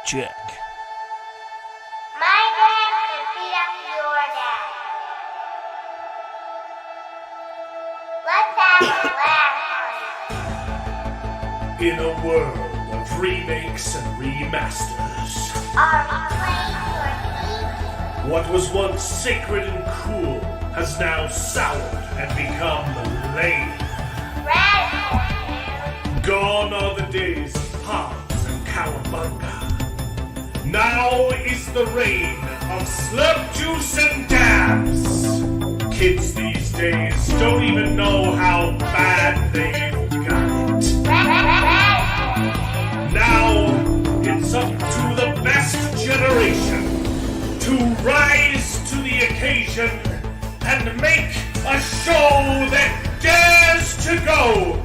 check. My dad could beat up your dad. Let's have a laugh, In a world of remakes and remasters, Are we playing for keeps? what was once sacred and cool has now soured and become lame. Radical, Gone are the days of pods and cowabunga. Now is the reign of slurp juice and dabs. Kids these days don't even know how bad they've got it. Now it's up to the best generation to rise to the occasion and make a show that dares to go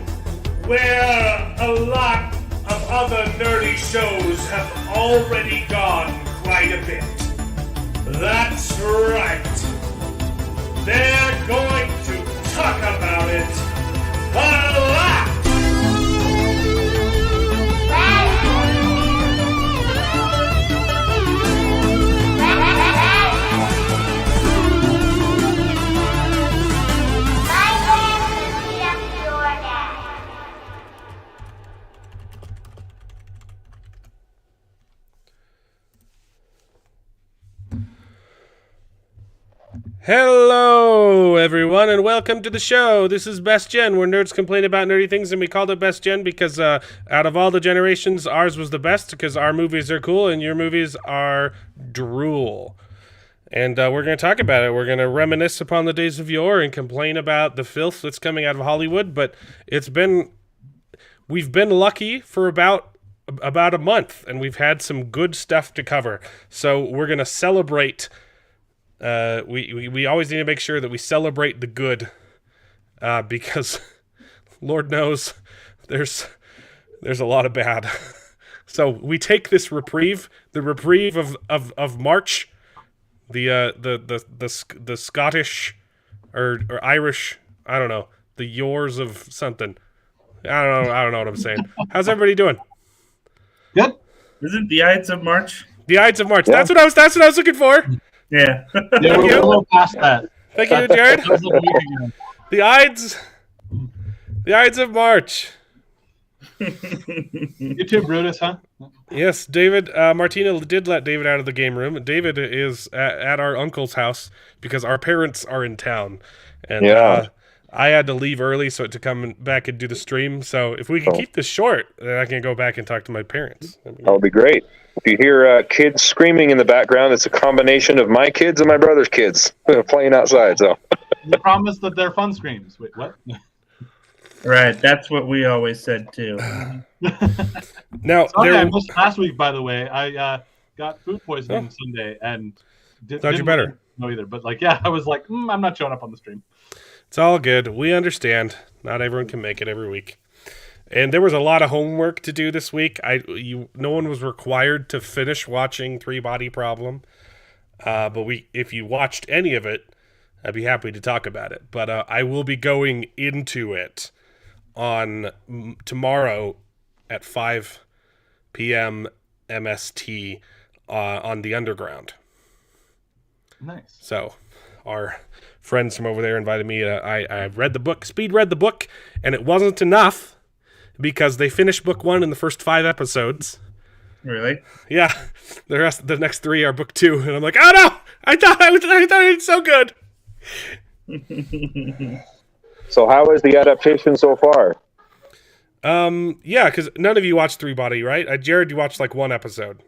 where a lot of other nerdy shows have already gone quite a bit. That's right. They're going to talk about it a lot. Hello, everyone, and welcome to the show. This is Best Gen, where nerds complain about nerdy things, and we called it Best Gen because out of all the generations, ours was the best because our movies are cool and your movies are drool. And we're going to talk about it. We're going to reminisce upon the days of yore and complain about the filth that's coming out of Hollywood, but we've been lucky for about a month, and we've had some good stuff to cover. So we're going to celebrate. We always need to make sure that we celebrate the good, because Lord knows there's a lot of bad. So we take this reprieve, the reprieve of March, the Scottish or Irish, I don't know, the yours of something. I don't know what I'm saying. How's everybody doing? Good. Isn't the Ides of March? The Ides of March. Yeah. That's what I was looking for. Yeah. Yeah, we're a little past that. Thank you, Jared. That was like a week ago. The Ides of March. You too, Brutus, huh? Yes, David. Martina did let David out of the game room. David is at our uncle's house because our parents are in town, and I had to leave early to come back and do the stream. So if we can keep this short, then I can go back and talk to my parents. That would be great. If you hear kids screaming in the background, it's a combination of my kids and my brother's kids playing outside. So You promised that they're fun screams. Wait, what? Right. That's what we always said too. Now, Sorry, I missed last week, by the way. I got food poisoning Sunday and Thought you better. No, either. But I was like, I'm not showing up on the stream. it's all good. We understand. Not everyone can make it every week. And there was a lot of homework to do this week. No one was required to finish watching Three Body Problem. But if you watched any of it, I'd be happy to talk about it. But I will be going into it on tomorrow at 5 p.m. MST on the Underground. Nice. So our friends from over there invited me. I read the book, read the book, and it wasn't enough because they finished book 1 in the first 5 episodes. Really? Yeah, the next 3 are book 2, and I'm like, oh no! I thought it was so good. So how is the adaptation so far? Yeah, because none of you watched Three Body, right? Jared, you watched like 1 episode.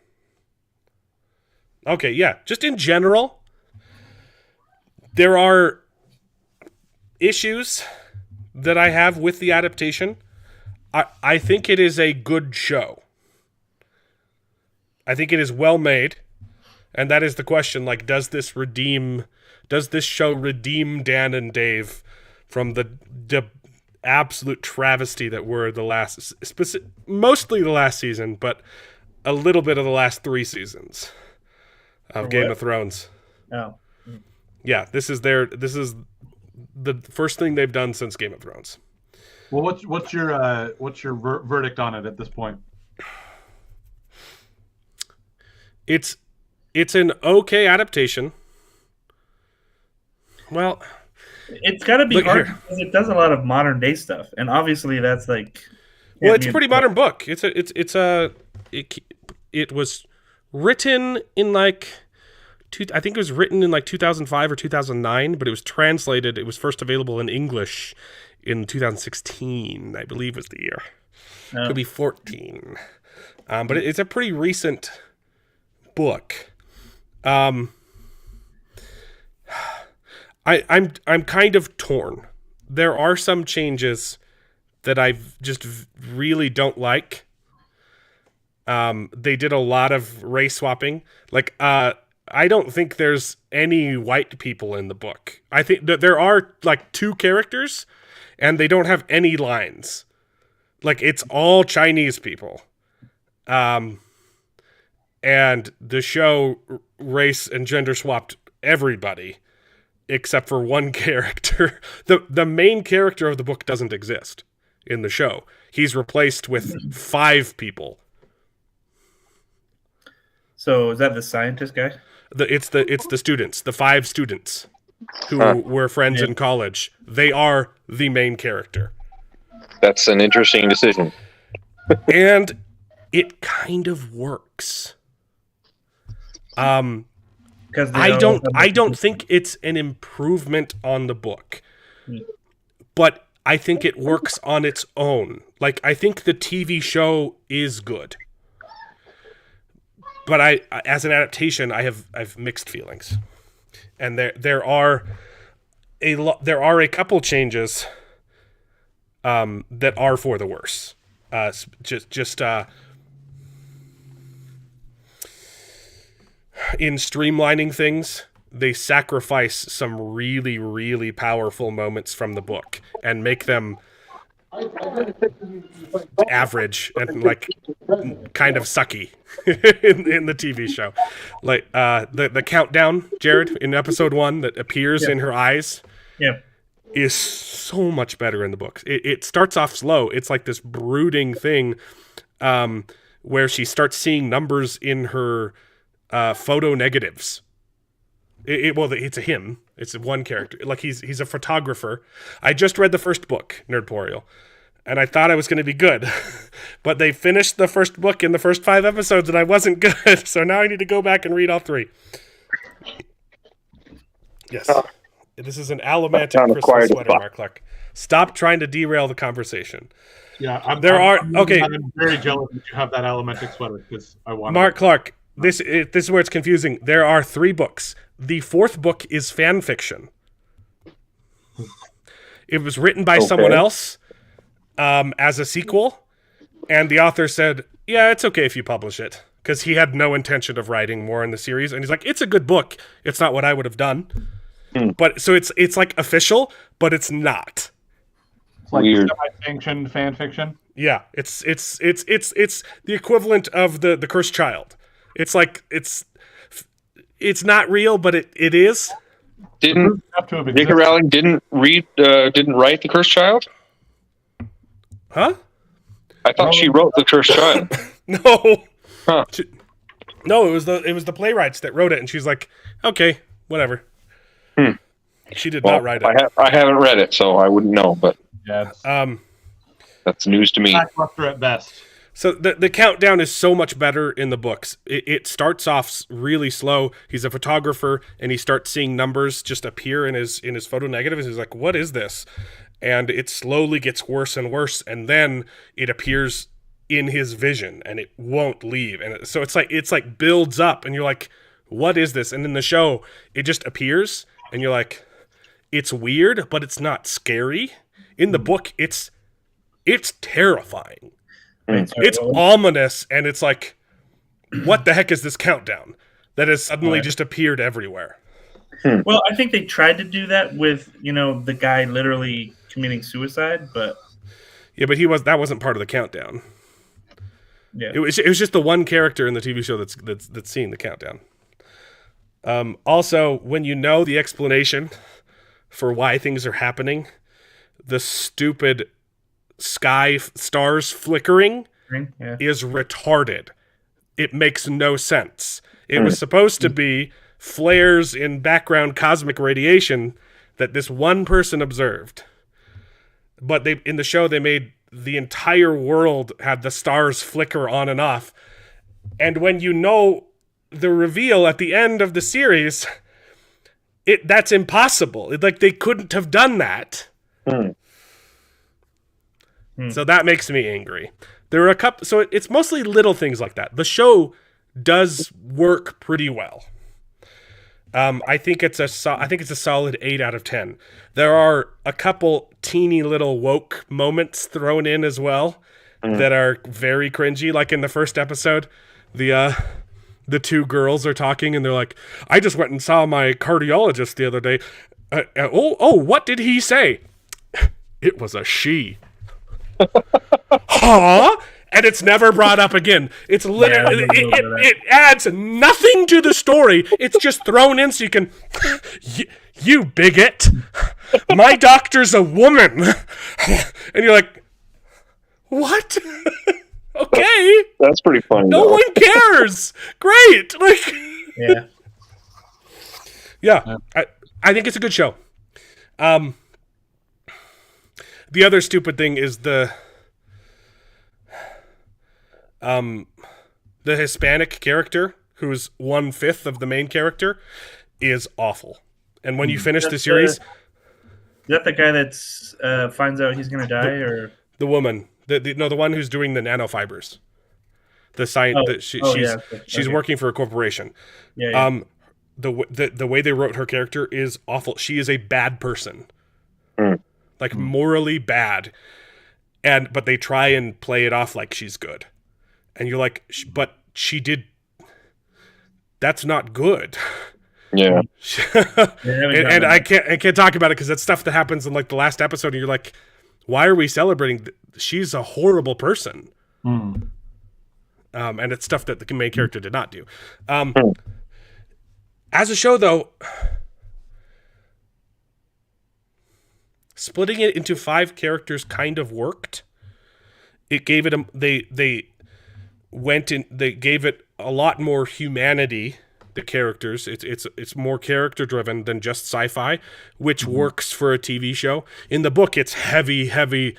Okay, yeah. Just in general, there are issues that I have with the adaptation. I think it is a good show. I think it is well made. And that is the question, like, does this show redeem Dan and Dave from the absolute travesty that were mostly the last season, but a little bit of the last 3 seasons of Game of Thrones. Oh. Yeah, this is the first thing they've done since Game of Thrones. Well, what's your verdict on it at this point? It's an okay adaptation. Well, It's got to be Look hard here. because it does a lot of modern day stuff, and obviously that's like. well, it's a pretty modern book. It was written in like I think it was written in like 2005 or 2009, but it was translated. It was first available in English in 2016, I believe was the year. No. Could be 14. But it's a pretty recent book. I'm kind of torn. There are some changes that I just really don't like. They did a lot of race swapping. Like, I don't think there's any white people in the book. I think that there are like 2 characters, and they don't have any lines. Like, it's all Chinese people. And the show race and gender swapped everybody except for one character. The main character of the book doesn't exist in the show. He's replaced with 5 people. So is that the scientist guy? It's the students, the 5 students who were friends in college. They are the main character. That's an interesting decision. And it kind of works. Because I don't think it's an improvement on the book. But I think it works on its own. Like, I think the TV show is good. But as an adaptation, I've mixed feelings. And there are a couple changes that are for the worse. In streamlining things, they sacrifice some really, really powerful moments from the book and make them average and like kind of sucky in the TV show. Like the countdown, Jared, in episode 1 that appears in her eyes. Yeah. Is so much better in the books. It starts off slow. It's like this brooding thing where she starts seeing numbers in her photo negatives. It's a him. It's one character. Like he's a photographer. I just read the first book, Nerdporial, and I thought I was going to be good, but they finished the first book in the first 5 episodes, and I wasn't good. So now I need to go back and read all 3. Yes. This is an Allomantic Christmas sweater, Mark Clark. Stop trying to derail the conversation. Yeah, I'm very jealous that you have that Allomantic sweater because I want Mark Clark. This is where it's confusing. There are 3 books. The 4th book is fan fiction. It was written by someone else as a sequel, and the author said, "Yeah, it's okay if you publish it," because he had no intention of writing more in the series. And he's like, "It's a good book. It's not what I would have done." But so it's like official, but it's not. It's like semi-sanctioned fan fiction. Yeah, it's the equivalent of the Cursed Child. It's like it's not real, but it is. Didn't J.K. Rowling didn't write The Cursed Child? Huh? I thought she wrote The Cursed Child. No. Huh. No, it was the playwrights that wrote it, and she's like, okay, whatever. She did not write it. I haven't read it, so I wouldn't know. But that's news to me. Lackluster at best. So the countdown is so much better in the books. It starts off really slow. He's a photographer, and he starts seeing numbers just appear in his photo negatives. He's like, "What is this?" And it slowly gets worse and worse, and then it appears in his vision, and it won't leave. And so it's like builds up, and you're like, "What is this?" And in the show, it just appears, and you're like, "It's weird, but it's not scary." In the book, it's terrifying. It's ominous, and it's like, what the heck is this countdown that has suddenly just appeared everywhere? Well, I think they tried to do that with, the guy literally committing suicide, but yeah, but that wasn't part of the countdown. Yeah, it was just the one character in the TV show that's seeing the countdown. Also, when you know the explanation for why things are happening, the stupid stars flickering is retarded. it makes no sense. It was supposed to be flares in background cosmic radiation that this one person observed. But in the show, they made the entire world had the stars flicker on and off. And when you know the reveal at the end of the series, that's impossible. Like, they couldn't have done that. So that makes me angry. There are a couple. So it's mostly little things like that. The show does work pretty well. I think it's a solid 8 out of 10. There are a couple teeny little woke moments thrown in as well that are very cringy. Like in the first episode, the two girls are talking and they're like, "I just went and saw my cardiologist the other day. What did he say? It was a she." Huh? And it's never brought up again. It's literally it adds nothing to the story. It's just thrown in so you can you bigot. My doctor's a woman. And you're like, what? Okay. That's pretty funny. No one cares. Great. Like, yeah. I think it's a good show. The other stupid thing is the Hispanic character, who's 1/5 of the main character, is awful. And when you finish the series, is that the guy that's finds out he's gonna die, or the woman, the one who's doing the nanofibers, the science, she's working for a corporation. The way they wrote her character is awful. She is a bad person, like morally bad, but they try and play it off like she's good. And you're like, but she did. That's not good. Yeah. and I can't talk about it because that's stuff that happens in like the last episode. And you're like, why are we celebrating? She's a horrible person. And it's stuff that the main character did not do. As a show, though, splitting it into 5 characters kind of worked. It gave it they gave it a lot more humanity. The characters, it's more character driven than just sci-fi, which works for a TV show. In the book, it's heavy,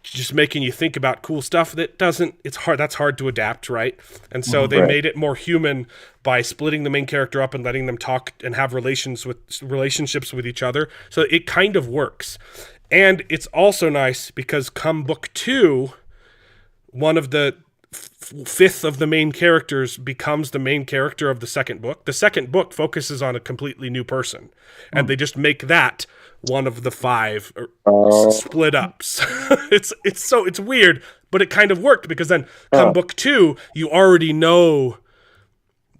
just making you think about cool stuff that doesn't. It's hard. That's hard to adapt, right? And so they made it more human by splitting the main character up and letting them talk and have relationships with each other. So it kind of works, and it's also nice because come book 2, one of the 5th of the main characters becomes the main character of the second book. The second book focuses on a completely new person, and they just make that one of the 5 split ups. It's weird, but it kind of worked because then come book 2, you already know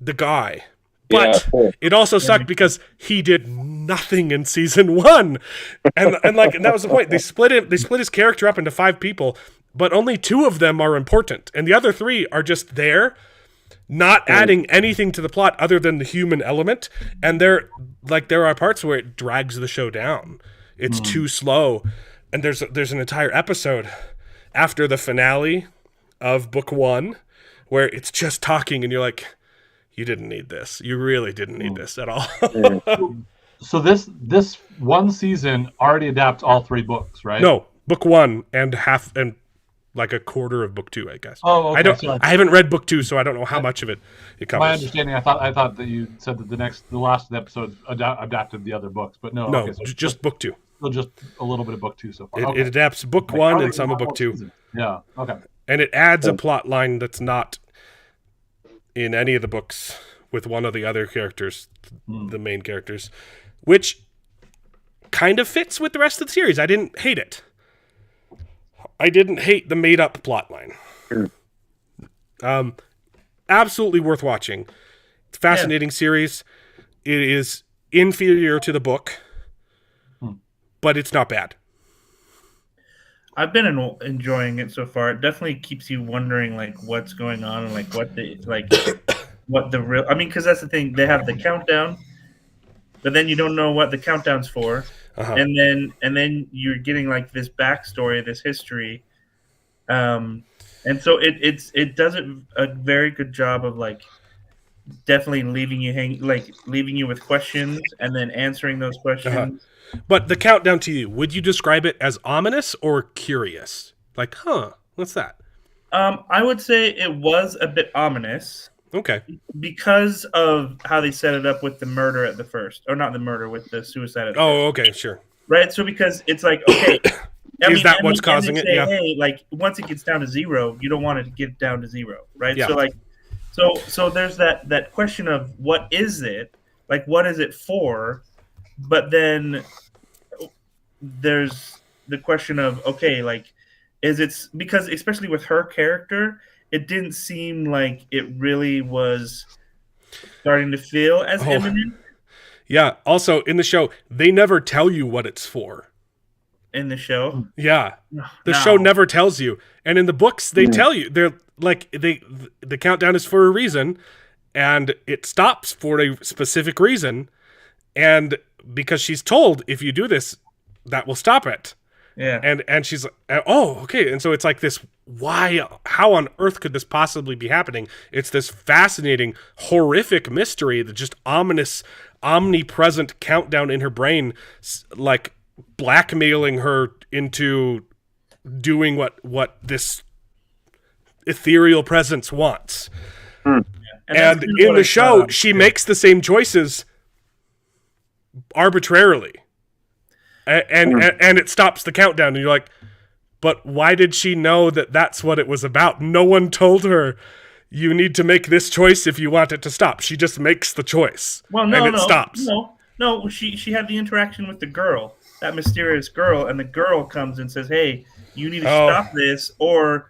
the guy. But it also sucked because he did nothing in season 1, and that was the point. They split his character up into 5 people. But only 2 of them are important, and the other 3 are just there, not adding anything to the plot other than the human element. And there are parts where it drags the show down. It's too slow, and there's an entire episode after the finale of book 1 where it's just talking, and you're like, you didn't need this. You really didn't need this at all. So this one season already adapts all 3 books, right? No, book 1 and half and. Like a quarter of book 2, I guess. Oh, okay. I haven't read book 2, so I don't know how much of it covers. My understanding, I thought that you said that the last of the episodes adapted the other books, but no. No, okay, so just book 2. So just a little bit of book 2 so far. It adapts book 1 and some of book 2. Yeah. Okay. And it adds a plot line that's not in any of the books with one of the other characters, the main characters, which kind of fits with the rest of the series. I didn't hate it. I didn't hate the made-up plotline. Absolutely worth watching. It's a fascinating series. It is inferior to the book, but it's not bad. I've been enjoying it so far. It definitely keeps you wondering, like, what's going on and like what the real. I mean, because that's the thing. They have the countdown, but then you don't know what the countdown's for. And then you're getting like this backstory, this history, And so it does a very good job of like definitely leaving you with questions and then answering those questions. But the countdown to you, would you describe it as ominous or curious? Like, what's that? I would say it was a bit ominous Okay. because of how they set it up with the murder at the first, or not the murder, with the suicide at the Oh, okay, sure. right? So because it's like, okay, Is that what's causing it? Say, Yeah. hey, like once it gets down to zero, you don't want it to get down to zero, right? Yeah. So like, so there's that question of what is it? Like, what is it for? But then there's the question of, okay, like, is it because especially with her character, it didn't seem like it really was starting to feel as imminent Yeah. Also, in the show, they never tell you what it's for. in the show. Yeah. The show never tells you. And in the books, they tell you. They're like, the countdown is for a reason, and it stops for a specific reason. And because she's told, if you do this, that will stop it. Yeah. And she's like, oh, okay. And so it's like this, how on earth could this possibly be happening? It's this fascinating, horrific mystery, the just ominous, omnipresent countdown in her brain, like blackmailing her into doing what this ethereal presence wants. And in the show, she makes the same choices arbitrarily. And it stops the countdown, and you're like, but why did she know that that's what it was about? No one told her you need to make this choice if you want it to stop. She just makes the choice, and it stops. No. She had the interaction with the girl, that mysterious girl, and the girl comes and says, "Hey, you need to stop this, or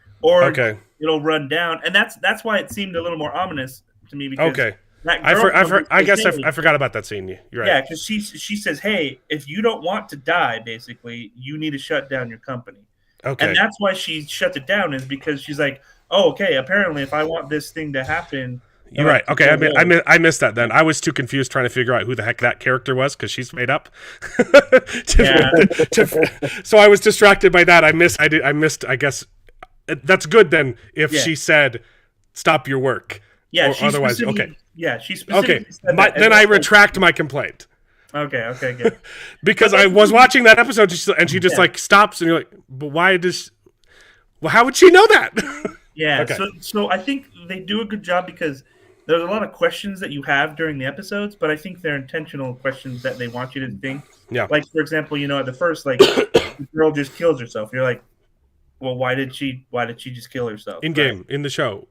it'll run down." And that's why it seemed a little more ominous to me because I forgot about that scene. You're right. Yeah, because she says, "Hey, if you don't want to die, basically, you need to shut down your company." Okay. And that's why she shut it down, is because she's like, "Oh, okay. Apparently, if I want this thing to happen." You're right. Okay, I missed that then. I was too confused trying to figure out who the heck that character was because she's made up. So I was distracted by that. I missed. I guess that's good then. If she said, "Stop your work." Yeah. Or otherwise, okay. Yeah, she specifically said that. Then I retract my complaint. Okay, good. Because I was watching that episode and she just like stops and you're like, but why does? Well, how would she know that? Yeah. Okay. So I think they do a good job because there's a lot of questions that you have during the episodes, but I think they're intentional questions that they want you to think. Yeah. Like, for example, at the first, like, the girl just kills herself. You're like, well, why did she just kill herself? In game, in the show.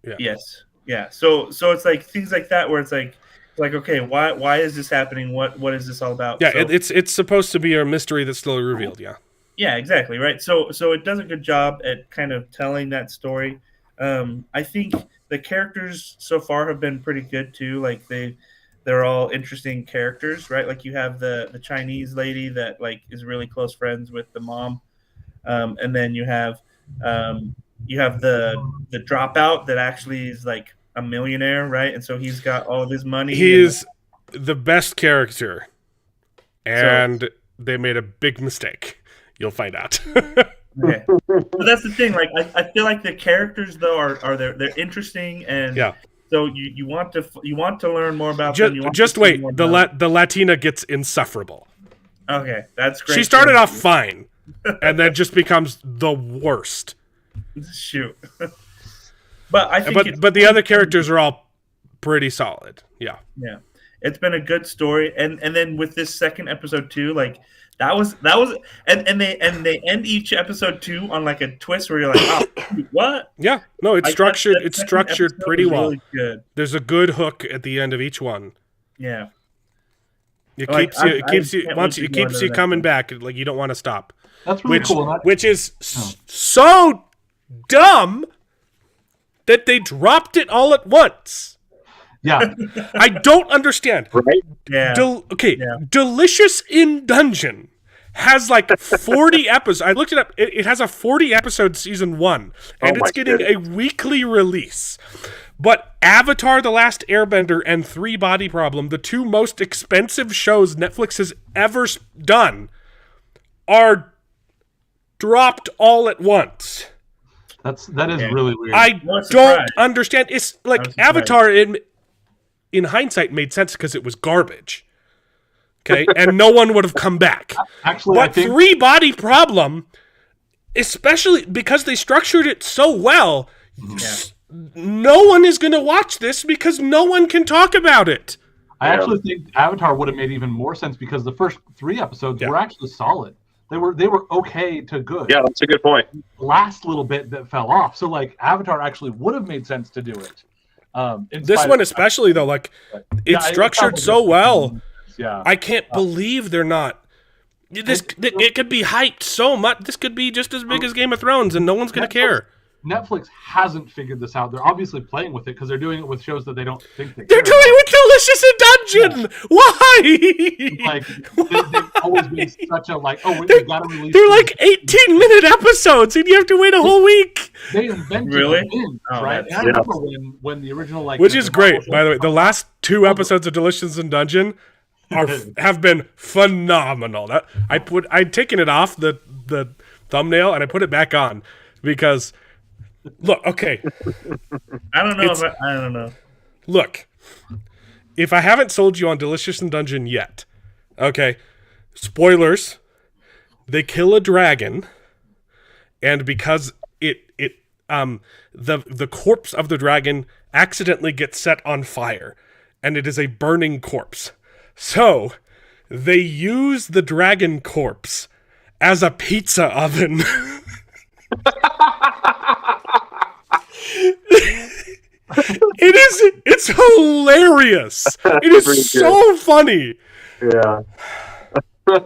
Yeah. Yes. Yeah. So it's like things like that where it's like, okay, why is this happening? What is this all about? Yeah, so, it's supposed to be a mystery that's slowly revealed. Yeah. Yeah, exactly. Right. So it does a good job at kind of telling that story. I think the characters so far have been pretty good too. Like they're all interesting characters, right? Like you have the Chinese lady that like is really close friends with the mom, and then you have the dropout that actually is like a millionaire, right? And so he's got all of his money. He is the best character, and they made a big mistake. You'll find out. Okay. But that's the thing. Like I feel like the characters though are they're interesting, and so you want to learn more about them. Just wait. The Latina gets insufferable. Okay, that's great. She started off fine, and then just becomes the worst. Shoot. But I think but the other characters are all pretty solid. Yeah. Yeah. It's been a good story, and then with this second episode too, like that was and they end each episode 2 on like a twist where you're like, oh, what? Yeah. No, it's structured. It's structured pretty well. Really good. There's a good hook at the end of each one. Yeah. It keeps you coming back. Like you don't want to stop. That's really cool. Which is so dumb that they dropped it all at once. Yeah. I don't understand. Right? Yeah. Delicious in Dungeon has like 40 episodes. I looked it up. It has a 40 episode season 1, and it's getting a weekly release. But Avatar: The Last Airbender and 3 Body Problem, the 2 most expensive shows Netflix has ever done, are dropped all at once. That is Yeah. really weird. I was don't surprised. understand. It's I like was surprised. Avatar in hindsight made sense because it was garbage. Okay, and no one would have come back. Actually, I But think Three Body Problem, especially because they structured it so well, Yeah. no one is going to watch this because no one can talk about it. I actually think Avatar would have made even more sense because the first 3 episodes Yeah. were actually solid. They were okay to good. Yeah, that's a good point. Last little bit that fell off. So like Avatar actually would have made sense to do it. In This spite one of- especially though, like Yeah, it's it structured sounds so like- well. Yeah. I can't believe they're not. It could be hyped so much. This could be just as big as Game of Thrones, and no one's gonna care. Netflix hasn't figured this out. They're obviously playing with it because they're doing it with shows that they don't think They're doing it with Delicious in Dungeon. Why? like they've always been such a like, oh, we gotta release. They're these. like 18-minute episodes, and you have to wait a whole week. They invented Really? the binge, Oh, right? that's- And I remember when the original like, Which the is great, Marvel by the way. shows- The last 2 episodes of Delicious in Dungeon have been phenomenal. I'd taken it off the thumbnail and I put it back on because look, okay, I don't know. It's- I don't know. look. If I haven't sold you on Delicious in Dungeon yet, okay, spoilers. They kill a dragon, and because the corpse of the dragon accidentally gets set on fire, and it is a burning corpse. So they use the dragon corpse as a pizza oven. It's hilarious. It is pretty so funny. Yeah. I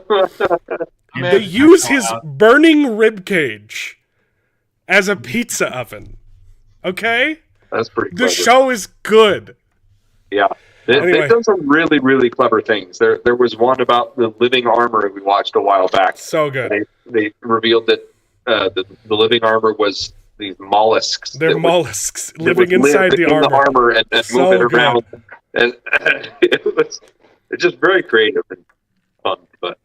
mean, They use his burning rib cage as a pizza oven. Okay? That's pretty The clever. show is good. Yeah. Anyway. They've done some really, really clever things. There was one about the living armor we watched a while back. So good. They revealed that the living armor was these mollusks. They're that would- mollusks that living would inside live the in armor. and So move it good. around. And it's just very creative and fun. But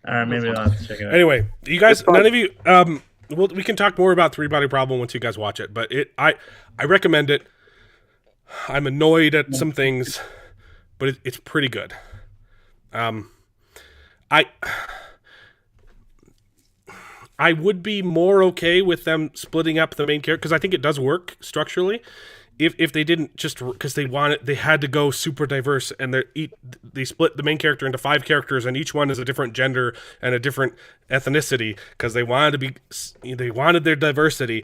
All right, maybe I'll have to check it out. Anyway, you guys, It's fun. none of you, we can talk more about Three Body Problem once you guys watch it, but I recommend it. I'm annoyed at some things, but it's pretty good. I would be more okay with them splitting up the main character because I think it does work structurally. If they didn't just because they had to go super diverse and they split the main character into 5 characters and each one is a different gender and a different ethnicity because they wanted their diversity,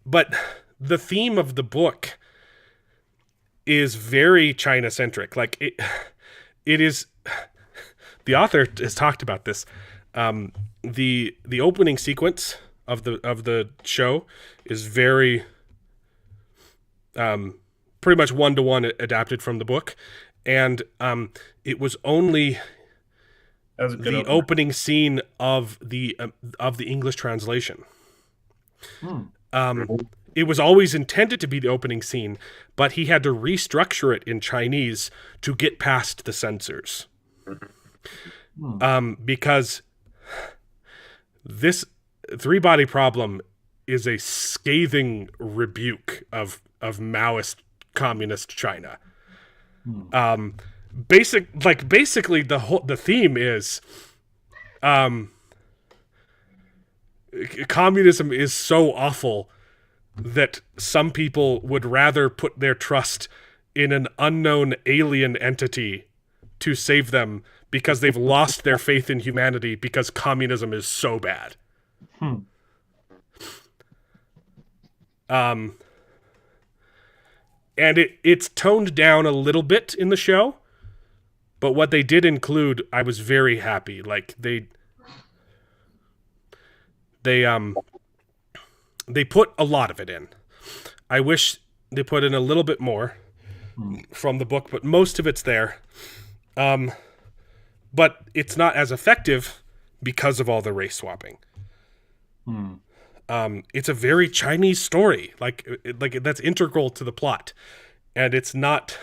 but the theme of the book is very China centric. Like it is. The author has talked about this. The opening sequence of the show is very pretty much 1-to-1 adapted from the book, and it was only That was a good the opener. opening scene of the English translation. It was always intended to be the opening scene, but he had to restructure it in Chinese to get past the censors. Because this Three Body Problem is a scathing rebuke of Maoist communist China. Basically the theme is communism is so awful that some people would rather put their trust in an unknown alien entity to save them because they've lost their faith in humanity because communism is so bad. And it's toned down a little bit in the show, but what they did include, I was very happy. Like they put a lot of it in. I wish they put in a little bit more from the book, but most of it's there. But it's not as effective because of all the race swapping. It's a very Chinese story, like that's integral to the plot, and it's not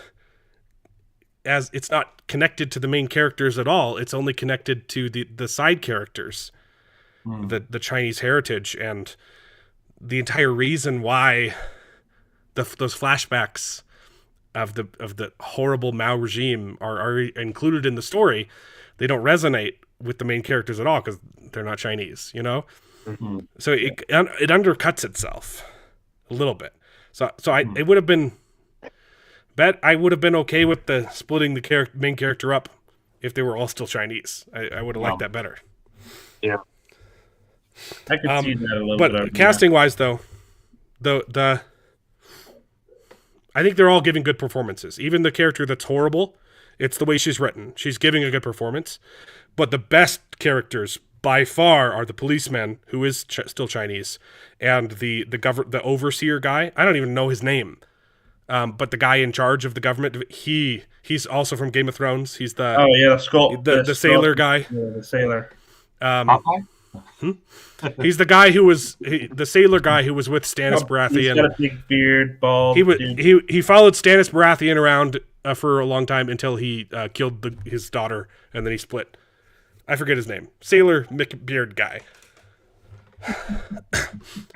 connected to the main characters at all. It's only connected to the side characters, the Chinese heritage and the entire reason why those flashbacks of the horrible Mao regime are included in the story, they don't resonate with the main characters at all because they're not Chinese, you know. Mm-hmm. So it undercuts itself a little bit. So it would have been. I would have been okay with the splitting the main character up if they were all still Chinese. I would have liked that better. Yeah. I could see that a little but bit. But casting wise, though, the I think they're all giving good performances. Even the character that's horrible, it's the way she's written. She's giving a good performance. But the best characters by far are the policeman, who is still Chinese, and the overseer guy. I don't even know his name. But the guy in charge of the government, he's also from Game of Thrones. He's the the sailor guy. Yeah, the sailor. He's the guy who was the sailor guy who was with Stannis Baratheon. He's got a big beard, bald. He followed Stannis Baratheon around for a long time until he killed his daughter, and then he split. I forget his name. Sailor McBeard guy.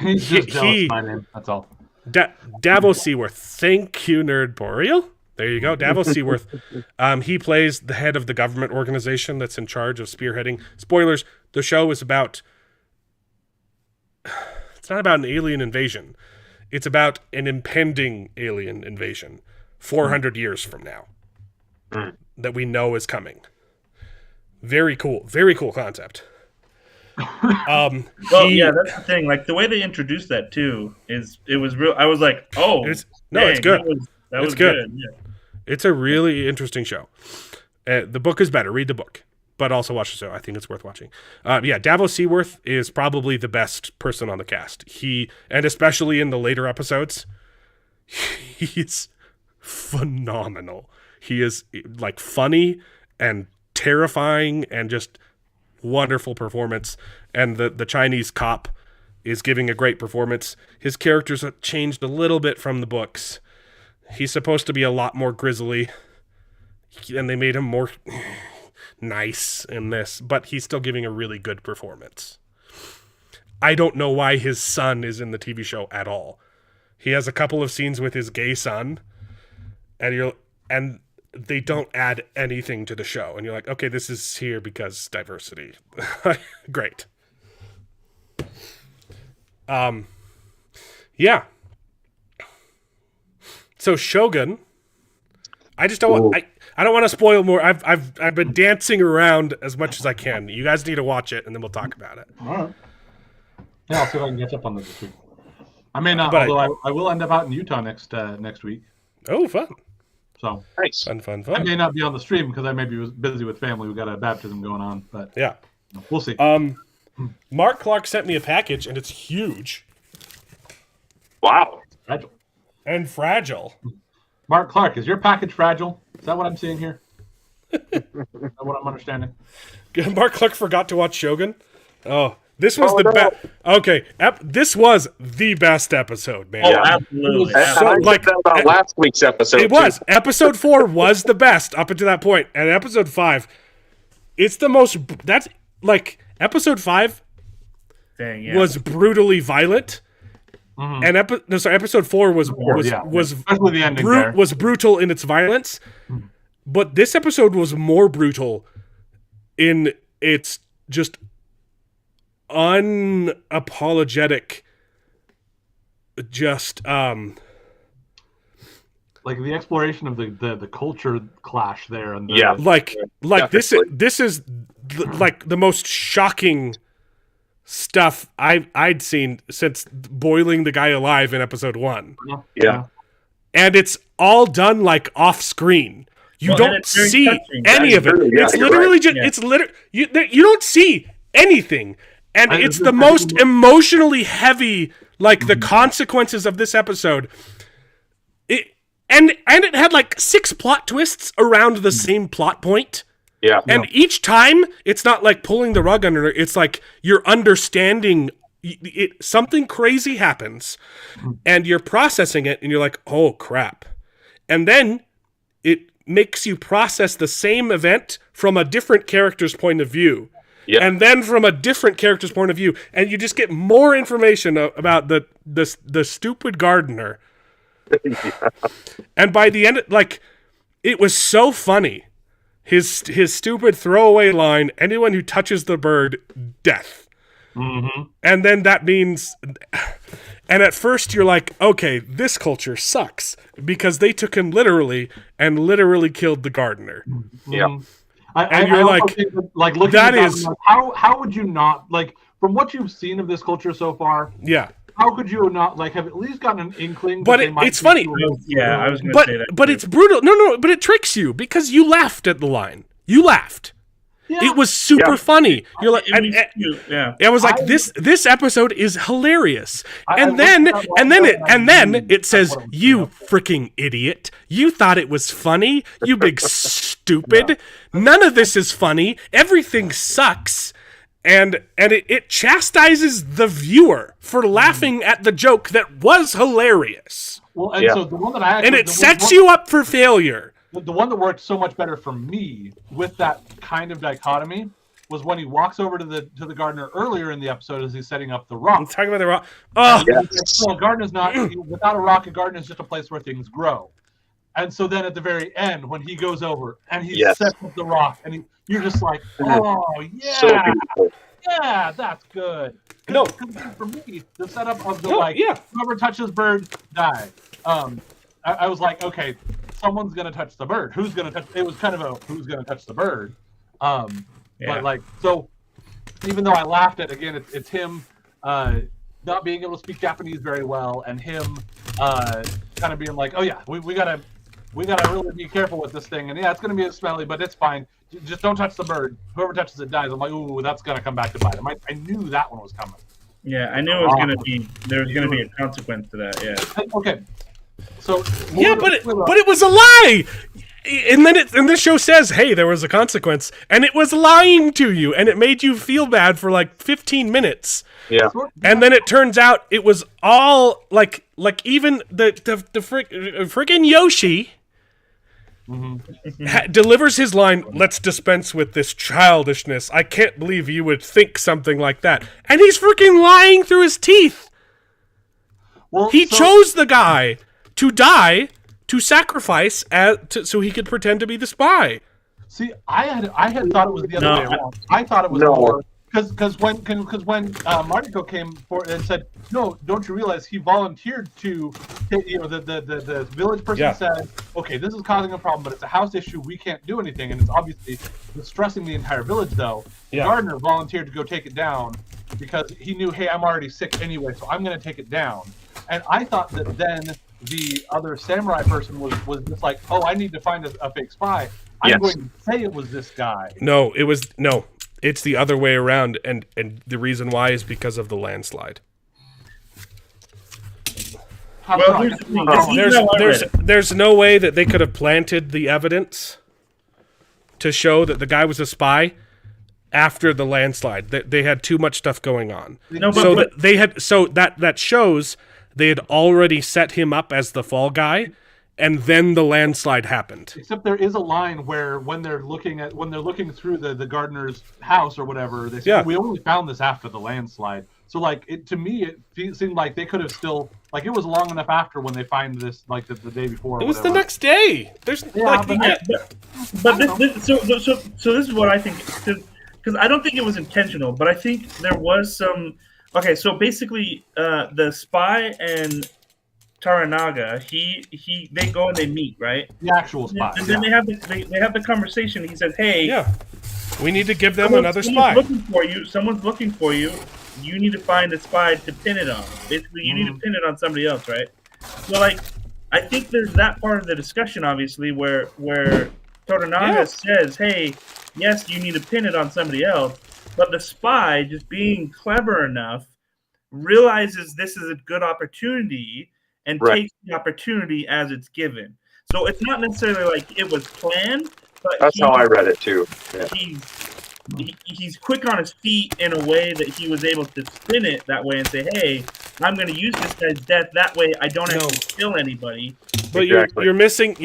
He's just jealous of my name. That's all. Davos Seaworth. Thank you, Nerd Boreal. There you go, Davos Seaworth. He plays the head of the government organization that's in charge of spearheading. Spoilers, the show is about... It's not about an alien invasion. It's about an impending alien invasion 400 years from now that we know is coming. Very cool concept. Well, yeah, that's the thing. Like the way they introduced that too it was real. I was like, oh, it's good. That was good. Yeah. It's a really interesting show. The book is better. Read the book, but also watch the show. I think it's worth watching. Davos Seaworth is probably the best person on the cast. And especially in the later episodes, he's phenomenal. He is like funny and terrifying and just wonderful performance. And the Chinese cop is giving a great performance. His character's changed a little bit from the books. He's supposed to be a lot more grisly, and they made him more nice in this, but he's still giving a really good performance. I don't know why his son is in the TV show at all. He has a couple of scenes with his gay son, and they don't add anything to the show. And you're like, okay, this is here because diversity. Great. Yeah. So Shogun, I just don't want, I don't want to spoil more. I've been dancing around as much as I can. You guys need to watch it, and then we'll talk about it. All right. Yeah, I'll see if I can catch up on this week. I may not, although I will end up out in Utah next week. Oh, fun. So nice. Fun. I may not be on the stream because I may be busy with family. We've got a baptism going on, but yeah, we'll see. Mark Clark sent me a package, and it's huge. Wow. Fragile. And fragile. Mark Clark, is your package fragile? Is that what I'm seeing here? Is that what I'm understanding? Mark Clark forgot to watch Shogun. Oh, this was the best. Okay, this was the best episode, man. Oh, absolutely. So, like about last week's episode. It was. Episode 4 was the best up until that point, and episode 5, it's the most. That's like episode 5 was brutally violent. Mm-hmm. And episode 4 was especially the ending was brutal in its violence, but this episode was more brutal in its just unapologetic, just like the exploration of the culture clash there, and like this is like the most shocking stuff I'd seen since boiling the guy alive in episode 1. Yeah. And it's all done like off screen. You don't see any of it. It's literally just it's you don't see anything. And it's the most emotionally heavy, like the consequences of this episode. And it had like 6 plot twists around the same plot point. Yeah. And each time, it's not like pulling the rug under it. It's like you're understanding it. Something crazy happens, and you're processing it, and you're like, oh, crap. And then it makes you process the same event from a different character's point of view. Yep. and then from a different character's point of view, and you just get more information about the stupid gardener. And by the end, like, it was so funny. His stupid throwaway line: "Anyone who touches the bird, death." Mm-hmm. And then that means, and at first you're like, okay, this culture sucks because they took him literally and literally killed the gardener. Yeah. And you're also like, think that, like looking that at is- like, how would you not, like, from what you've seen of this culture so far, Yeah. how could you not, like, have at least gotten an inkling? But that they might it's be funny. doing- Yeah, I was going to say that. But too. it's brutal. No, but it tricks you because you laughed at the line. You laughed. Yeah. It was super Yeah. funny. You're like, It was cute, yeah. I was like, this episode is hilarious. I And looked then at that line and then knew it says, that's what it was "You going for." freaking idiot! You thought it was funny, you big stupid. None of this is funny. Everything sucks." And it chastises the viewer for laughing at the joke that was hilarious. Well, and Yeah. so the one that I actually, And it the sets one- you up for failure. The one that worked so much better for me with that kind of dichotomy was when he walks over to the gardener earlier in the episode as he's setting up the I'm rock. talking about the rock. Oh, Yes. Well, a garden is not without a rock. A garden is just a place where things grow. And so then at the very end, when he goes over and he Yes. sets up the rock, and you're just like, oh yeah, So beautiful. yeah, that's good. No. Because for me, the setup of the No, like, yeah. whoever touches bird, die. I was like, okay, someone's gonna touch the bird. Who's gonna touch? It was kind of a who's gonna touch the bird. Yeah. But like, so even though I laughed at, again, it's him not being able to speak Japanese very well, and him kind of being like, oh yeah, we gotta really be careful with this thing, and yeah, it's gonna be smelly, but it's fine. Just don't touch the bird. Whoever touches it dies. I'm like, ooh, that's gonna come back to bite him. I knew that one was coming. Yeah, I knew it was going to be, there was going to be a consequence to that, yeah. Okay, so Yeah, but it was a lie. And then this show says, "Hey, there was a consequence," and it was lying to you, and it made you feel bad for like 15 minutes. Yeah. And then it turns out it was all like even the freaking Yoshi delivers his line, "Let's dispense with this childishness. I can't believe you would think something like that." And he's freaking lying through his teeth. well, He so- chose the guy to die, to sacrifice, so he could pretend to be the spy. See, I had thought it was the other No, way around. I thought it was No. more because when Mariko came forward and said, "No, don't you realize he volunteered to?" The village person Yeah. said, "Okay, this is causing a problem, but it's a house issue. We can't do anything, and it's obviously distressing the entire village." Though Yeah. Gardner volunteered to go take it down because he knew, "Hey, I'm already sick anyway, so I'm going to take it down." And I thought that then the other samurai person was just like, "Oh, I need to find a fake spy. I'm Yes. going to say it was this guy." No, it's the other way around, and the reason why is because of the landslide. How Well, so? here's the thing. Oh, There's no way that they could have planted the evidence to show that the guy was a spy after the landslide. They had too much stuff going on. No, So but- that shows they had already set him up as the fall guy, and then the landslide happened. Except there is a line where when they're looking through the gardener's house or whatever, they say, Yeah. "We only found this after the landslide." So like to me, it seemed like they could have still, like, it was long enough after when they find this, like the day before. or It was the whatever. next day. There's Yeah, like but- yeah, But so this is what I think, because I don't think it was intentional, but I think there was some. Okay, so basically, the spy and Taranaga, they go and they meet, right? The actual spot. And then yeah. they have the conversation. He says, "Hey, yeah. We need to give them another spy. looking for you. Someone's looking for you. You need to find a spy to pin it on. Basically, you need to pin it on somebody else, right?" So, like, I think there's that part of the discussion, obviously, where Toranaga Yeah. says, "Hey, yes, you need to pin it on somebody else," but the spy, just being clever enough, realizes this is a good opportunity and Right. takes the opportunity as it's given. So it's not necessarily like it was planned, but That's how I read it too. Yeah. he's quick on his feet in a way that he was able to spin it that way and say, "Hey, I'm going to use this guy's death that way. I don't have to kill anybody." But Exactly. you're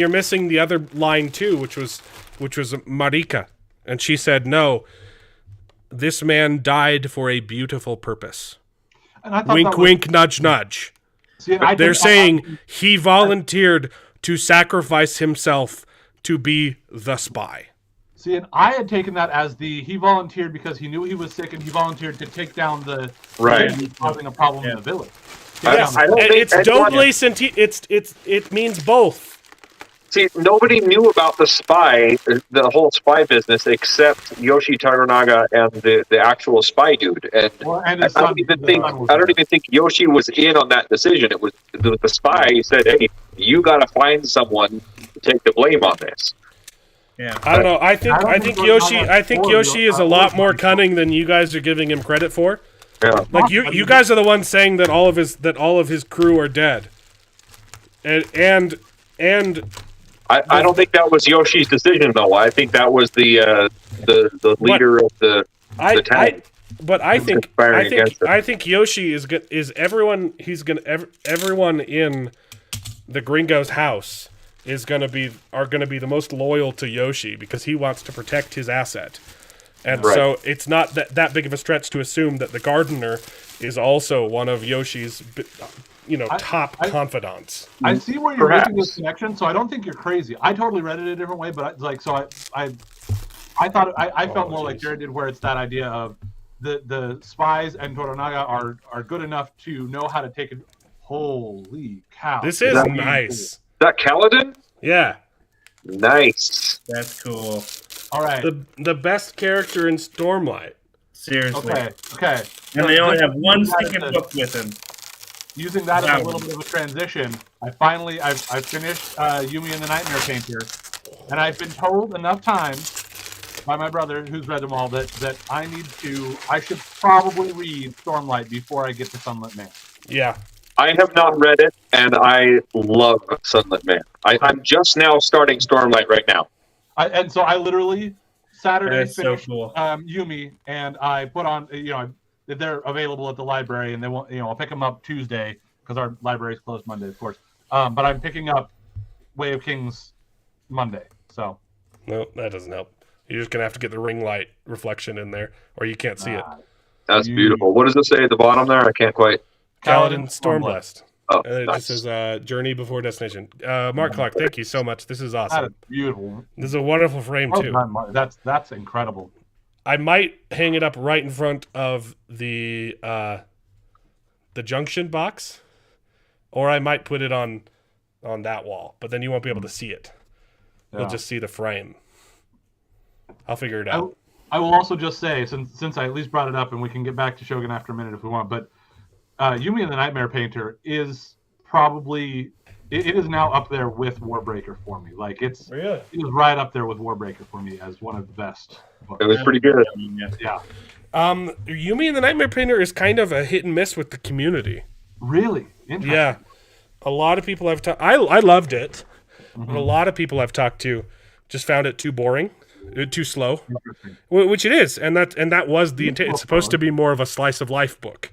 missing the other line too, which was Marika, and she said no. this man died for a beautiful purpose. And I thought Wink, that was, wink, nudge, nudge. See, and I They're think- saying he volunteered to sacrifice himself to be the spy. See, and I had taken that as he volunteered because he knew he was sick, and he volunteered to take down the Right. who was causing a problem in the village. Yes, I don't think it's anyone- doble senti- it means both. See, nobody knew about the spy, the whole spy business, except Yoshi Toranaga and the actual spy dude. And Well, and I his son- don't even his think son was I don't there. even think Yoshi was in on that decision. It was the spy said, "Hey, you got to find someone to take the blame on this." Yeah. I don't know. I think Yoshi. Toranaga I think or Yoshi is a or- lot more cunning than you guys are giving him credit for. Yeah. Like you guys are the ones saying that all of his crew are dead. And I don't think that was Yoshi's decision, though. I think that was the leader of the town. I conspiring against it. think Yoshi is everyone. Everyone in the Gringo's house are gonna be the most loyal to Yoshi because he wants to protect his asset, and Right. so it's not that big of a stretch to assume that the gardener is also one of Yoshi's, top confidants. I see where you're Perhaps. making this connection, so I don't think you're crazy. I totally read it a different way, but I thought I felt more like Jared did, where it's that idea of the spies and Toranaga are good enough to know how to take it. Holy cow! This is that- nice. Is that Kaladin? Yeah, Nice. That's cool. All right. the best character in Stormlight. Seriously. Okay. And they only have one Using that stinking as a- book with him. Using that as Wow. a little bit of a transition, I finished Yumi and the Nightmare Painter, and I've been told enough times by my brother, who's read them all, that I should probably read Stormlight before I get to Sunlit Man. Yeah. I have not read it, and I love Sunlit Man. I'm just now starting Stormlight right now. And so I literally Saturday That's so finished cool. Yumi, and I put on they're available at the library, and they won't I'll pick them up Tuesday because our library is closed Monday, of course. But I'm picking up Way of Kings Monday. So No, that doesn't help. You're just gonna have to get the ring light reflection in there, or you can't see it. That's You- beautiful. What does it say at the bottom there? I can't quite. Kaladin Stormblessed. Oh, And it nice. just says Journey Before Destination. Mark Clark, thank you so much. This is that is awesome. beautiful. This is a wonderful frame Well too. done, Mark. That's incredible. I might hang it up right in front of the junction box, or I might put it on that wall. But then you won't be able to see it. You'll Yeah. just see the frame. I'll figure it out. I will also just say, since I at least brought it up, and we can get back to Shogun after a minute if we want, but Yumi and the Nightmare Painter is probably it is now up there with Warbreaker for me. Like it Really? is right up there with Warbreaker for me as one of the best books. It was pretty good. Yeah, Yumi and the Nightmare Painter is kind of a hit and miss with the community. really interesting. Yeah, a lot of people I've talked. I loved it, but a lot of people I've talked to just found it too boring, too slow, Interesting. which it is, and that was the intent. It's supposed to be more of a slice of life book.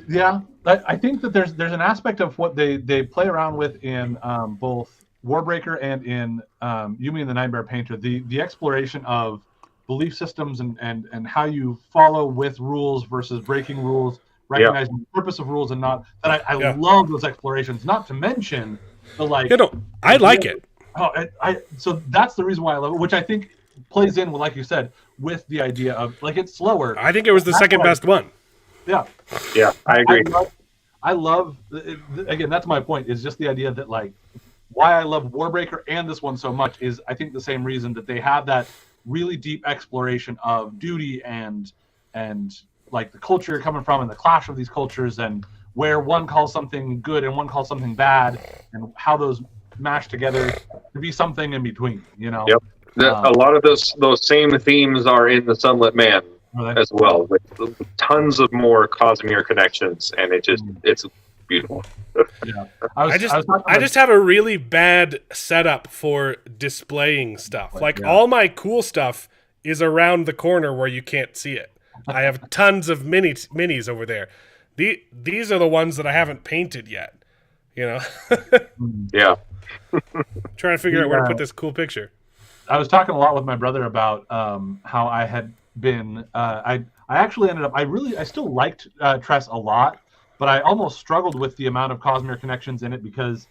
Yeah, I think that there's an aspect of what they play around with in both Warbreaker and in Yumi and the Nightmare Painter, the exploration of belief systems and how you follow with rules versus breaking rules, recognizing the purpose of rules and not. That I Yeah. love those explorations. Not to mention the I like it. So that's the reason why I love it, which I think plays in with, like you said, with the idea of it's slower. I think it was the second why- best one. Yeah. Yeah, I agree. I love again. That's my point. Is just the idea that why I love Warbreaker and this one so much is I think the same reason that they have that really deep exploration of duty and like the culture you're coming from and the clash of these cultures and where one calls something good and one calls something bad and how those mash together to be something in between. Yep. A lot of those same themes are in the Sunlit Man as well, with tons of more Cosmere connections, and it's beautiful. Yeah. I just have a really bad setup for displaying stuff. All my cool stuff is around the corner where you can't see it. I have tons of minis over there. These are the ones that I haven't painted yet. Yeah. Trying to figure out where to put this cool picture. I was talking a lot with my brother about how I had been. I actually ended up. I still liked Tress a lot, but I almost struggled with the amount of Cosmere connections in it because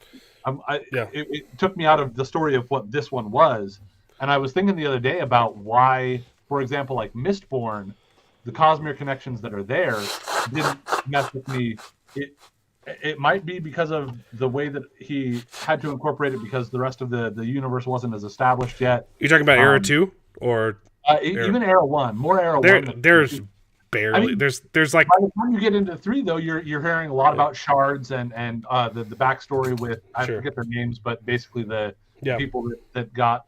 it took me out of the story of what this one was. And I was thinking the other day about why, for example, like Mistborn, the Cosmere connections that are there didn't mess with me. It might be because of the way that he had to incorporate it because the rest of the universe wasn't as established yet. You're talking about Era 2 or even Era 1, more Era 1. There's barely. I mean, there's like by the time you get into 3 though, you're hearing a lot about shards and the backstory with I forget their names, but basically the people that got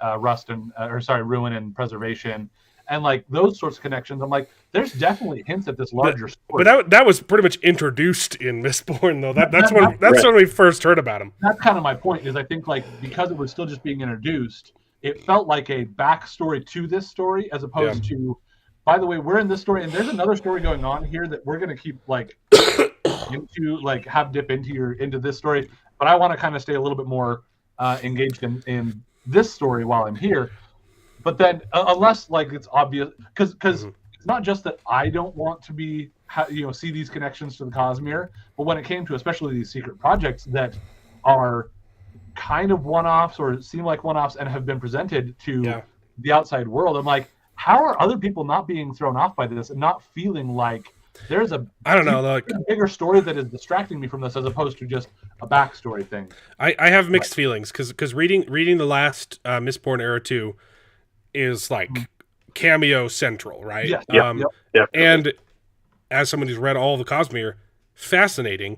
ruin and preservation. And like those sorts of connections, I'm like, there's definitely hints at this larger story. But that was pretty much introduced in Mistborn, though. That's when we first heard about him. That's kind of my point. Is I think like because it was still just being introduced, it felt like a backstory to this story as opposed to. By the way, we're in this story, and there's another story going on here that we're gonna keep like dip into this story. But I want to kind of stay a little bit more engaged in this story while I'm here. But then, unless like it's obvious, because it's not just that I don't want to be, see these connections to the Cosmere, but when it came to especially these secret projects that are kind of one-offs or seem like one-offs and have been presented to the outside world, I'm like, how are other people not being thrown off by this and not feeling like there's a bigger story that is distracting me from this as opposed to just a backstory thing? I have mixed feelings because reading the last Mistborn Era 2 is like cameo central, right? Yeah. And as someone who's read all the Cosmere, fascinating.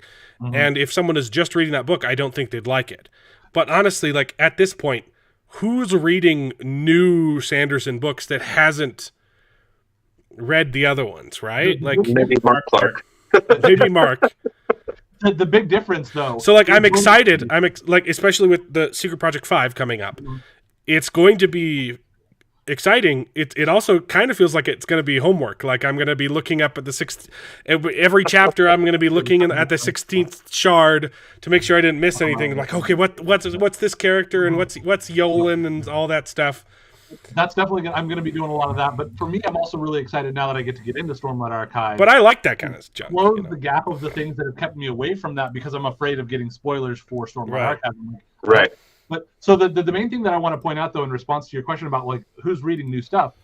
And if someone is just reading that book, I don't think they'd like it. But honestly, like at this point, who's reading new Sanderson books that hasn't read the other ones, right? Like maybe Mark Clark. Maybe Mark. The big difference, though. So, like, I'm excited. Especially with the Secret Project 5 coming up. It's going to be exciting. It also kind of feels like it's going to be homework. Like I'm going to be looking up at the sixth every chapter. I'm going to be looking at the 16th shard to make sure I didn't miss anything. Like, okay, what's this character and what's Yolen and all that stuff. That's definitely I'm going to be doing a lot of that. But for me, I'm also really excited now that I get to get into Stormlight Archive. But I like that kind of junk. Close the gap of the things that have kept me away from that because I'm afraid of getting spoilers for Stormlight Archive. Right. But so the main thing that I want to point out, though, in response to your question about like who's reading new stuff,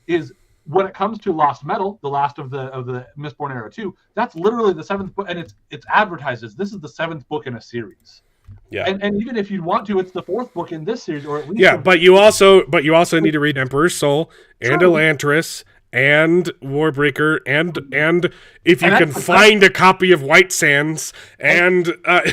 is when it comes to Lost Metal, the last of the Mistborn Era 2, that's literally the 7th book, and it's advertised as this is the 7th book in a series. Yeah. And even if you want to, it's the 4th book in this series, or at least but you also need to read Emperor's Soul and Elantris and Warbreaker and if you can find a copy of White Sands and I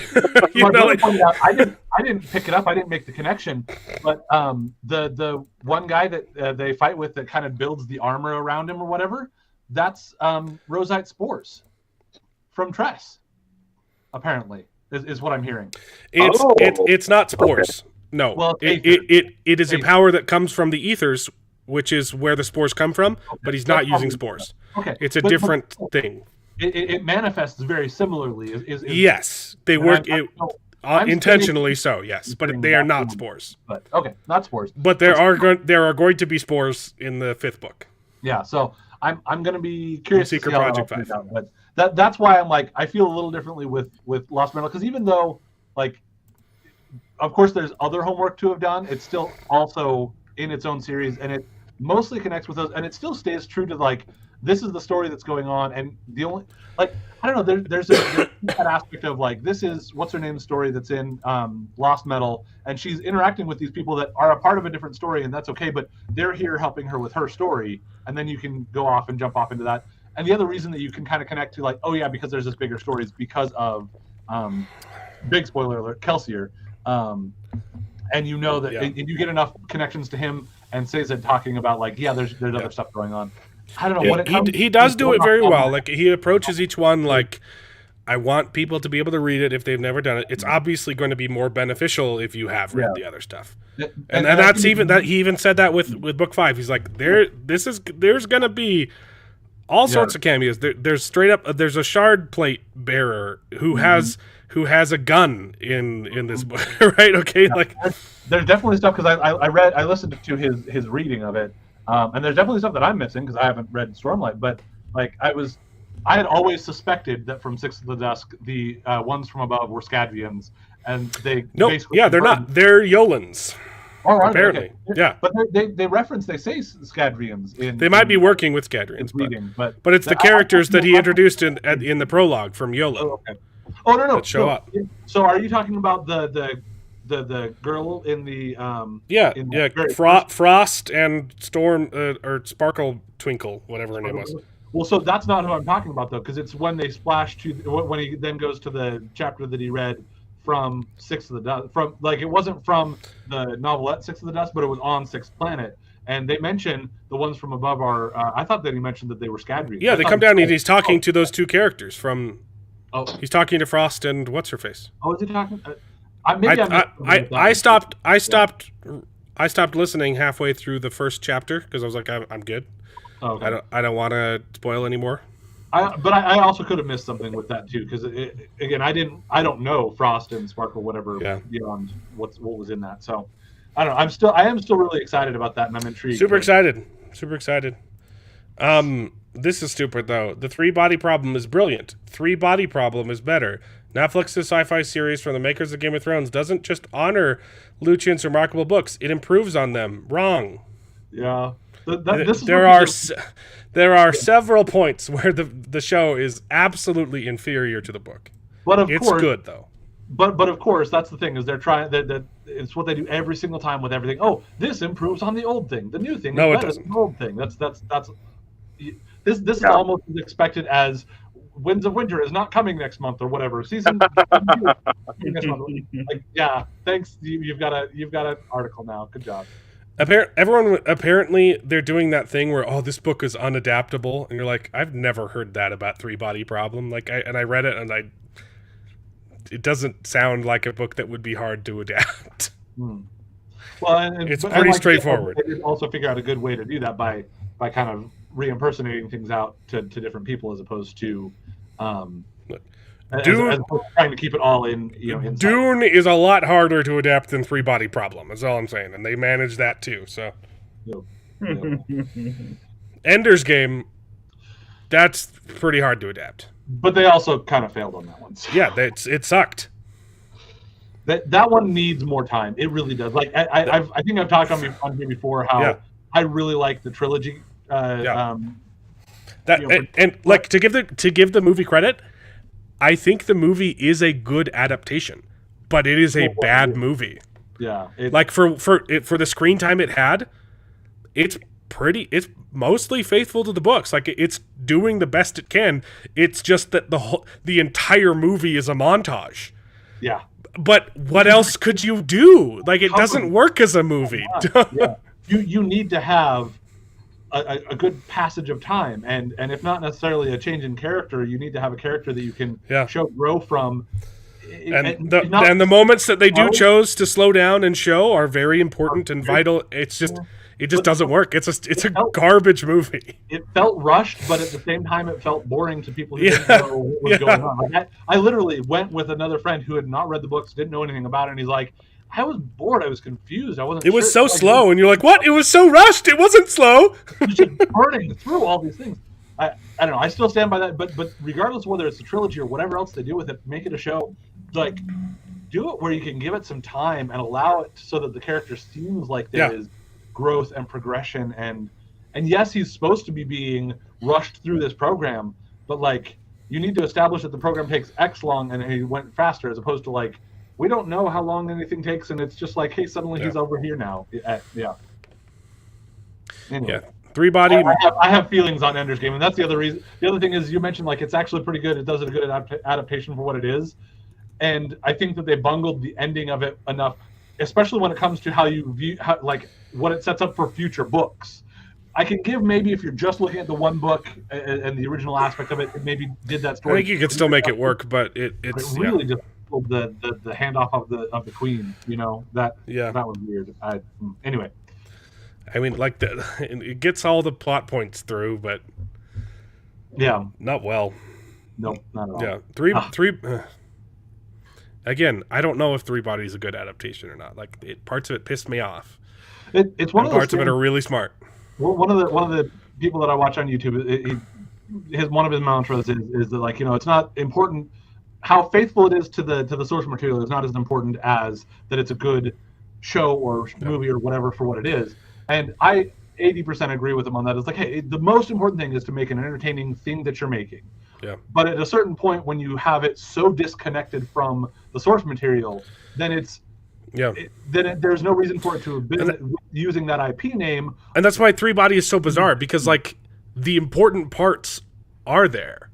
didn't pick it up. I didn't make the connection, but the one guy that they fight with that kind of builds the armor around him or whatever, that's Rosite Spores from Tress, apparently, is what I'm hearing. It's not spores. Okay. No, well, it is a power that comes from the ethers, which is where the spores come from, but he's not using spores. Okay. It's a different thing. It manifests very similarly. Yes, they work intentionally so, yes, but they are not spores. But okay, not spores. But there are going to be spores in the 5th book. Yeah, so I'm going to be curious Secret to see Project 5. Out, but that's why I'm like I feel a little differently with Lost Metal, because even though like of course there's other homework to have done, it's still also in its own series, and it mostly connects with those, and it still stays true to like this is the story that's going on, and the only like I don't know there's that aspect of like this is what's her name's story that's in Lost Metal, and she's interacting with these people that are a part of a different story, and that's okay, but they're here helping her with her story, and then you can go off and jump off into that. And the other reason that you can kind of connect to like, oh yeah, because there's this bigger story is because of big spoiler alert, Kelsier. And you know that and you get enough connections to him and Sazed talking about like, there's other stuff going on. I don't know what he does do it very well. Like he approaches each one like, I want people to be able to read it if they've never done it. It's obviously going to be more beneficial if you have read the other stuff. And that's even that he even said that with book 5. He's like, there's going to be all sorts of cameos. There's straight up there's a shard plate bearer who has a gun in this book, right? Okay, like there's definitely stuff because I listened to his reading of it, And there's definitely stuff that I'm missing because I haven't read Stormlight. But like I had always suspected that from Six of the Dusk, the ones from above were Scadrians, and they No, basically yeah, they're not. They're Yolans. Oh, are they? Apparently, Okay. yeah. But they say Scadrians in. They might be working with Scadrians, reading, but it's the characters that he introduced in the prologue from Yola. Oh, okay. Oh no, that show up. So are you talking about the girl in the Yeah, in yeah. the very Frost and Storm or Sparkle Twinkle, whatever her name was. Well, so that's not who I'm talking about though, because it's when they splash to when he then goes to the chapter that he read from Six of the Dust. From like it wasn't from the novelette Six of the Dust, but it was on Sixth Planet, and they mention the ones from above are. I thought that he mentioned that they were Scadrians. Yeah, they come down and he's talking to those two characters from. Oh, he's talking to Frost and what's her face. Oh, is he talking? I stopped listening halfway through the first chapter because I was like, I'm good. Oh, okay. I don't want to spoil anymore. But I also could have missed something with that too because again I don't know Frost and Sparkle whatever beyond what was in that, so I don't know. I am still really excited about that, and I'm intrigued. Super excited. This is stupid though. The 3-body problem is brilliant. 3-body problem is better. Netflix's sci-fi series from the makers of Game of Thrones doesn't just honor Lucian's remarkable books; it improves on them. Wrong. Yeah. There are several points where the show is absolutely inferior to the book. But it's good though. But of course that's the thing is they're trying that it's what they do every single time with everything. Oh, this improves on the old thing. The new thing is better than the old thing. That's this is almost as expected as Winds of Winter is not coming next month or whatever. Season next month. Like, yeah, thanks. You've got an article now. Good job. Apparently they're doing that thing where this book is unadaptable, and you're like, I've never heard that about 3-body problem. Like I read it and it doesn't sound like a book that would be hard to adapt. Well, it's pretty straightforward. They also figure out a good way to do that by kind of re-impersonating things out to different people as opposed to as opposed to trying to keep it all in. Inside. Dune is a lot harder to adapt than 3-body problem. That's all I'm saying, and they manage that too. So, Ender's Game, that's pretty hard to adapt. But they also kind of failed on that one. So. Yeah, it sucked. That one needs more time. It really does. Like I think I've talked on here before how I really like the trilogy. And to give the movie credit, I think the movie is a good adaptation, but it is a bad movie. Yeah, like for the screen time it had, it's mostly faithful to the books. Like it's doing the best it can. It's just that the entire movie is a montage. Yeah. But what else could you do? Like it doesn't work as a movie. Yeah. You need to have a good passage of time, and if not necessarily a change in character, you need to have a character that you can grow from. And the moments that they do chose to slow down and show are very important and vital. It's just it doesn't work. It's a garbage movie. It felt rushed, but at the same time, it felt boring to people who didn't know what was going on. Like I literally went with another friend who had not read the books, didn't know anything about it, and he's like, I was bored. I was confused. I wasn't. It was so slow, and you're like, "What? It was so rushed. It wasn't slow." Just burning through all these things. I don't know. I still stand by that. But regardless of whether it's a trilogy or whatever else they do with it, make it a show. Like, do it where you can give it some time and allow it so that the character seems like there is growth and progression. And yes, he's supposed to be being rushed through this program, but like you need to establish that the program takes X long and he went faster, as opposed to like. We don't know how long anything takes, and it's just like, hey, suddenly he's over here now. Anyway, 3-body. I have feelings on Ender's Game, and that's the other reason. The other thing is you mentioned like it's actually pretty good. It does a good adaptation for what it is, and I think that they bungled the ending of it enough, especially when it comes to how you view like what it sets up for future books. I can give maybe if you're just looking at the one book and the original aspect of it, maybe did that story. I think you could still make it work, but it's really just. The handoff of the queen, that was weird. Anyway, I mean, like it gets all the plot points through, but not well. Nope, not at all. Yeah, three. Again, I don't know if 3-body is a good adaptation or not. Like parts of it pissed me off. It's one of those parts of it are really smart. Well, one of the people that I watch on YouTube, one of his mantras is that, like, it's not important how faithful it is to the source material is not as important as that it's a good show or movie or whatever for what it is. And I 80% agree with him on that. It's like, hey, the most important thing is to make an entertaining thing that you're making. Yeah. But at a certain point, when you have it so disconnected from the source material, then there's no reason for it to have been using that IP name. And that's why Three Body is so bizarre, because like the important parts are there.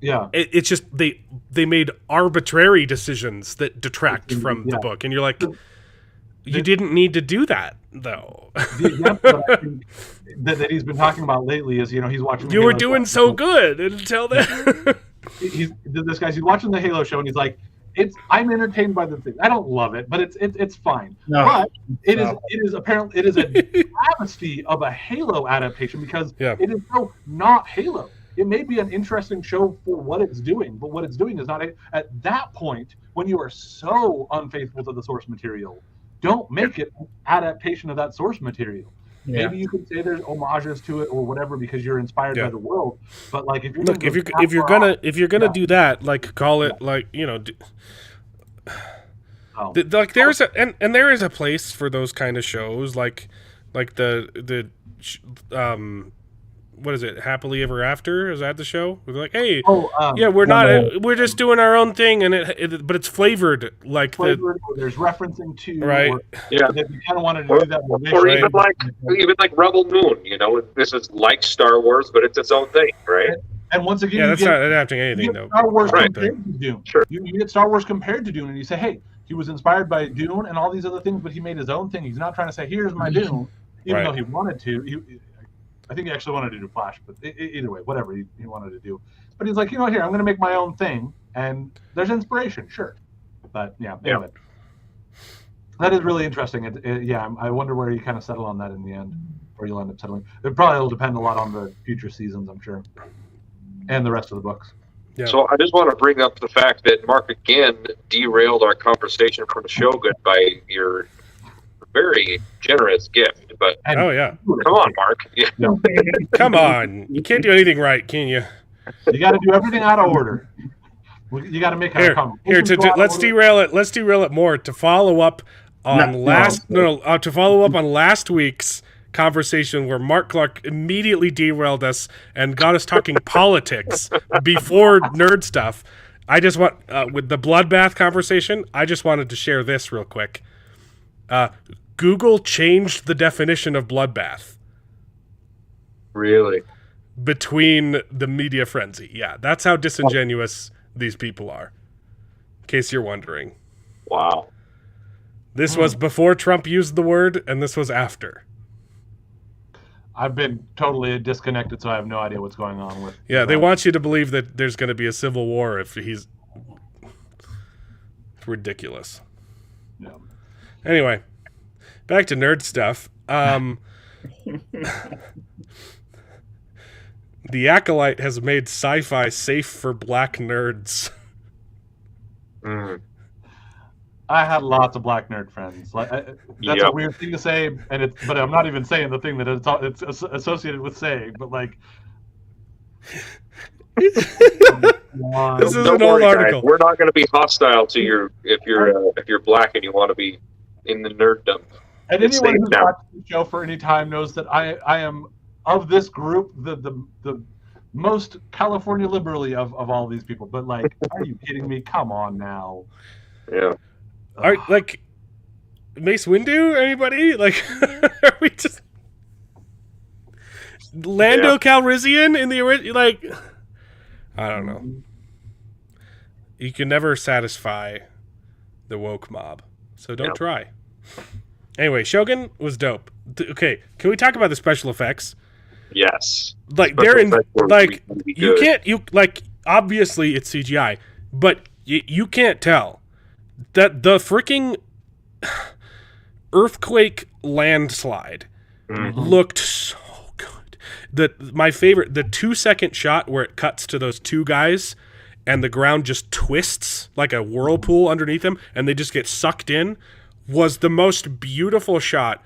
Yeah. It's just they made arbitrary decisions that detract from the book, and you're like, you didn't need to do that though. The example that I think that he's been talking about lately is, he's watching. You were doing so good until then. He's watching the Halo show, and he's like, I'm entertained by the thing. I don't love it, but it's fine. No. But it is a travesty of a Halo adaptation, because it is so not Halo. It may be an interesting show for what it's doing, but what it's doing is not. At that point, when you are so unfaithful to the source material, don't make it an adaptation of that source material. Yeah. Maybe you could say there's homages to it or whatever because you're inspired by the world. But like, if you're gonna do that, like, call it like, like there's there is a place for those kind of shows, like the what is it? Happily Ever After? Is that the show? We're like, hey, we're just doing our own thing, and but it's flavored like there's referencing to, right? They kind of wanted to do that, or even like Rebel Moon. This is like Star Wars, but it's its own thing, right? And once again, that's not adapting anything, though. Star Wars compared to Dune. Sure. You get Star Wars compared to Dune, and you say, hey, he was inspired by Dune and all these other things, but he made his own thing. He's not trying to say, here's my Dune, even though he wanted to. I think he actually wanted to do Flash, but either way, whatever he wanted to do. But he's like, here, I'm going to make my own thing, and there's inspiration, sure. But anyway. That is really interesting. I wonder where you kind of settle on that in the end, where you'll end up settling. It probably will depend a lot on the future seasons, I'm sure, and the rest of the books. Yeah. So I just want to bring up the fact that Mark again derailed our conversation from Shogun by your very generous gift, but come on, Mark. Come on, you can't do anything right, can you? You got to do everything out of order. You got to make let's derail it. Let's derail it more to follow up on last week's conversation where Mark Clark immediately derailed us and got us talking politics before nerd stuff. I just want with the bloodbath conversation. I just wanted to share this real quick. Google changed the definition of bloodbath. Really? Between the media frenzy. Yeah, that's how disingenuous these people are. In case you're wondering. Wow. This was before Trump used the word, and this was after. I've been totally disconnected, so I have no idea what's going on with. Yeah, they want you to believe that there's going to be a civil war if he's. It's ridiculous. Yeah. Anyway, back to nerd stuff. The Acolyte has made sci-fi safe for black nerds. I had lots of black nerd friends. That's a weird thing to say, but I'm not even saying the thing that it's associated with saying. But like, this is an old article. Guys, we're not going to be hostile to you if you're black and you want to be in the nerddom. And anyone who's watched the show for any time knows that I am of this group the most California liberally of all these people. But like, are you kidding me? Come on now. Yeah. Are like Mace Windu? Anybody? Like, are we just Lando Calrissian in the original? Like, I don't know. You can never satisfy the woke mob, so don't try. Anyway, Shogun was dope. Okay, can we talk about the special effects? Yes. Like they're in like you can't obviously it's CGI, but you can't tell that the freaking earthquake landslide looked so good. My favorite, the 2-second shot where it cuts to those two guys and the ground just twists like a whirlpool underneath them and they just get sucked in, was the most beautiful shot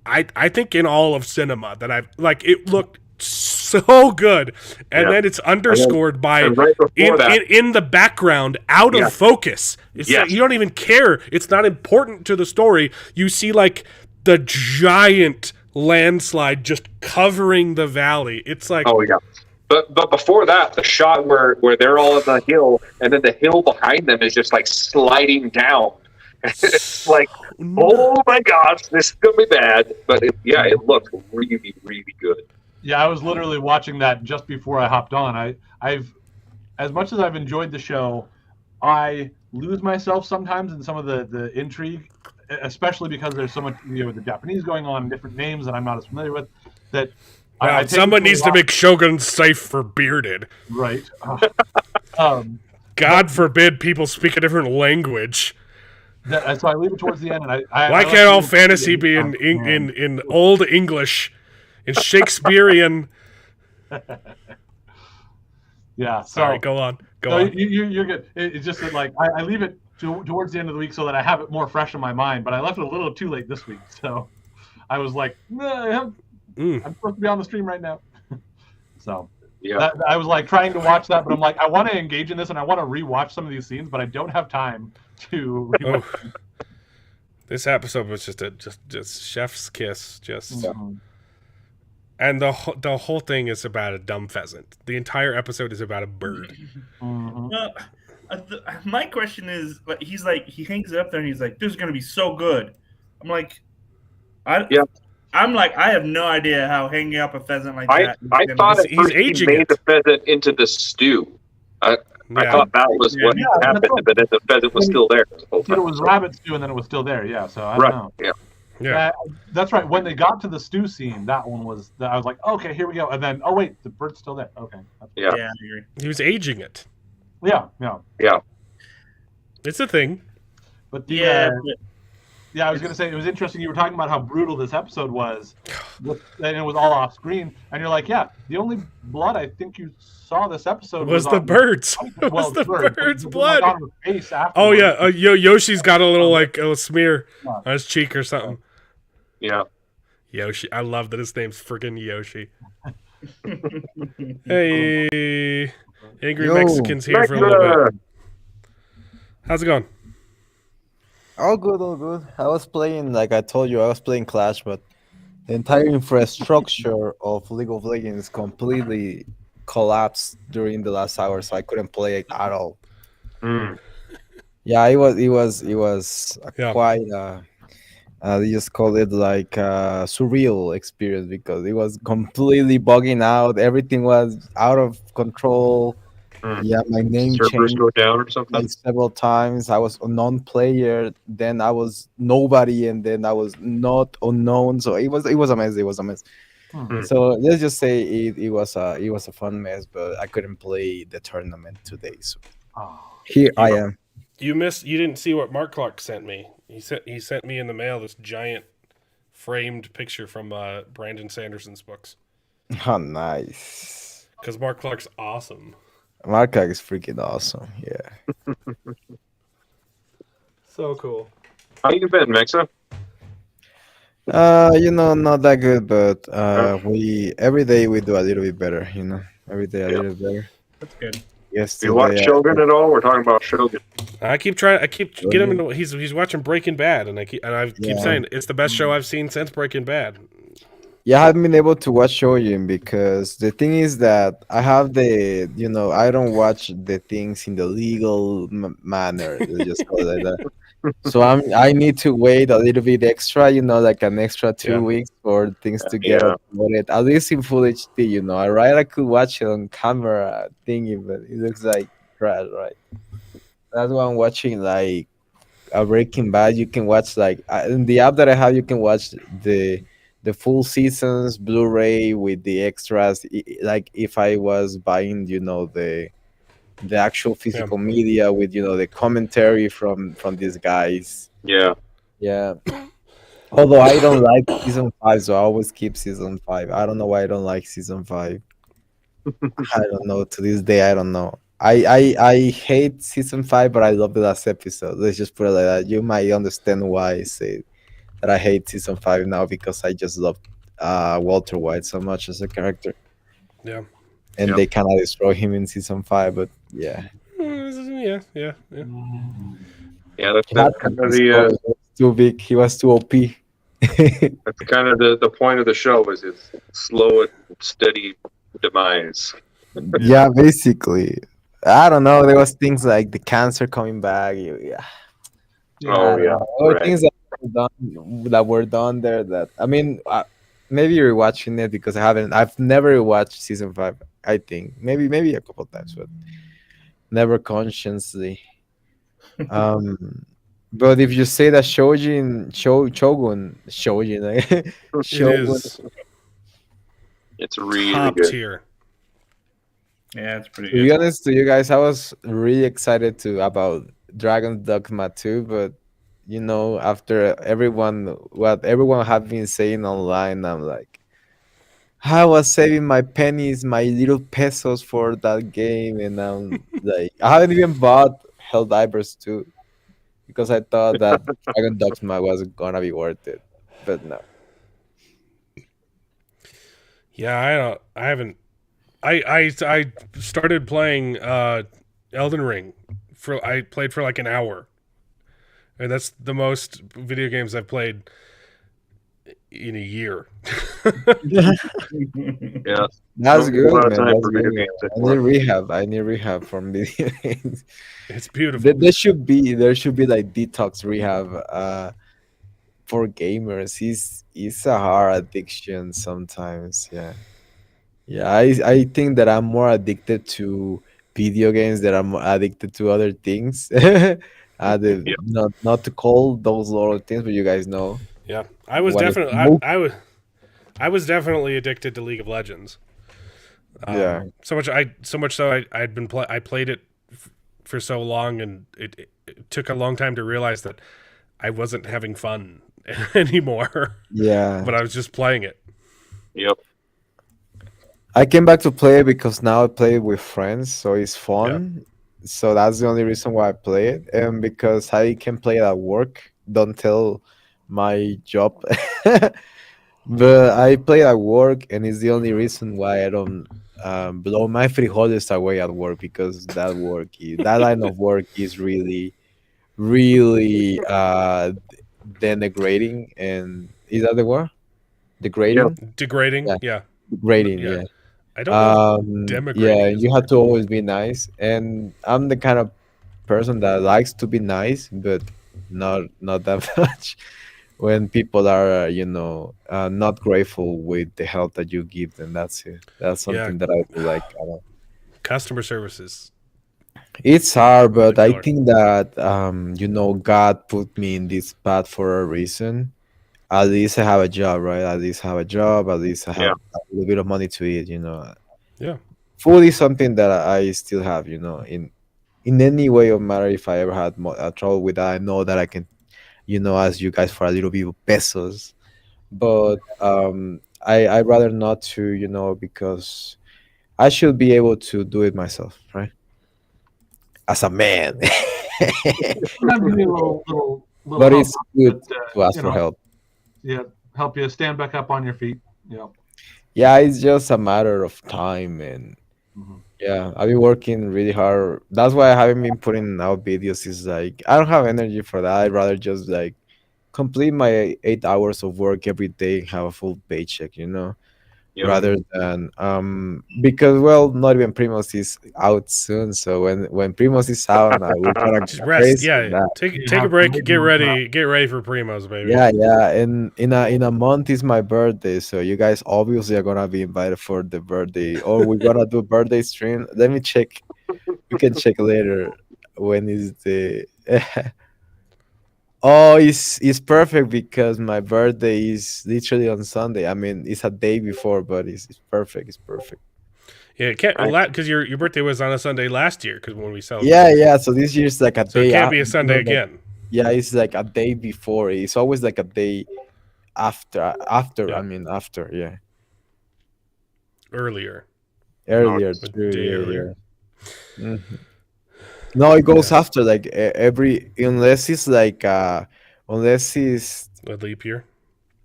I think in all of cinema that I've like it looked so good, and Yeah. then it's underscored by and right before that, in the background, out Yeah. of focus. It's Yes. like you don't even care. It's not important to the story. You see like the giant landslide just covering the valley. It's like oh yeah. But before that, the shot where they're all on the hill, and then the hill behind them is just like sliding down. It's like, oh my gosh, this is gonna be bad. But it looked really, really good. Yeah, I was literally watching that just before I hopped on. I've as much as I've enjoyed the show, I lose myself sometimes in some of the intrigue, especially because there's so much with the Japanese going on, different names that I'm not as familiar with. That I take someone it a needs to lot. make Shogun safe for bearded. Right. God forbid people speak a different language. So I leave it towards the end, and I Why like can't all to- fantasy be in old English, in Shakespearean? Yeah. So Sorry, go on. Go so on. you're good. It's just that like I leave it towards the end of the week so that I have it more fresh in my mind. But I left it a little too late this week, so I was like, I'm supposed to be on the stream right now. So Yeah. I was like trying to watch that, but I'm like, I want to engage in this and I want to rewatch some of these scenes, but I don't have time to. Oh. This episode was just chef's kiss, just. And the whole thing is about a dumb pheasant. The entire episode is about a bird. Well, my question is, he's like, he hangs it up there and he's like, "This is gonna be so good." I'm like, I'm like, I have no idea how hanging up a pheasant like I that. thought at He's first he aging made it. the pheasant into the stew. I thought that was what happened, but then the pheasant was still there the whole But it time. was rabbit stew, and then it was still there. Yeah, so I don't Right. know. Yeah. Yeah. That's right. When they got to the stew scene, that one was. I was like, okay, here we go. And then, oh wait, the bird's still there. Okay. Yeah. Yeah, I agree. He was aging it. Yeah. It's a thing. But the, Yeah, yeah, I was gonna say it was interesting. You were talking about how brutal this episode was, and it was all off screen. And you're like, yeah, the only blood I think you saw this episode Was the on- birds? It well, was the bird, but bird's it was, blood. like, on her face Oh afterwards. yeah, Yoshi's got a little like a smear on his cheek or something. Yeah. Yoshi, I love that his name's friggin' Yoshi. Hey, angry Yo. Mexicans here for a little bit. How's it going? All good, all good. I was playing, like I told you, I was playing Clash, but the entire infrastructure of League of Legends completely collapsed during the last hour, so I couldn't play it at all. Yeah, it was Yeah. quite they just call it like a surreal experience because it was completely bugging out. Everything was out of control. Yeah, my name Servers changed go down or something. like several times. I was a non-player, then I was nobody, and then I was not unknown. So it was a mess. It was a mess. So let's just say it was a fun mess, but I couldn't play the tournament today. So here I am. You didn't see what Mark Clark sent me. He sent me in the mail this giant framed picture from Brandon Sanderson's books. Oh, nice. Because Mark Clark's awesome. Markak is freaking awesome. Yeah. So cool. How you been, Mexa? Not that good, but we every day we do a little bit better. Every day a little better. that's good. Yes. You watch Shogun at all? We're talking about Shogun. I keep getting him into. He's watching Breaking Bad, and I keep saying it's the best show I've seen since Breaking Bad. Yeah, I haven't been able to watch Shogun because the thing is that I have I don't watch the things in the legal manner. Let's just call it like that. So I need to wait a little bit extra, like an extra 2 weeks for things to get uploaded. At least in full HD, I could watch it on camera thingy, but it looks like trash, right? That's why I'm watching like a Breaking Bad. You can watch like in the app that I have, you can watch the full seasons Blu-ray with the extras. Like if I was buying, the actual physical media with the commentary from these guys. Yeah. Although I don't like season 5, so I always keep season 5. I don't know why I don't like season 5. I don't know. To this day, I don't know. I hate season 5, but I love the last episode. Let's just put it like that. You might understand why I say that I hate season 5 now because I just love Walter White so much as a character, Yeah. and Yep. they kind of destroy him in season 5. But yeah, Yeah. Yeah. Yeah. Yeah, that's he had to kind be of destroyed. He was too big. He was too OP. that's kind of the point of the show is its slow and steady demise. Yeah, basically. I don't know. There was things like the cancer coming back. Yeah, Oh I Yeah. don't yeah, know. There were right. things that were done there. That I mean, maybe rewatching it because I haven't. I've never watched season 5. I think maybe a couple times, but never consciously. Um, but if you say that Shogun, It Shogun, is It's really top good. tier. Yeah, it's pretty to be good. honest to you guys, I was really excited to about Dragon Dogma 2, but after what everyone had been saying online, I'm like, I was saving my pennies, my little pesos for that game, and I'm like, I haven't even bought Helldivers 2 because I thought that Dragon Dogma was gonna be worth it, but no. Yeah, I don't. I haven't. I started playing Elden Ring. I played for like an hour, and that's the most video games I've played in a year. Yeah, That's don't get a lot good, of man. time That's for video good. games I need anymore. rehab. I need rehab from video games. It's There, beautiful. there should be like detox rehab for gamers. It's a hard addiction sometimes. Yeah. Yeah, I think that I'm more addicted to video games than I'm addicted to other things. Yeah, Not to call those other things, but you guys know Yeah, what is smoke. I was definitely addicted to League of Legends. Yeah. So much so I played it for so long, and it took a long time to realize that I wasn't having fun anymore. Yeah. But I was just playing it. yep, I came back to play it because now I play it with friends, so it's Yeah, fun. So that's the only reason why I play it, and because I can play it at work. Don't tell my job, but I play at work, and it's the only reason why I don't blow my frijoles away at work because that line of work is really, really denigrating, and is that the word? yep. Degrading? degrading. Yeah, Yeah, degrading. yeah. Yeah. I don't know if Yeah, demigrating and is a you have word. to always be nice. And I'm the kind of person that likes to be nice, but not that much. When people are, not grateful with the help that you give them, that's it. That's Yeah, something that I do like. I don't. customer services It's hard, the but I killer. think that God put me in this path for a reason. At least I have a job, right? At least I have a job. At least I have Yeah. a little bit of money to eat. Yeah, Food is something that I still have, in any way of matter. If I ever had trouble with that, I know that I can, ask you guys for a little bit of pesos. But I'd rather not to, because I should be able to do it myself, right? As a man. Sometimes you need a little But help it's that good to ask you for know, help. yeah, help you stand back up on your feet. Yeah. Yeah, it's just a matter of time, and Mhm. yeah, I've been working really hard. That's why I haven't been putting out videos. Is like I don't have energy for that. I'd rather just like complete my 8 hours of work every day and have a full paycheck, Yep. rather than because well, not even Primos is out soon. So when Primos is out, we're gonna just go rest. crazy with Yeah, that. You take a have to break. make more time. Get ready for primos, baby. Yeah, yeah. And in a month is my birthday, so you guys obviously are gonna be invited for the birthday, or we're gonna do birthday stream. Let me check. We can check later when is the. Oh, it's perfect because my birthday is literally on Sunday. I mean, it's a day before, but it's perfect. It's perfect. Yeah, it can't Right. because your birthday was on a Sunday last year because when we Yeah, celebrated. yeah. So this year's like a So it day can't after. be a Sunday again. Yeah, it's like a day before. It's always like a day after. After, I Yeah, mean, after. Yeah, earlier, earlier. a True. day Yeah, earlier. yeah. No, it goes Yeah, after like every unless it's like unless it's A leap year.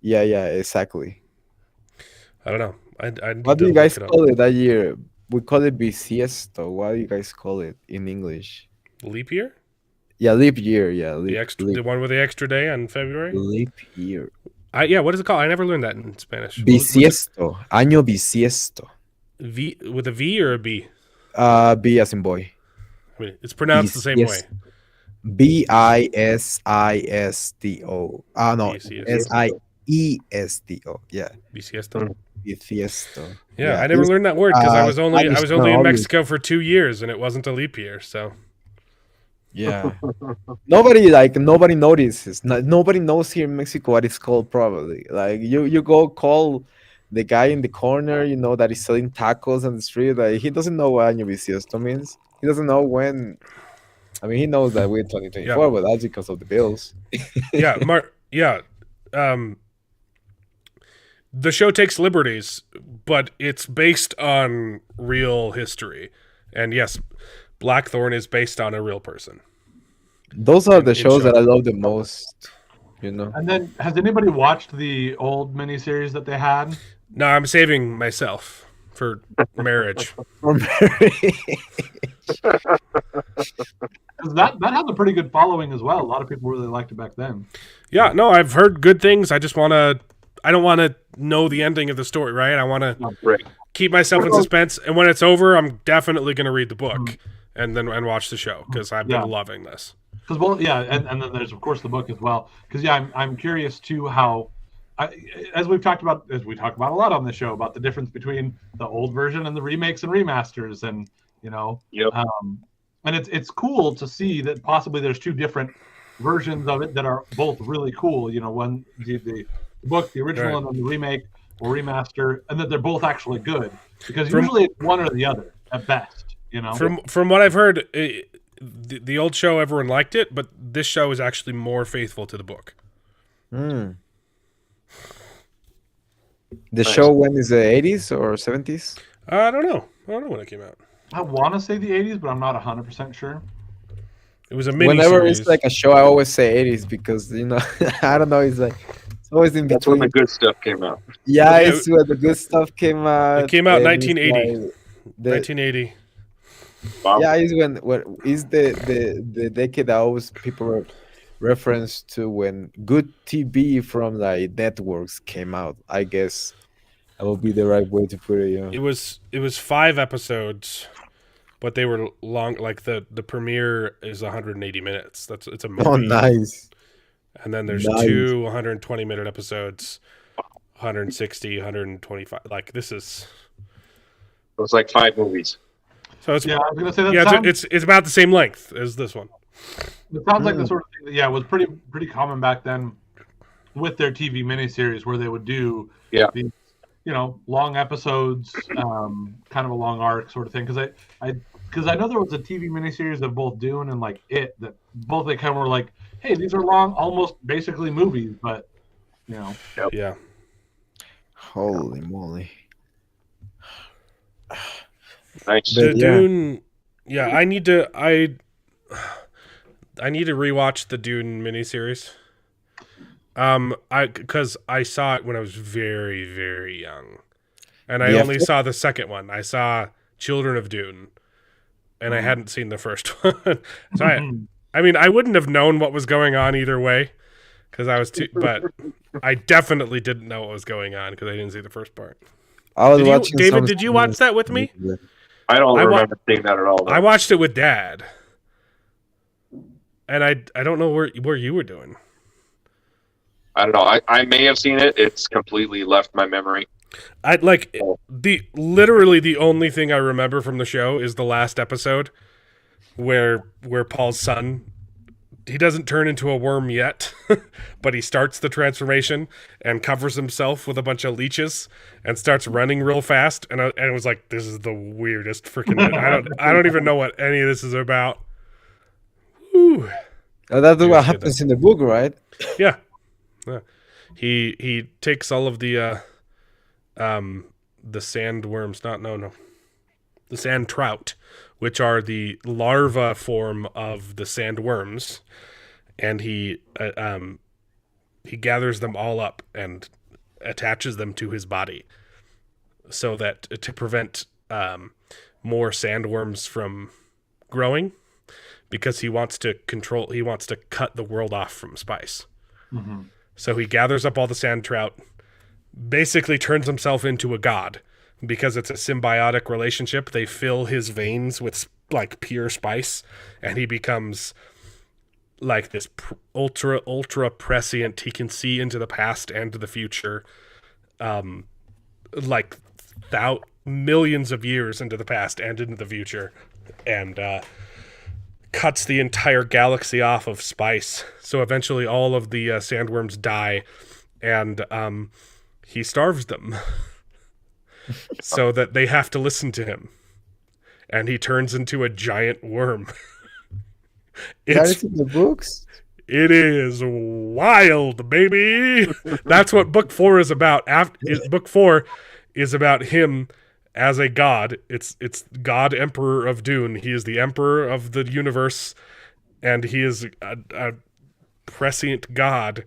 yeah, exactly. I don't know. I need What do to you look guys it up. call it that year? We call it bisiesto. What do you guys call it in English? Leap year? Yeah, leap year. Yeah, The one with the extra day on February? leap year. Yeah, what is it called? I never learned that in Spanish. What's it? Bisiesto. Año bisiesto. V with a V or a B? B as in boy. I mean, it's pronounced the same way. Bisiesto. Ah, no, Bisiesto. Siesto. Yeah, Bisiesto. bisiesto. Yeah, I never it's learned that word because I was only Spanish in term, Mexico for 2 years and it wasn't a leap year. So yeah. Nobody notices. Nobody knows here in Mexico what it's called. Probably like you go call the guy in the corner, that is selling tacos on the street. Like he doesn't know what año bisiesto means. He doesn't know when. I mean, he knows that we're 2024, Yeah. but that's because of the bills. yeah, the show takes liberties, but it's based on real history. And yes, Blackthorn is based on a real person. Those are the in shows show. that I love the most. And then, has anybody watched the old miniseries that they had? No, I'm saving myself for marriage. From 'Cause that has a pretty good following as well. A lot of people really liked it back then. Yeah, no, I've heard good things. I don't want to know the ending of the story, right? I want to Right. keep myself in suspense. And when it's over, I'm definitely going to read the book and watch the show because I've been loving this. Because and then there's of course the book as well. Because I'm curious too how, as we talked about a lot on the show about the difference between the old version and the remakes and remasters, and Yep. and it's cool to see that possibly there's two different versions of it that are both really cool. One the book, the original, Right. and then the remake or remaster, and that they're both actually good because usually it's one or the other at best. From what I've heard, the old show everyone liked it, but this show is actually more faithful to the book. The show when is the 80s or 70s? I don't know when it came out. I want to say the 80s, but I'm not 100% sure. It was a mini Whenever series. it's like a show, I always say 80s because I don't know. It's always in That's when between. the good stuff came out. Yeah, Yeah, it's where the good stuff came out. It came out in and it's 1980. like 1980. Wow. Yeah, it's when is the decade that always people reference to when good TV from like networks came out. I guess that would be the right way to put it. Yeah. It was 5 episodes, but they were long. Like the premiere is 180 minutes. It's a movie. Oh, nice. And then there's Nice. 2 120-minute episodes, 160, 125. Like this is. It was like 5 movies. So it's Yeah, I was gonna say that. yeah, sounds, it's about the same length as this one. it sounds like the sort of thing that was pretty common back then with their TV miniseries where they would do Yeah. these long episodes, kind of a long arc sort of thing. Because I know there was a TV miniseries of both Dune and like It that both they kind of were like, hey, these are long, almost basically movies, but Yeah. Holy moly. Nice. The But yeah. Dune. Yeah, I need to rewatch the Dune miniseries. Because I saw it when I was very, very young, and I Yeah. only saw the second one. I saw Children of Dune, and I hadn't seen the first one. So I mean, I wouldn't have known what was going on either way, because I was too. But I definitely didn't know what was going on because I didn't see the first part. I was Did you, watching David? some Did you watch that with me? I don't I wa- remember seeing that at all. though. I watched it with Dad, and I don't know where you were doing. I don't know. I may have seen it. It's completely left my memory. I like literally the only thing I remember from the show is the last episode where Paul's son, he doesn't turn into a worm yet, but he starts the transformation and covers himself with a bunch of leeches and starts running real fast. And it was like, this is the weirdest freaking. I don't even know what any of this is about. Whew. Oh, that's Dude, what shit, happens in the book, right? Yeah. Yeah. He takes all of the sandworms, the sand trout, which are the larva form of the sandworms, and he he gathers them all up and attaches them to his body, so that to prevent more sandworms from growing, because he wants to cut the world off from spice. Mm-hmm. So he gathers up all the sand trout, basically turns himself into a god, because it's a symbiotic relationship. They fill his veins with like pure spice, and he becomes like this ultra prescient. He can see into the past and to the future, like millions of years into the past and into the future, and cuts the entire galaxy off of spice. So eventually all of the sandworms die, and he starves them so that they have to listen to him, and he turns into a giant worm. That is in the books. It is wild, baby. That's what book 4 is about. Book 4 is about him as a god. It's God Emperor of Dune. He is the emperor of the universe, and he is a prescient god,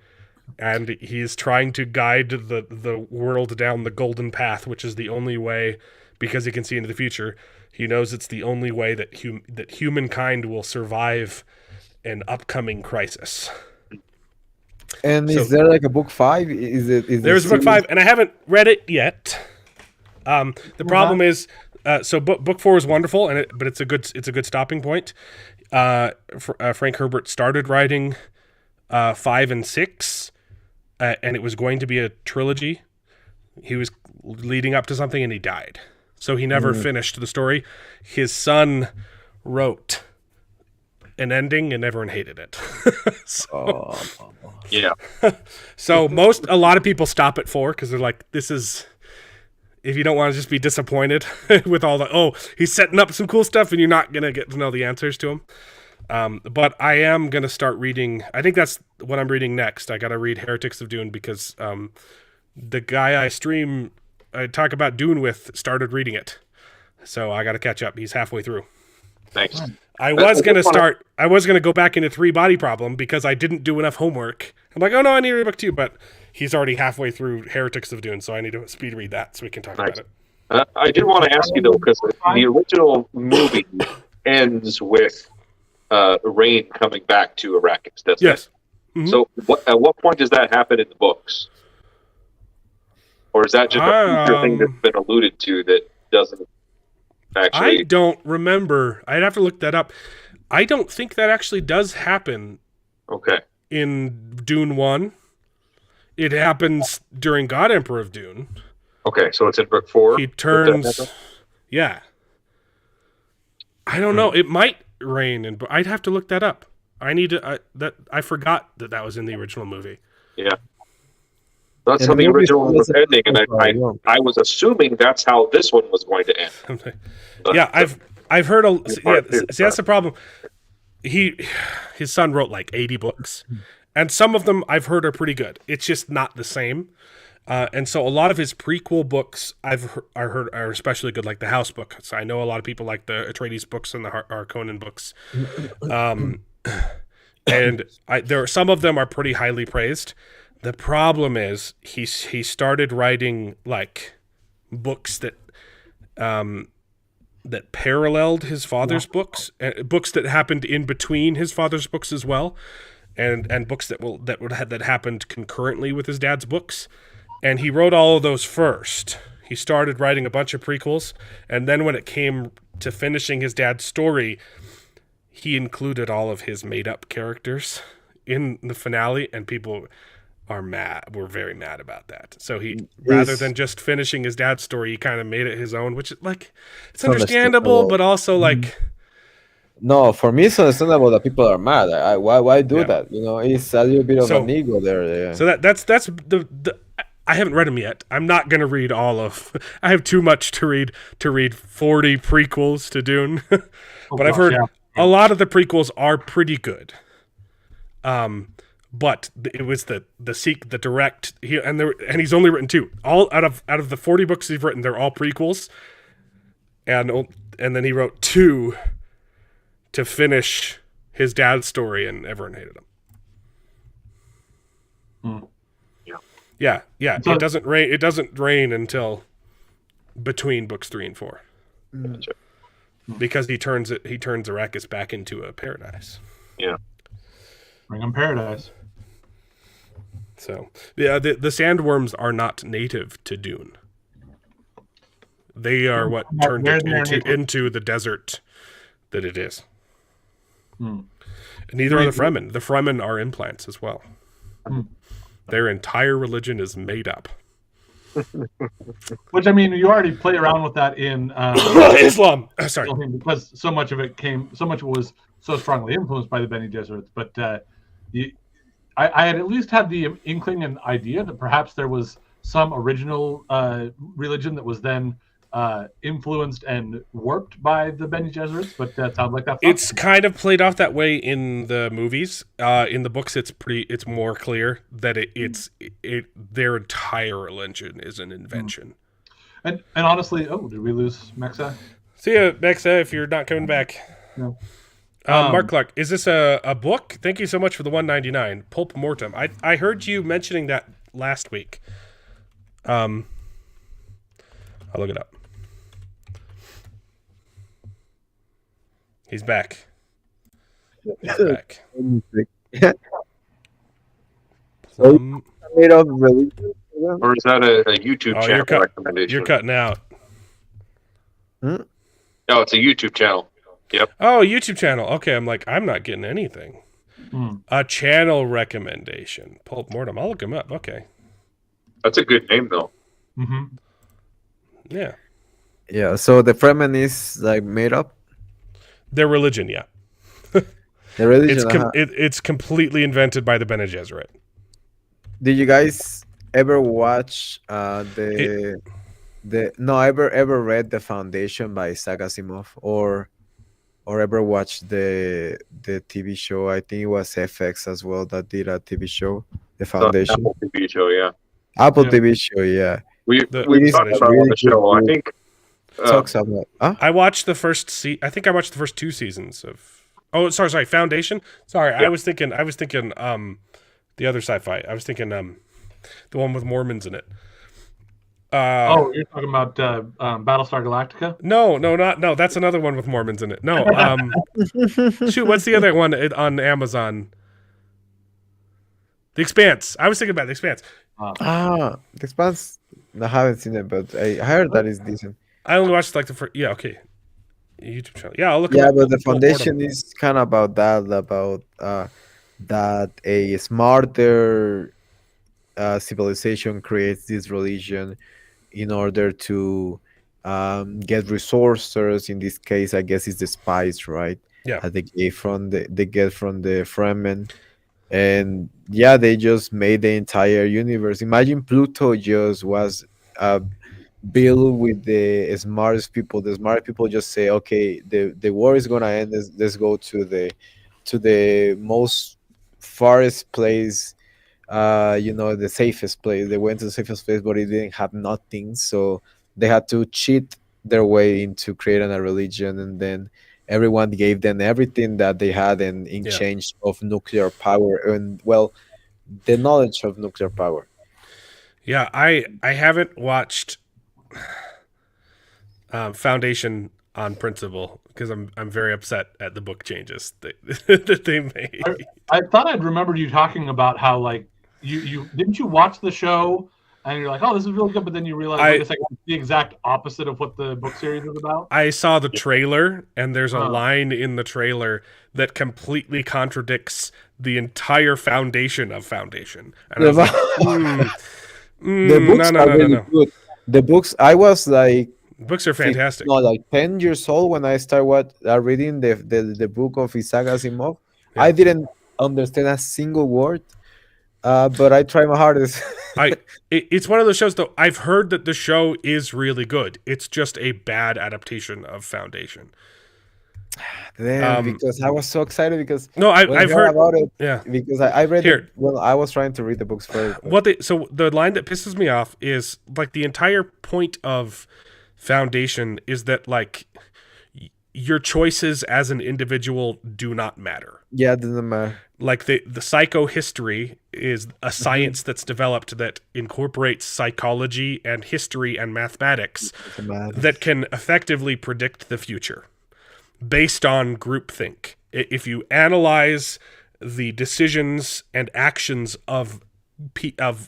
and he's trying to guide the world down the golden path, which is the only way, because he can see into the future. He knows it's the only way that humankind will survive an upcoming crisis. And So- is there like a book 5? There's book 5, and I haven't read it yet. The problem is, so book 4 is wonderful, but it's a good stopping point. Frank Herbert started writing 5 and 6, and it was going to be a trilogy. He was leading up to something, and he died, so he never finished the story. His son wrote an ending, and everyone hated it. Yeah. So a lot of people stop at 4 because they're like, this is, if you don't want to just be disappointed with all he's setting up some cool stuff and you're not going to get to know the answers to him. But I am going to start reading, I think that's what I'm reading next. I got to read Heretics of Dune because the guy I talk about Dune with started reading it. So I got to catch up. He's halfway through. Thanks. I was going to go back into 3 Body Problem because I didn't do enough homework. I'm like, oh no, I need to read a book too, but he's already halfway through Heretics of Dune, so I need to speed read that so we can talk about it. I did want to ask you though, because the original movie ends with Rain coming back to Arrakis. That's Yes. it. So at what point does that happen in the books? Or is that just a future thing that's been alluded to that doesn't actually... I don't remember. I'd have to look that up. I don't think that actually does happen Okay. in Dune 1. It happens during God Emperor of Dune. Okay, so it's in book 4? He turns... Yeah. I don't know. It might rain, but I'd have to look that up. I need to... I forgot that was in the original movie. Yeah. That's And how the the movie original one was doesn't- ending, and I was assuming that's how this one was going to end. Yeah, I've heard see, that's the problem. His son wrote like 80 books, and some of them I've heard are pretty good. It's just not the same. And so a lot of his prequel books I heard are especially good, like the House book. So I know a lot of people like the Atreides books and the Harkonnen books. And there are some of them are pretty highly praised. The problem is he started writing like books that that paralleled his father's books, books that happened in between his father's books as well, and books that happened concurrently with his dad's books. And he wrote all of those first. He started writing a bunch of prequels, and then when it came to finishing his dad's story, he included all of his made-up characters in the finale, and people were very mad about that. So rather than just finishing his dad's story, he kind of made it his own, which is like, it's understandable, but also like... No, for me, it's understandable that people are mad. Why do that? You know, it's a little bit of an ego there. Yeah. So that's the I haven't read them yet. I'm not going to read all of... I have too much to read 40 prequels to Dune. But I've heard a lot of the prequels are pretty good. But it was the direct... and he's only written 2. All out of the 40 books he's written, they're all prequels. And then he wrote 2 to finish his dad's story, and everyone hated him. Yeah. So- It doesn't rain. It doesn't rain until between books 3 and 4, because he turns Arrakis back into a paradise. Bring 'em paradise. So yeah, the sandworms are not native to Dune. They are what turned it into the desert that it is. Hmm. And neither are the Fremen. The Fremen are implants as well. Their entire religion is made up. Which, I mean, you already play around with that in Islam. Sorry. because so much of it was so strongly influenced by the Bene Gesserits. But I had at least had the inkling and idea that perhaps there was some original religion that was then influenced and warped by the Bene Gesserits. But that sounds like that's not It's kind of played off that way in the movies. In the books, it's more clear that their entire religion is an invention. And honestly, did we lose Mexa? See ya, Mexa, if you're not coming back. No. Mark Clark, is this a book? Thank you so much for the $1.99. Pulp Mortem. I heard you mentioning that last week. I'll look it up. He's back. He's back. Made of religion. Or is that a YouTube Oh, channel recommendation? you're cutting out. No, it's a YouTube channel. Yep. Oh, YouTube channel. Okay, I'm not getting anything. Hmm. A channel recommendation. Pulp Mortem. I'll look him up. Okay. That's a good name, though. Mm-hmm. Yeah. Yeah. So the Fremen is like made up. Their religion, yeah. The religion. It's completely invented by the Bene Gesserit. Did you guys ever watch ever read The Foundation by Isaac Asimov or ever watched the TV show? I think it was FX as well that did a TV show, The Foundation. Apple TV show, yeah. Apple Yeah. TV show, yeah. We It talked is about it on really the show. I good. think Talks about I watched the first I think I watched the first 2 seasons of. Oh, sorry, Foundation. Sorry, Yeah. I was thinking the other sci-fi. I was thinking the one with Mormons in it. You're talking about Battlestar Galactica? No, that's another one with Mormons in it. No, shoot, what's the other one on Amazon? The Expanse. I was thinking about The Expanse. The Expanse. I haven't seen it, but I heard that is decent. I only watched like the first. Yeah, okay. YouTube channel. Yeah, I'll look. Yeah, up but the Pulp Foundation Mortem. is kind of about that a smarter civilization creates this religion in order to get resources. In this case, I guess it's the spice, right? Yeah. That they get from the Fremen, and yeah, they just made the entire universe. Imagine Pluto just was built with the smartest people. The smart people just say, okay, the war is gonna end. Let's go to the most farthest place, the safest place. They went to the safest place, but it didn't have nothing, so they had to cheat their way into creating a religion, and then everyone gave them everything that they had in exchange of nuclear power and, well, the knowledge of nuclear power. Yeah, I haven't watched Foundation on principle because I'm very upset at the book changes that they made. I thought I'd remembered you talking about how, like, you didn't you watch the show and you're like, oh, this is really good, but then you realize, wait a second, it's the exact opposite of what the book series is about. I saw the trailer, and there's a line in the trailer that completely contradicts the entire foundation of Foundation. And I was like, The books are really good. The books, I was like, books are fantastic. No, like 10 years old when I started reading the book of Isaac Asimov. Yeah. I didn't understand a single word, but I try my hardest. It's one of those shows, though. I've heard that the show is really good. It's just a bad adaptation of Foundation. Because I was so excited because I've heard about it. Yeah, because I read Here. it. Well, I was trying to read the books first. So the line that pisses me off is, like, the entire point of Foundation is that, like, your choices as an individual do not matter. Yeah, it doesn't matter. Like the psycho history is a science that's developed that incorporates psychology and history and mathematics that can effectively predict the future based on groupthink. If you analyze the decisions and actions of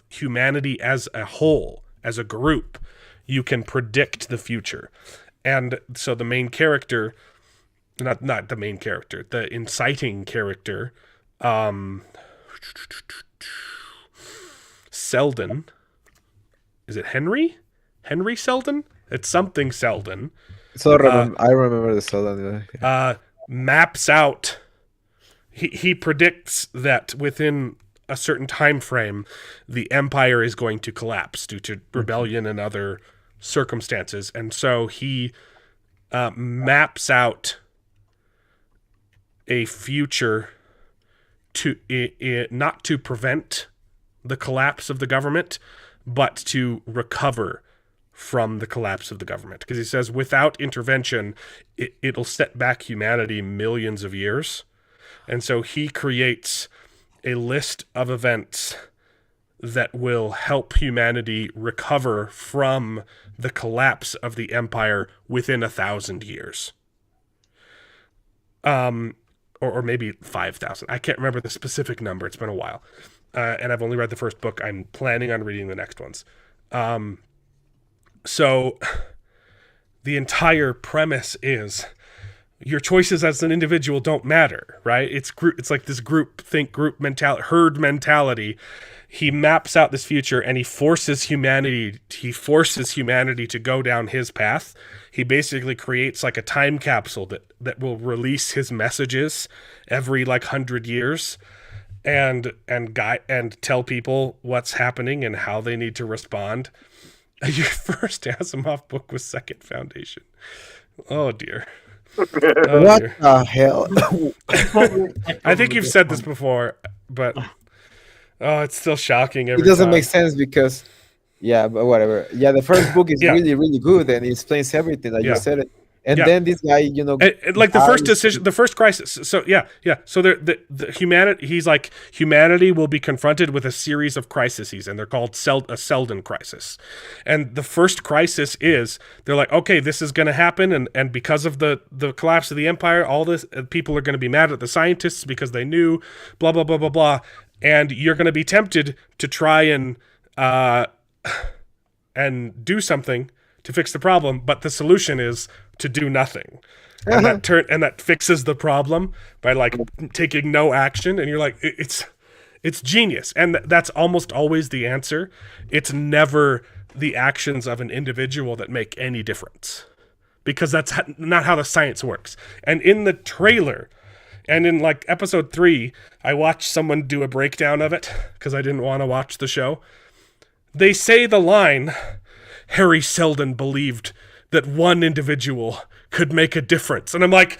humanity as a whole, as a group, you can predict the future. And so the main character, not the main character, the inciting character, Selden. Is it Henry? Henry Selden? It's something Selden. So I remember the Selden. Maps out. He predicts that within a certain time frame, the empire is going to collapse due to rebellion and other circumstances, and so he maps out a future to not to prevent the collapse of the government, but to recover from the collapse of the government. Because he says without intervention, it'll set back humanity millions of years. And so he creates a list of events that will help humanity recover from the collapse of the empire within 1,000 years. Or maybe 5,000. I can't remember the specific number. It's been a while. And I've only read the first book. I'm planning on reading the next ones. So the entire premise is your choices as an individual don't matter, right? It's like this group mentality, herd mentality. He maps out this future and he forces humanity to go down his path. He basically creates like a time capsule that will release his messages every 100 years and tell people what's happening and how they need to respond. Your first Asimov book was Second Foundation. Oh dear. Oh, What dear. the hell? I think you've said this before, but it's still shocking every It doesn't time. make sense because, yeah, but whatever. Yeah, the first book is Yeah. really, really good and it explains everything. Like Yeah. you said it. And Yeah. then this guy, And, like the first decision, the first crisis. So yeah. So the humanity. He's like, humanity will be confronted with a series of crises, and they're called a Selden crisis. And the first crisis is they're like, okay, this is going to happen, and because of the collapse of the empire, all this people are going to be mad at the scientists because they knew, blah blah blah blah blah, and you're going to be tempted to try and do something to fix the problem, but the solution is to do nothing. And that fixes the problem by taking no action, and you're like, it's genius. And that's almost always the answer. It's never the actions of an individual that make any difference, because that's not how the science works. And in the trailer and in episode 3, I watched someone do a breakdown of it because I didn't want to watch the show. They say the line, Harry Selden believed that one individual could make a difference. And I'm like,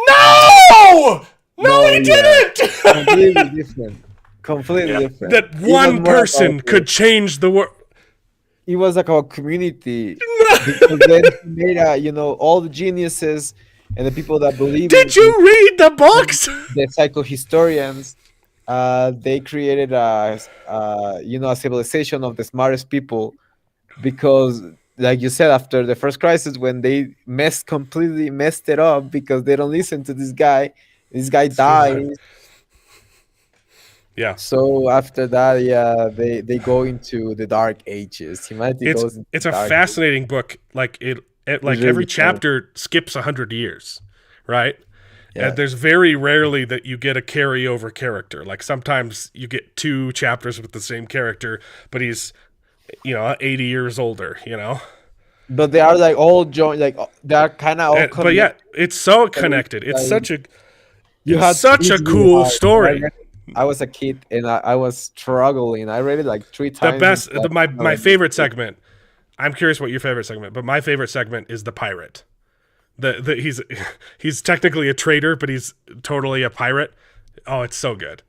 no, he didn't. Completely different. Completely different. That It was one more person about could change the world. It was like a community. Because then he made all the geniuses and the people that believe Did you read the books? the psychohistorians, they created a civilization of the smartest people, because like you said, after the first crisis, when they completely messed it up because they don't listen to this guy dies. Yeah. So after that, yeah, they go into the dark ages. Humanity goes into It's the a dark fascinating book. Every really chapter skips 100 years, right? Yeah. And there's very rarely that you get a carryover character. Like sometimes you get 2 chapters with the same character, but he's 80 years older, But they are all joined, they are kind of all but yeah, it's so connected. It's such a cool story. I was a kid and I was struggling. I read it 3 times. The best, my favorite segment. I'm curious what your favorite segment, but my favorite segment is the pirate. He's technically a traitor, but he's totally a pirate. Oh, it's so good.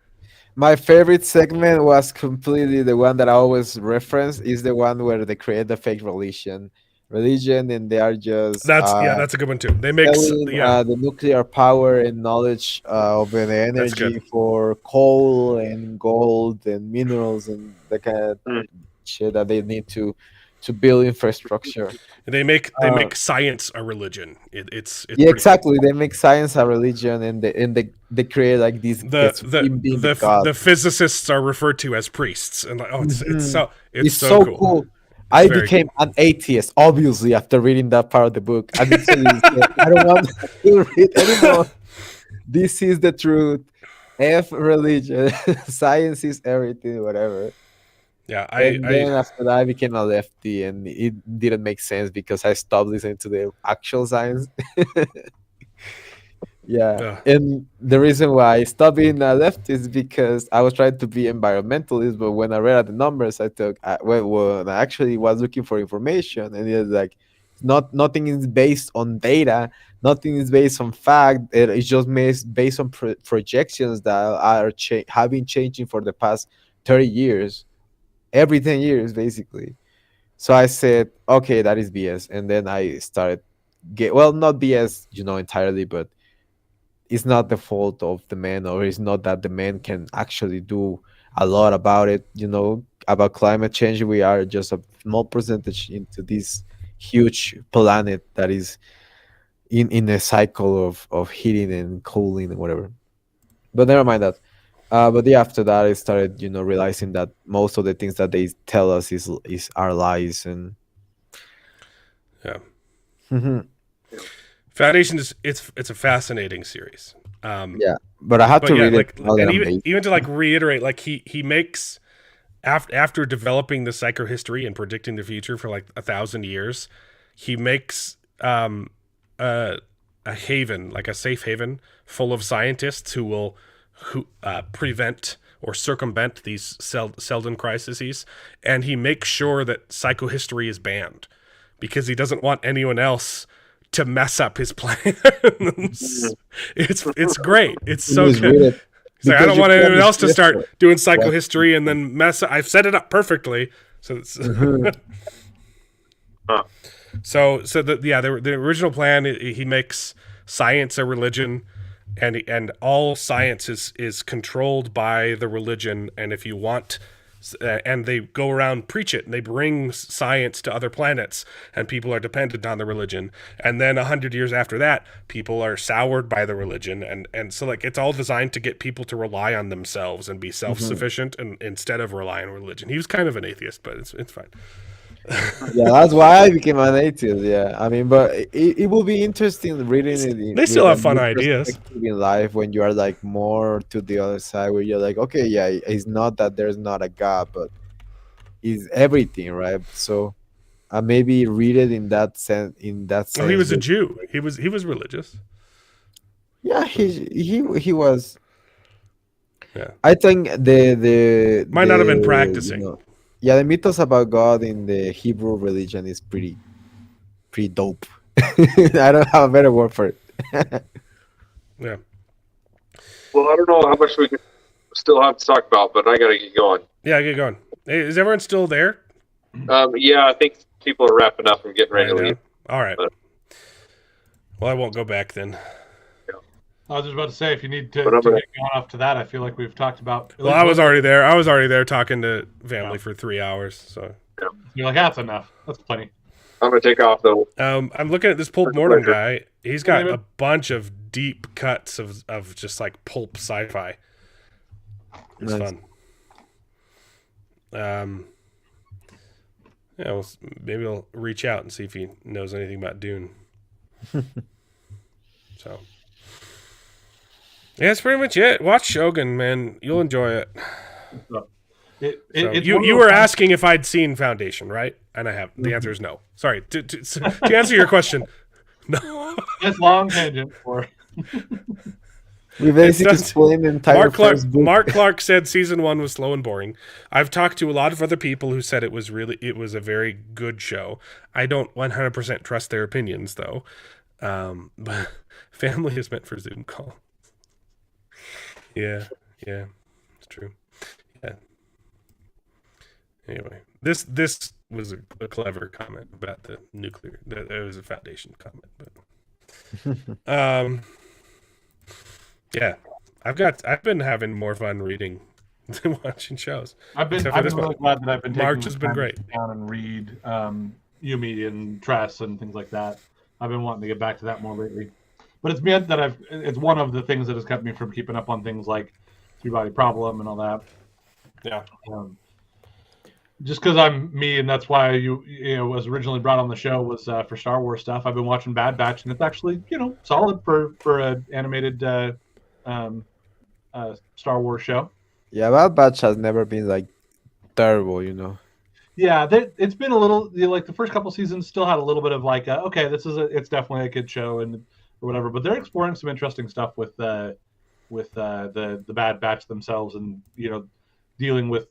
My favorite segment was completely the one that I always reference, is the one where they create the fake religion. religion, and they are just That's a good one too. They make selling the nuclear power and knowledge of the That's energy good. for coal and gold and minerals and the kind of Mm. shit that they need to build infrastructure. They make Uh, science a religion. It's yeah, pretty cool. exactly. They make science a religion, and they create like The this supreme being, the god. the physicists are referred to as priests, and like, oh, Mhm. it's It's so so cool. cool. It's I very became cool. an atheist, obviously, after reading that part of the book. I literally said, I don't want to read anymore. This is the truth. F religion. Science is everything, whatever. Yeah, And I then after that, I became a lefty, and it didn't make sense because I stopped listening to the actual science. Yeah, uh, and the reason why I stopped being a left is because I was trying to be environmentalist, but when I read the numbers, I took when I actually was looking for information, and it's like nothing is based on data, nothing is based on fact. It's just based on projections that are have been changing for the past 30 years, every 10 years, basically. So I said, okay, that is BS, and then I started not BS, entirely, but it's not the fault of the man, or it's not that the man can actually do a lot about it, about climate change. We are just a small percentage into this huge planet that is in a cycle of heating and cooling and whatever. But never mind that. But yeah, after that I started, realizing that most of the things that they tell us is our lies. And yeah. Mhm. Foundation is it's a fascinating series. Yeah, but I had But to yeah, read it like, more than and amazing. even to like reiterate, like he makes after developing the psychohistory and predicting the future for like 1,000 years, he makes a haven, like a safe haven, full of scientists who prevent or circumvent these Selden crises, and he makes sure that psychohistory is banned because he doesn't want anyone else to mess up his plans. It's great. It's so Please good. read it He's like, I because don't your want plan anyone is else to start different. doing What? psychohistory and then mess. I've set it up perfectly. So it's, Mhm. Huh. so the original plan, he makes science a religion, and all science is controlled by the religion. And if you want, and they go around preach it, and they bring science to other planets, and people are dependent on the religion. And then 100 years after that, people are soured by the religion, and so like it's all designed to get people to rely on themselves and be self Mhm. sufficient, and instead of relying on religion. He was kind of an atheist, but it's fine. Yeah, that's why I became an atheist. Yeah, I mean, but it will be interesting reading it They with still a have fun new ideas. perspective in life, when you are like more to the other side, where you're like, okay, yeah, it's not that there's not a God, but is everything, right? So maybe read it in that sense. In that Oh, he sense, was a with Jew. He was religious. yeah, So he was. yeah, I think might not have been practicing. yeah, the mythos about God in the Hebrew religion is pretty dope. I don't have a better word for it. Yeah. Well, I don't know how much we can still have to talk about, but I got to get going. Yeah, get going. Hey, is everyone still there? Yeah, I think people are wrapping up and getting ready to Right leave. now? All right. But, Well, I won't go back then. I was just about to say, if you need to But I'm get gonna- going off to that, I feel like we've talked about. at Well, least I was one- already there. I was already there talking to family Yeah. for 3 hours. So You're like, that's enough. That's plenty. I'm going to take off, though. I'm looking at this Pulp It's a Mortem pleasure. guy. He's got David. a bunch of deep cuts of just like pulp sci-fi. It's Nice. fun. Yeah, well, maybe I'll reach out and see if he knows anything about Dune. So, yeah, that's pretty much it. Watch Shogun, man. You'll enjoy it. So It's you one of you those were things- asking if I'd seen Foundation, right? And I have. The answer is no. Sorry. To answer your question, no. It's long tangent for. We basically It's- explained the entire first book. Mark Clark said season 1 was slow and boring. I've talked to a lot of other people who said it was a very good show. I don't 100% trust their opinions though. But family is meant for Zoom call. Yeah, it's true. Yeah. Anyway, this was a clever comment about the nuclear. That it was a Foundation comment, but yeah, I've been having more fun reading than watching shows. I've been Except for this really one. glad that I've been March taking has the been time great. to sit down and read Yumi and Tress and things like that. I've been wanting to get back to that more lately. But it's meant that it's one of the things that has kept me from keeping up on things like Three Body Problem and all that. Yeah. Just because I'm me, and that's why you was originally brought on the show was for Star Wars stuff. I've been watching Bad Batch, and it's actually solid for an animated Star Wars show. Yeah, Bad Batch has never been like terrible, you know. Yeah, it's been a little like the first couple seasons still had a little bit of like okay, it's definitely a kid show and or whatever, but they're exploring some interesting stuff with the Bad Batch themselves, and dealing with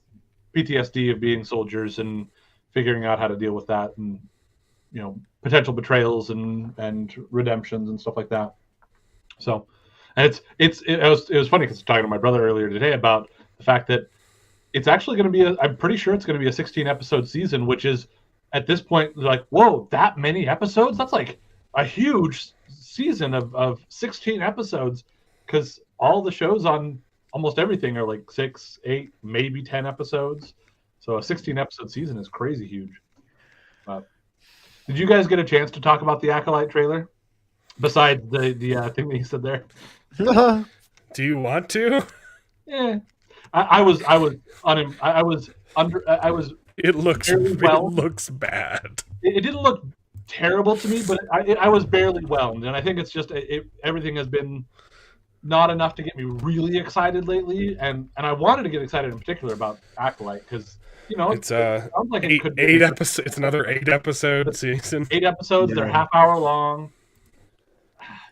PTSD of being soldiers and figuring out how to deal with that, and potential betrayals and redemptions and stuff like that. So, and it was funny because I was talking to my brother earlier today about the fact that it's actually going to be I'm pretty sure it's going to be a 16 episode season, which is at this point like, whoa, that many episodes? That's like a huge season of 16 episodes, because all the shows on almost everything are like 6, 8, maybe 10 episodes. So a 16 episode season is crazy huge. Did you guys get a chance to talk about the Acolyte trailer besides the thing that you said there? Do you want to? Yeah, I was It looks well. It looks bad. It didn't look terrible to me, but I was barely whelmed, and I think it's just everything has been not enough to get me really excited lately, and I wanted to get excited in particular about Acolyte because It's it sounds like it could be eight episodes. It's another 8 episode season. 8 episodes. They're half-hour long.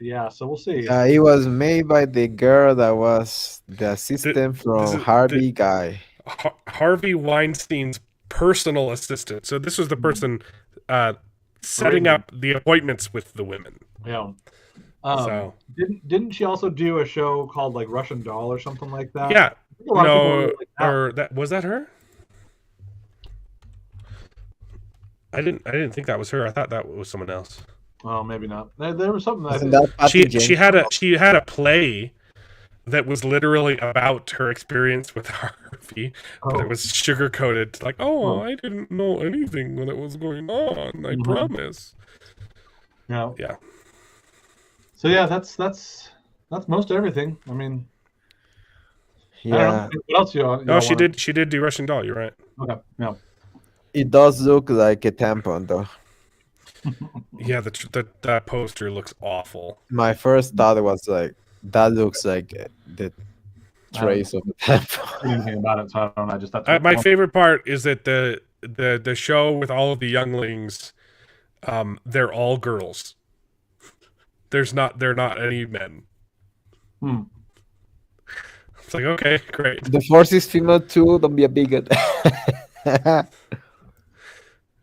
Yeah, so we'll see. It was made by the girl that was the assistant from Harvey Guy. Harvey Weinstein's personal assistant. So this was the person setting up the appointments with the women. Yeah. So didn't she also do a show called like Russian Doll or something like that? yeah, A lot of people no, really like that. or that was that her? I didn't think that was her. I thought that was someone else. Well, maybe not. There was something Isn't that Patty She had a play that was literally about her experience with Harvey, but it was sugar coated. Like, I didn't know anything when it was going on. I promise. Yeah. Yeah. So yeah, that's most everything. I mean, I Yeah, don't know. What else you? No, she did do Russian Doll. You're right. Okay. Yeah. it does look like a tampon though. Yeah, that poster looks awful. My first thought was like, that looks like the trace of a tampon. I didn't think about it, so I don't know. I just thought My favorite part is that the show with all of the younglings, they're all girls. They're not any men. It's like, okay, great. The force is female too. Don't be a bigot.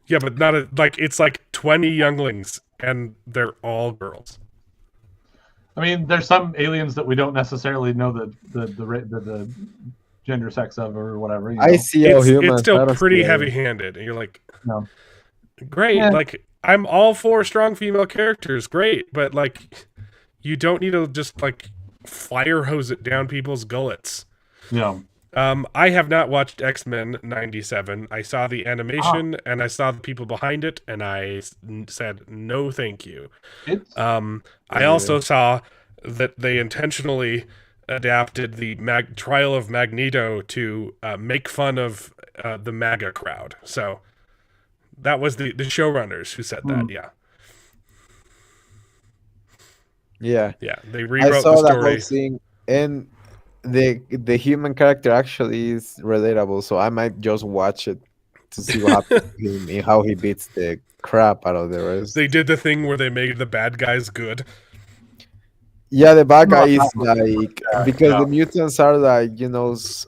Yeah, but not like it's like 20 younglings and they're all girls. I mean, there's some aliens that we don't necessarily know the gender sex of or whatever. I see how humans. It's still I don't pretty see it. heavy-handed, and you're like, No. great. Yeah. Like, I'm all for strong female characters, great, but like, you don't need to just like fire hose it down people's gullets. Yeah. I have not watched X-Men 97. I saw the animation and I saw the people behind it, and I said no, thank you. I also saw that they intentionally adapted the trial of Magneto to make fun of the MAGA crowd. So that was the showrunners who said that. Yeah. They I rewrote saw the that whole story. thing, and the human character actually is relatable, so I might just watch it to see what happens to him and how he beats the crap out of the rest. They did the thing where they made the bad guys good. Yeah, the bad guy is like, because yeah. the mutants are like,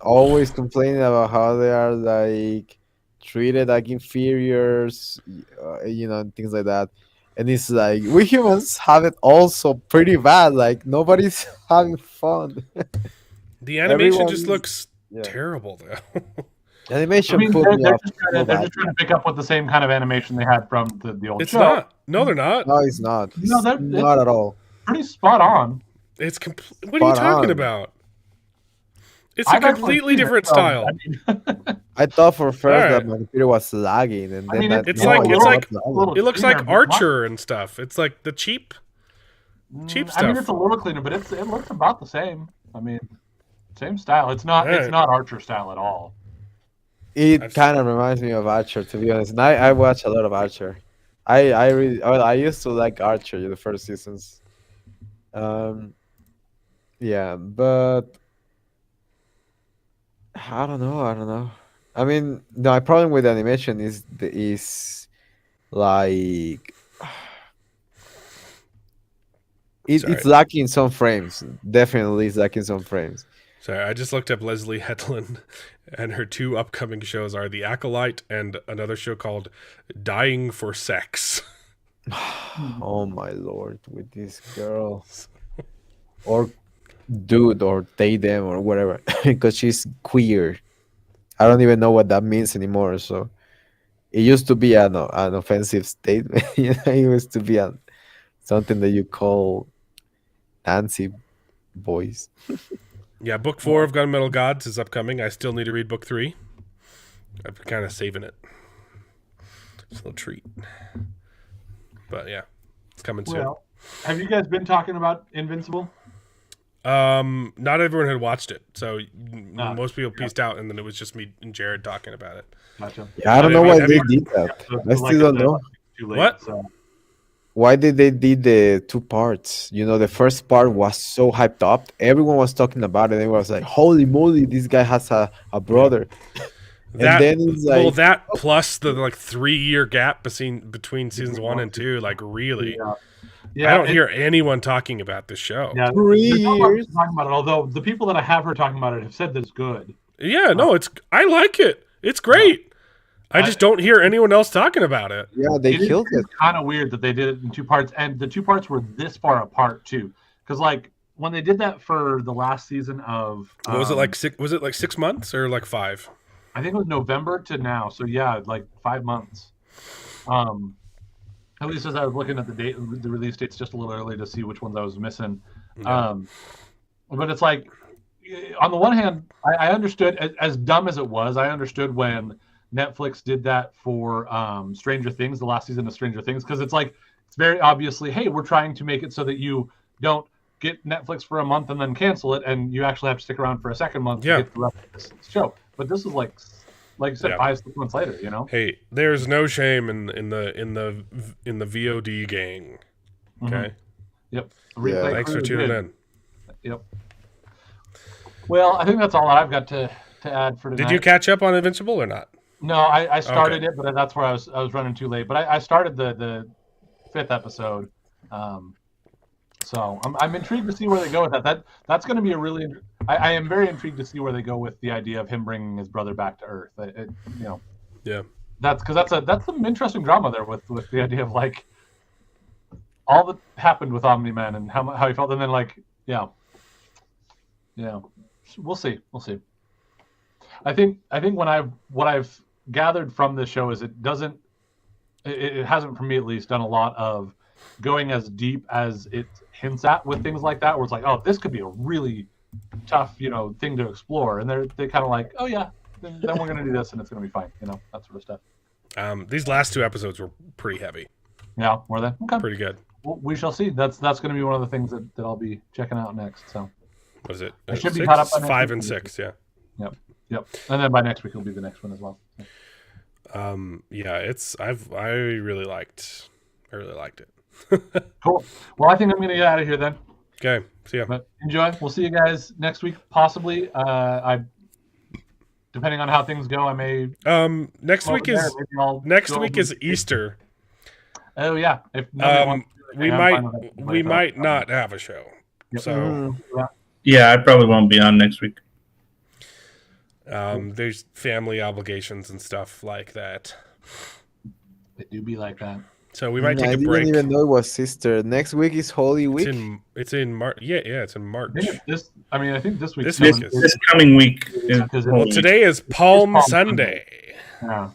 always complaining about how they are like treated like inferiors, and things like that. And it's like, we humans have it also pretty bad. Like, nobody's having fun. The animation Everyone just looks yeah. terrible, though. The animation I mean, put they're, me they're off just so trying to, they're bad. just trying to pick up with the same kind of animation they had from the old It's show. not. No, they're not. No, it's not. No, It's they're- not at all. Pretty spot on. It's what are you Spot talking on. about? It's a I've actually completely seen it, different so, style. I mean, I thought for first that Alright. my computer was lagging, and I then mean, that It's no, like- it's not like- lagging. It looks cleaner, like but not- Archer and stuff. It's like the cheap I stuff. mean, it's a little cleaner, but it looks about the same. I mean, same style. It's not Alright. Archer style at all. It I've- kind of reminds me of Archer, to be honest. And I watch a lot of Archer. I really well, I used to like Archer the first seasons. Yeah, but I don't know. I mean, my problem with animation is like it's Sorry. lacking some frames. Definitely, it's lacking some frames. Sorry, I just looked up Leslie Hetland, and her 2 upcoming shows are The Acolyte and another show called Dying for Sex. Oh my lord, with this girl or dude or they them or whatever, because she's queer. I don't even know what that means anymore. So it used to be an offensive statement. It used to be something that you call Nancy boys. Yeah, book 4 of Gunmetal Gods is upcoming. I still need to read book 3. I'm kind of saving it. It's a little treat. But yeah, it's coming soon. Well, have you guys been talking about Invincible? Not everyone had watched it, so most people yeah. pieced out, and then it was just me and Jared talking about it. Gotcha. Yeah, I don't know why Have they you- did that. So, I like still don't said, know. it's too late, What? So. Why did they did the 2 parts? You know, the first part was so hyped up. Everyone was talking about it. It was like, holy moly, this guy has a brother. That, then it's like, well, that plus the 3-year gap between seasons 1 and 2, like really, Yeah. I don't hear anyone talking about this show. Yeah, 3 there's not much years. talking about it. Although the people that I have heard talking about it have said that it's good. Yeah, no, I like it. It's great. I just don't hear anyone else talking about it. Yeah, they killed it. It's kind of weird that they did it in 2 parts, and the 2 parts were this far apart too. Because like when they did that for the last season of, What was it like? Was it like 6 months or like 5? I think it was November to now. So yeah, like 5 months. At least as I was looking at the release dates just a little early to see which ones I was missing. Yeah. But it's like, on the one hand, I understood, as dumb as it was, I understood when Netflix did that for Stranger Things, the last season of Stranger Things, because it's like, it's very obviously, hey, we're trying to make it so that you don't get Netflix for a month and then cancel it, and you actually have to stick around for a second month Yeah. to get the rest of this show. But this is like you said, Yeah. 5-6 months later, you know? Hey, there's no shame in the VOD gang. Okay, Yep. Yeah. thanks for tuning in. Yep. Well, I think that's all I've got to add for tonight. Did you catch up on Invincible or not? No, I started it, but that's where I was running too late. But I started the 5th episode, so I'm intrigued to see where they go with that. That's going to be a really. I am very intrigued to see where they go with the idea of him bringing his brother back to Earth. Yeah. That's because that's some interesting drama there with the idea of like all that happened with Omni-Man and how he felt, and then like yeah, we'll see. I think what I've gathered from this show is it hasn't for me at least done a lot of going as deep as it hints at with things like that, where it's like, oh, this could be a really tough thing to explore, and they kind of like, oh yeah, then we're gonna do this and it's gonna be fine, that sort of stuff. These last 2 episodes were pretty heavy. Yeah, more than okay. Pretty good. Well, we shall see. That's gonna be one of the things that I'll be checking out next. So What is it? I should be 6? caught up by next 5 week. and 6, yeah. Yep, and then by next week will be the next one as well. Yeah, I really liked it. Cool. Well, I think I'm gonna get out of here then. Okay, see ya. But enjoy. We'll see you guys next week, possibly. Depending on how things go, I may. Next go week over there. is Maybe I'll next go week over- is Easter. Oh yeah. If nobody wants to do We anything, I'm might fine with it. we might not have a show. Yep. So Yeah, I probably won't be on next week. there's family obligations and stuff like that. It do be like that. So we might take I a didn't break. even know it was Easter. Next week is Holy Week. It's in March. Yeah, it's in I March. think it's I think this week's This coming. week is- This coming week is Because Well, Holy Week. today is Palm Palm Sunday. Yeah.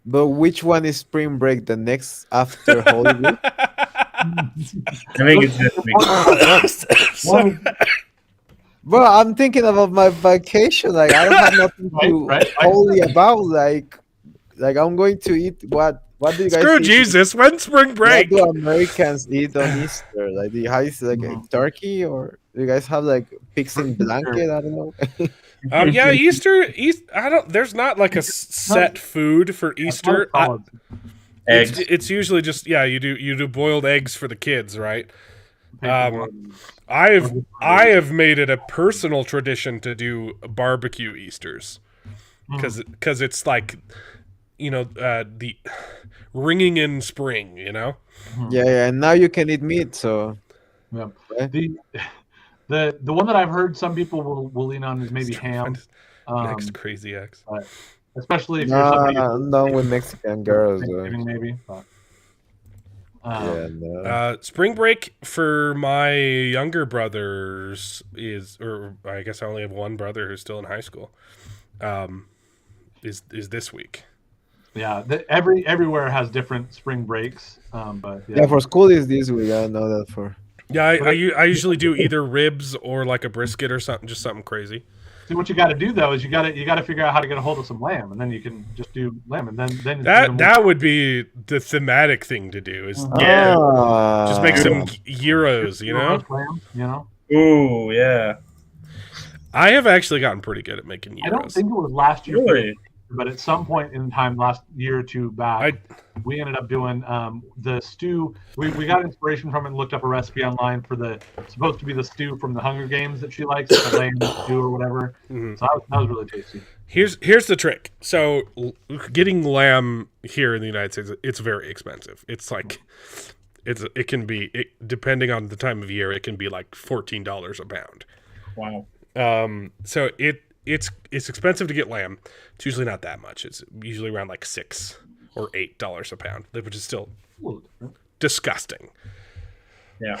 But which one is spring break? The next after Holy Week? I think it's this week. Well, Bro, I'm thinking about my vacation. Like I don't have nothing to Right. holy about. Like I'm going to eat what? What do you guys Screw eat? Jesus. When's spring What break? do Americans eat on Easter? Like do you guys like a turkey or do you guys have like pigs in blanket? I don't know. Yeah, Easter. I don't. There's not like a set food for Easter. It's usually just you do boiled eggs for the kids, right? I have made it a personal tradition to do barbecue Easters because it's like the ringing in spring, Yeah, and now you can eat meat. So Yeah. Okay. The one that I've heard some people will lean on is maybe ham. Next crazy X. Especially if you're somebody I'm done with Mexican girls. Thanksgiving, maybe. But, Yeah, no. Spring break for my younger brothers or I guess I only have one brother who's still in high school. Is this week? yeah, everywhere has different spring breaks. But Yeah, for school is this week. I know that for. Yeah, I usually do either ribs or like a brisket or something, just something crazy. See, what you got to do though is you got to figure out how to get a hold of some lamb, and then you can just do lamb, and then it's That would be the thematic thing to do is just make some gyros, you know. Lamb, Ooh, yeah. I have actually gotten pretty good at making gyros. I don't think it was last year, Really? but at some point in time, last year or two back, we ended up doing the stew. We got inspiration from it and looked up a recipe online for supposed to be the stew from the Hunger Games that she likes, the lamb stew or whatever. Mm-hmm. So that was really tasty. Here's the trick. So getting lamb here in the United States, it's very expensive. It's like it can be depending on the time of year, it can be like $14 a pound. Wow. So it's expensive to get lamb. It's usually not that much. It's usually around like $6 or $8 a pound, which is still disgusting. Yeah.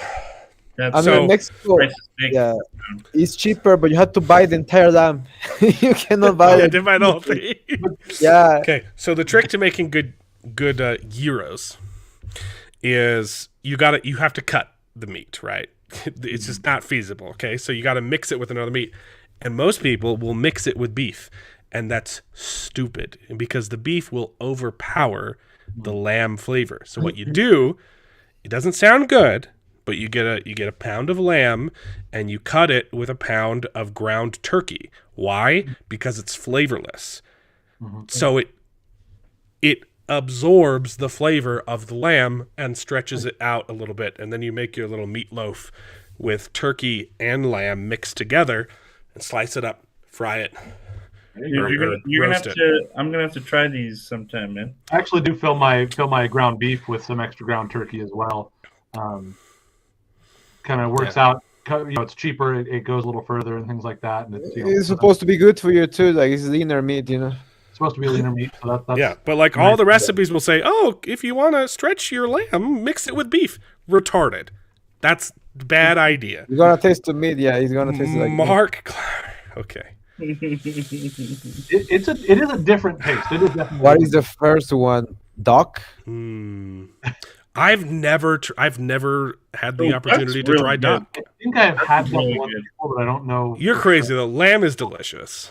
Mexico, yeah, it's cheaper, but you have to buy the entire lamb. You cannot buy it. Did buy the whole thing. Yeah. Okay, so the trick to making good gyros is you have to cut the meat, right? It's just not feasible. Okay, so you got to mix it with another meat, and most people will mix it with beef, and that's stupid because the beef will overpower the lamb flavor. So what you do, it doesn't sound good, but you get a pound of lamb and you cut it with a pound of ground turkey. Why? Because it's flavorless. So it absorbs the flavor of the lamb and stretches it out a little bit, and then you make your little meatloaf with turkey and lamb mixed together and slice it up, fry it. You're gonna have to. I'm gonna have to try these sometime, man. I actually do fill my ground beef with some extra ground turkey as well. Kind of works out. It's cheaper. It goes a little further and things like that. And It's supposed to be good for you too. Like it's leaner meat, It's supposed to be a leaner meat. So that's but like all the recipes will say, oh, if you want to stretch your lamb, mix it with beef. Retarded. That's a bad idea. You're gonna taste the meat. Yeah, he's gonna taste it like Mark. Okay. It is a different taste. It is definitely. What is the first one? Duck? I've never had the opportunity to try duck. I think I've had that Really one good. before, but I don't know. You're crazy though. Lamb is delicious.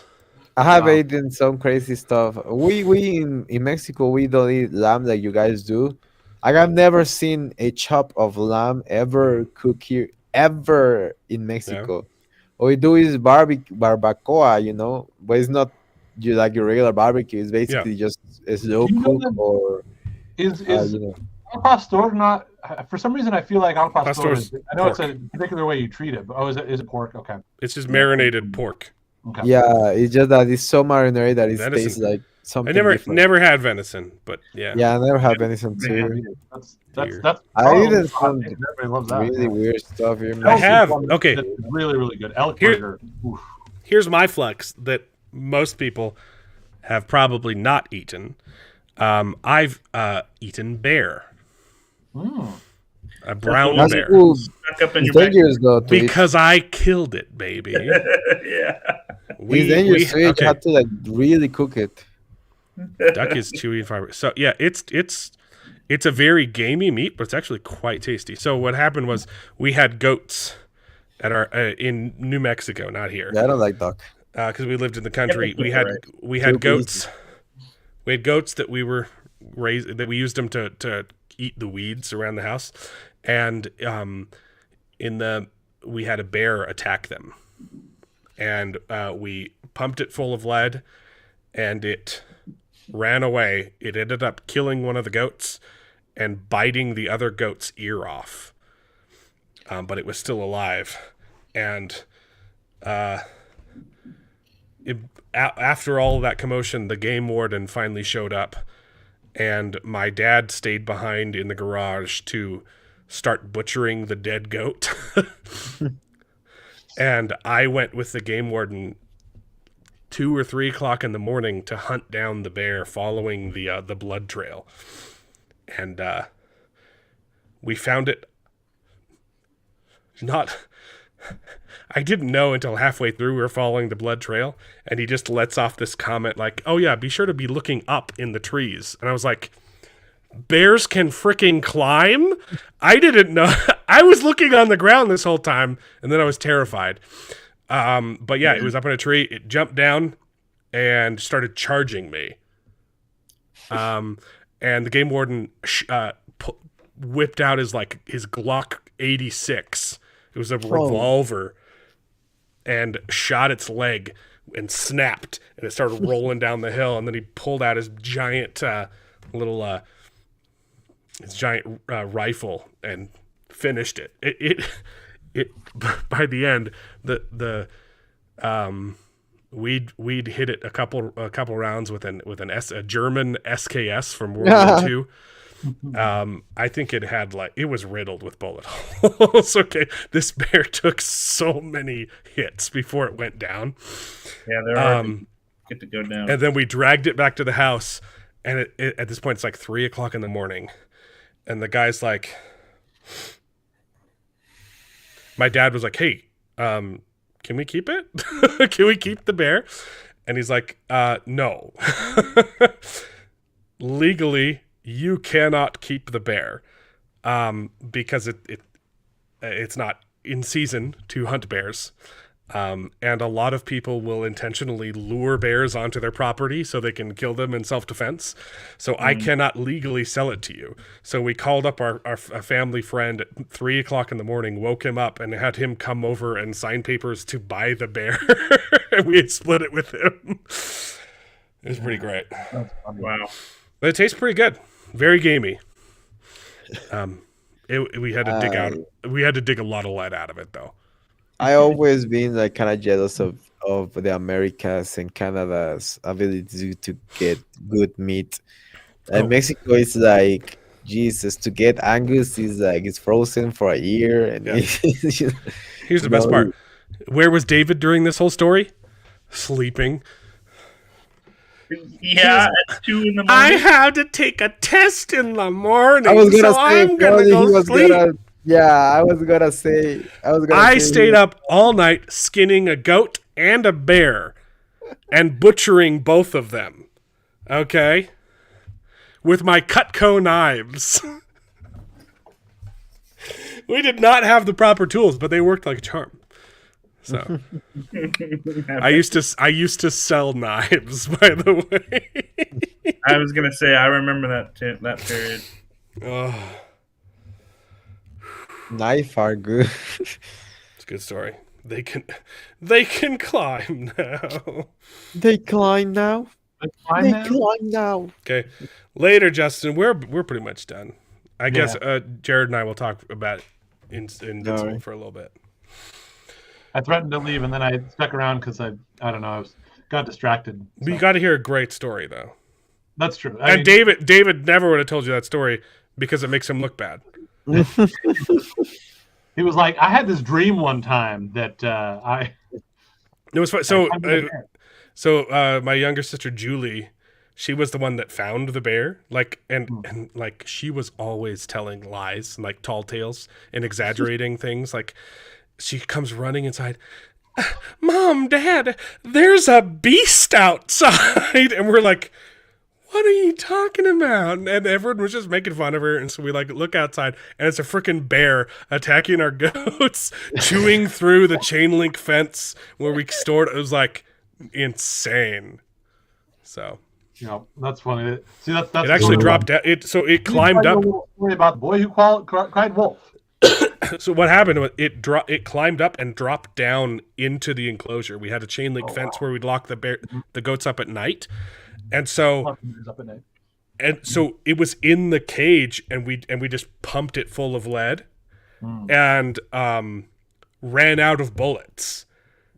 I have eaten some crazy stuff. We in Mexico we don't eat lamb like you guys do. Like I've never seen a chop of lamb ever cook here ever in Mexico. What we do is barbacoa, but it's not like your regular barbecue. It's basically just a slow cook or Is al pastor not? For some reason, I feel like al pastor. Pastor's I know pork. it's a particular way you treat it, but is it pork? Okay. It's just marinated pork. Okay. yeah, it's just that it's so marinated that it Venison. tastes like something. I different. never had venison, but yeah. Yeah, I never had venison Yeah, too. that's I eaten some everybody loves that. really weird stuff here. I have. Elk is one Okay. that's really, really good. Elk Here- burger. Oof. Here's my flex that most people have probably not eaten. I've eaten bear. Mm. A brown That's bear. cool. Stuck up in It's your back. dangerous though. To eat. Because I killed it, baby. Yeah. It's dangerous. So you Okay. have to like really cook it. Duck is chewy and fiber. So yeah, it's a very gamey meat, but it's actually quite tasty. So what happened was we had goats at our in New Mexico, not here, Yeah, I don't like duck. because we lived in the country. We Yeah, had right. we had Too goats. We had goats that we were raised that we used them to eat the weeds around the house, and we had a bear attack them, and we pumped it full of lead, and it ran away. It ended up killing one of the goats and biting the other goat's ear off, but it was still alive, and after all of that commotion, the game warden finally showed up, and my dad stayed behind in the garage to start butchering the dead goat. And I went with the game warden 2 or 3 o'clock in the morning to hunt down the bear, following the blood trail, and we found it. I didn't know until halfway through we were following the blood trail, and he just lets off this comment like, "Oh yeah, be sure to be looking up in the trees." And I was like, "Bears can freaking climb?" I didn't know. I was looking on the ground this whole time, and then I was terrified. But yeah, it was up in a tree. It jumped down and started charging me. And the game warden whipped out his Glock 86. It was a revolver, and shot its leg and snapped, and it started rolling down the hill. And then he pulled out his giant rifle and finished it. It by the end, we'd hit it a couple rounds with a German SKS from World War II. I think it was riddled with bullet holes. Okay, this bear took so many hits before it went down. Yeah, they're hard to get to go down. And then we dragged it back to the house, and at this point it's like 3 o'clock in the morning, and the guy's like, my dad was like, "Hey, can we keep it? Can we keep the bear?" And he's like, "No, legally you cannot keep the bear, because it's not in season to hunt bears." And a lot of people will intentionally lure bears onto their property so they can kill them in self-defense. So I cannot legally sell it to you. So we called up a family friend at 3 o'clock in the morning, woke him up, and had him come over and sign papers to buy the bear. And we had split it with him. It was pretty great. Wow. But it tastes pretty good. Very gamey. We had to dig a lot of lead out of it, though. I always been like kind of jealous of the Americas and Canada's ability to get good meat. And Mexico is like, Jesus, to get Angus is like it's frozen for a year. And Yeah. Here's the best part. Where was David during this whole story? Sleeping. Yeah, at 2 in the morning. I had to take a test in the morning. I was gonna so say I'm gonna probably go he was sleep. gonna. Yeah, I was gonna say. I stayed up all night skinning a goat and a bear and butchering both of them. Okay? With my Cutco knives. We did not have the proper tools, but they worked like a charm. So I used to sell knives, by the way. I was gonna say I remember that period. Oh, Knife are good. it's a good story. They can climb now. They climb now. Fine They now? climb now. Okay. Later, Justin, we're pretty much done. I guess Jared and I will talk about it in Invincible right. for a little bit. I threatened to leave, and then I stuck around because I don't know, got distracted. You got to hear a great story though. That's true. And David never would have told you that story because it makes him look bad. He was like, I had this dream one time that It was fun. So my younger sister Julie she was the one that found the bear. Like, and like, she was always telling lies, like tall tales and exaggerating things. Like, she comes running inside. Mom, Dad, there's a beast outside. And we're like, what are you talking about? And everyone was just making fun of her. And so we like look outside, and it's a freaking bear attacking our goats, chewing through the chain link fence where we stored. It was like insane. So That's funny. See, that's it actually dropped down. It climbed up. Story about the boy who cried wolf. So what happened was it climbed up and dropped down into the enclosure. We had a chain link fence where we'd lock the goats up at night. And so it was in the cage, and we just pumped it full of lead and ran out of bullets.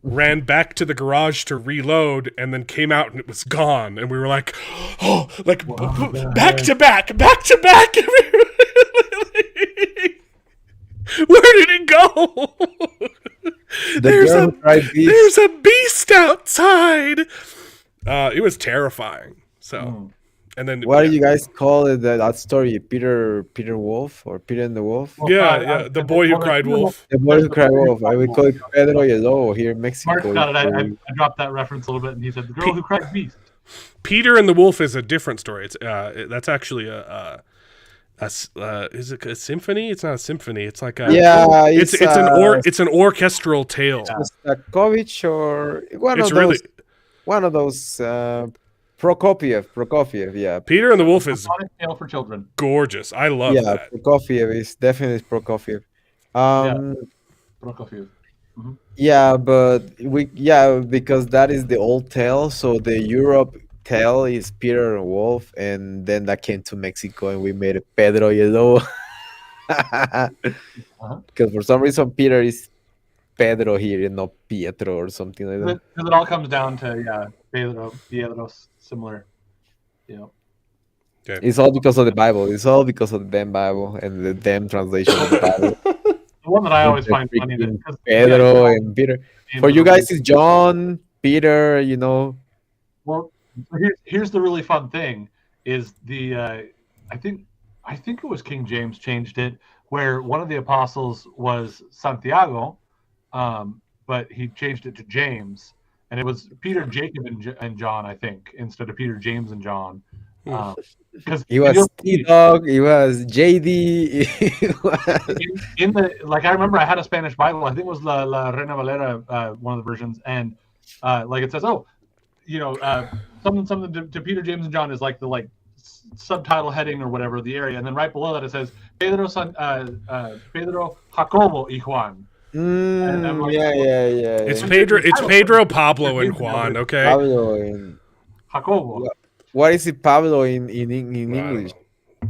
Ran back to the garage to reload, and then came out and it was gone. And we were like, oh, like back to back. Where did it go? There's a beast outside. It was terrifying. So, and then what do you guys call it? That story, Peter Wolf or Peter and the Wolf? Yeah, the boy who cried wolf. The boy who cried wolf. I would call it Pedro y el Lobo here in Mexico. Mark got it. I dropped that reference a little bit, and he said the girl who cried beast. Peter and the Wolf is a different story. It's that's actually is it a symphony? It's not a symphony. It's like a it's an orchestral tale. Shostakovich or one of those Prokofiev, yeah. Tear and the Wolf is tale for children. Gorgeous. I love that. Prokofiev is definitely Prokofiev. Prokofiev. Mm-hmm. Yeah, but because that is the old tale. So the Europe tale is Peter and Wolf, and then that came to Mexico, and we made it Pedro y el Lobo. Because for some reason Peter is Pedro here and not Pietro or something like that. Because it all comes down to Pedro, similar. Yeah. Okay. It's all because of the Bible. It's all because of the damn Bible and the damn translation of the Bible. The one that I always find funny is Pedro and Peter. For you guys, it's John, Peter. Well, here's the really fun thing: is the I think it was King James changed it, where one of the apostles was Santiago, but he changed it to James, and it was Peter, Jacob, and John, I think, instead of Peter, James, and John. Because he was T-Dog, he was JD. in the I remember I had a Spanish Bible. I think it was La Reina Valera, one of the versions, and it says, something to Peter, James, and John is like the subtitle heading or whatever the area, and then right below that it says Pedro, Jacobo, y Juan. It's Pedro. It's Pedro, Pablo, and Juan. Okay. Pablo and Jacobo. What is it, Pablo in English?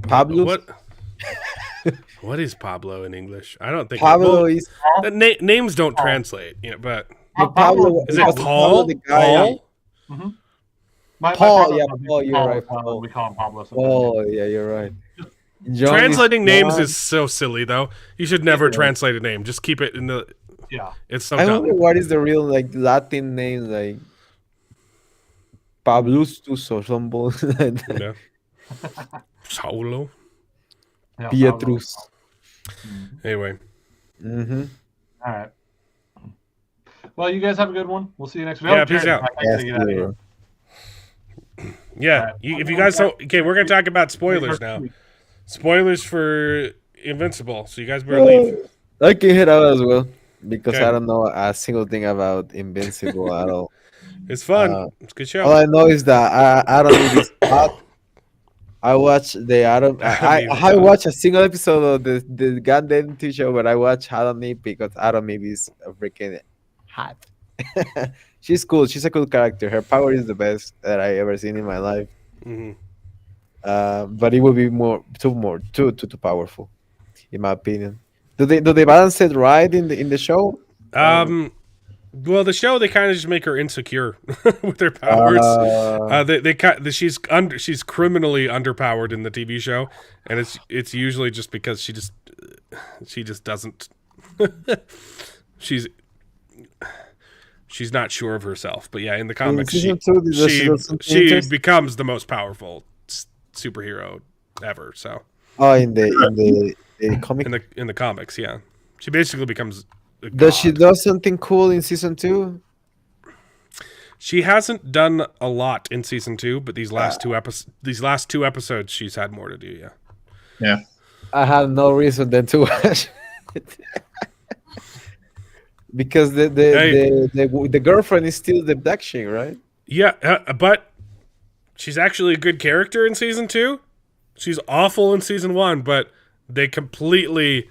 Pablo. What is Pablo in English? I don't think Pablo is names don't translate. But Pablo is it Paul? Paul. Mm-hmm. Paul. You're right. Paul. We call him Pablo. Oh, yeah, you're right. John Translating names is so silly, though. You should never translate a name. Just keep it in the. Yeah. It's so I dumb. don't know what is the real Latin name Pablustus or something. Yeah. Saulo. Yeah, Pietrus. Anyway. Mm-hmm. All right. Well, you guys have a good one. We'll see you next week. Yeah, peace out. Yeah, if you guys don't... Okay, we're going to talk about spoilers now. Spoilers for Invincible, so you guys better leave. I can head out as well, because I don't know a single thing about Invincible at all. It's fun. It's a good show. All I know is that Adam Eve is hot. I watched the Adam... I watched a single episode of the goddamn TV show, but I watched Adam Eve because Adam Eve is a freaking hot. She's cool. She's a cool character. Her power is the best that I ever seen in my life. Mm-hmm. But it would be too powerful, in my opinion. Do they balance it right in the show? Well, the show they kind of just make her insecure with her powers. She's criminally underpowered in the TV show, and it's usually just because she just doesn't. she's not sure of herself. But yeah, in the In comics, season 2, does she do something she interesting? becomes the most powerful superhero ever. So Oh, in the comic, in the comics, yeah, she basically becomes a does she god. do something cool in season 2? She hasn't done a lot in season 2, but these last two episodes, she's had more to do. Yeah. Yeah. I have no reason then to watch it. Because the girlfriend is still the black chick, right? Yeah, but she's actually a good character in season 2. She's awful in season 1, but they completely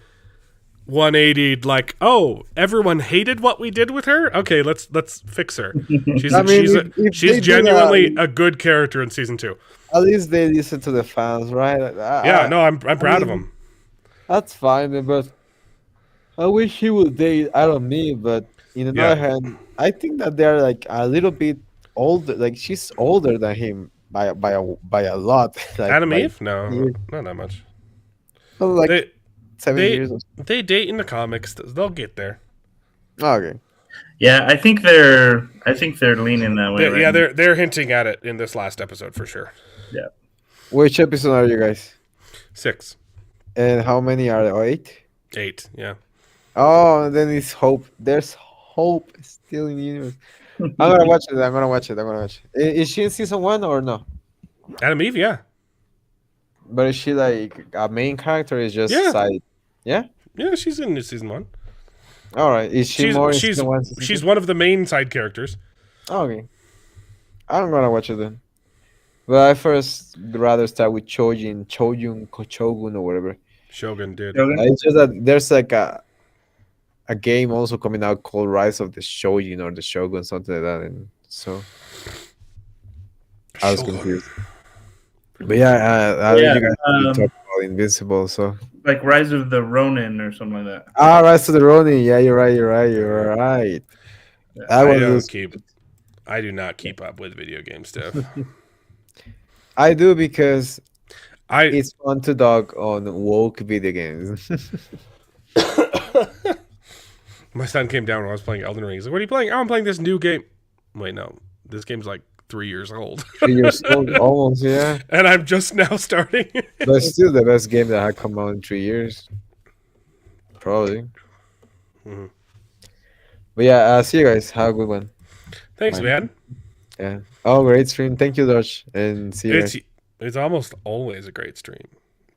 180'd. Like, oh, everyone hated what we did with her. Okay, let's fix her. She's I mean, if she's they do genuinely that, a good character in season 2. at least they listen to the fans, right? Yeah, no, I'm proud of mean, them. That's fine, but I wish he would date Adam me. But in another Yeah. hand, I think that they're like a little bit older. Like she's older than him by a lot. Like Adam by Eve? No, years. not that much. Well, like They 7 years. they date in the comics. They'll get there. Okay. Yeah, I think they're leaning that way. Yeah, right? they're hinting at it in this last episode for sure. Yeah. Which episode are you guys? 6, And how many are there? Oh, 8? 8. Yeah. Oh, then it's hope. There's hope still in the universe. I'm gonna watch it. I'm gonna watch it. Is she in season 1 or no? Adam Eve, yeah. But is she like a main character? Or is just Yeah. side? Yeah. Yeah, she's in season 1. All right. Is she more in She's season 1? Season she's 2? one of the main side characters. Okay. I'm gonna watch it then. But I first rather start with Chogun, or whatever. Shogun did. Shogun? It's just that there's like a game also coming out called Rise of the Shojin or the Shogun, something like that, and so I was Shogun. confused. But yeah, I Yeah, you guys um, talk about Invincible, so Like Rise of the Ronin or something like that. Rise of the Ronin. Yeah, you're right. That I one don't was I do not keep up with video game stuff. I do because I it's fun to dog on woke video games. My son came down when I was playing Elden Ring. He's like, "What are you playing?" "Oh, I'm playing this new game." Wait, no, this game's like 3 years old, 3 years old, almost, yeah. and I'm just now starting. But still the best game that had come out in 3 years. Probably. Mhm. But yeah, see you guys. Have a good one. Thanks, Fine. man. Yeah. Oh, great stream. Thank you, Dodge. And see you guys. It's almost always a great stream.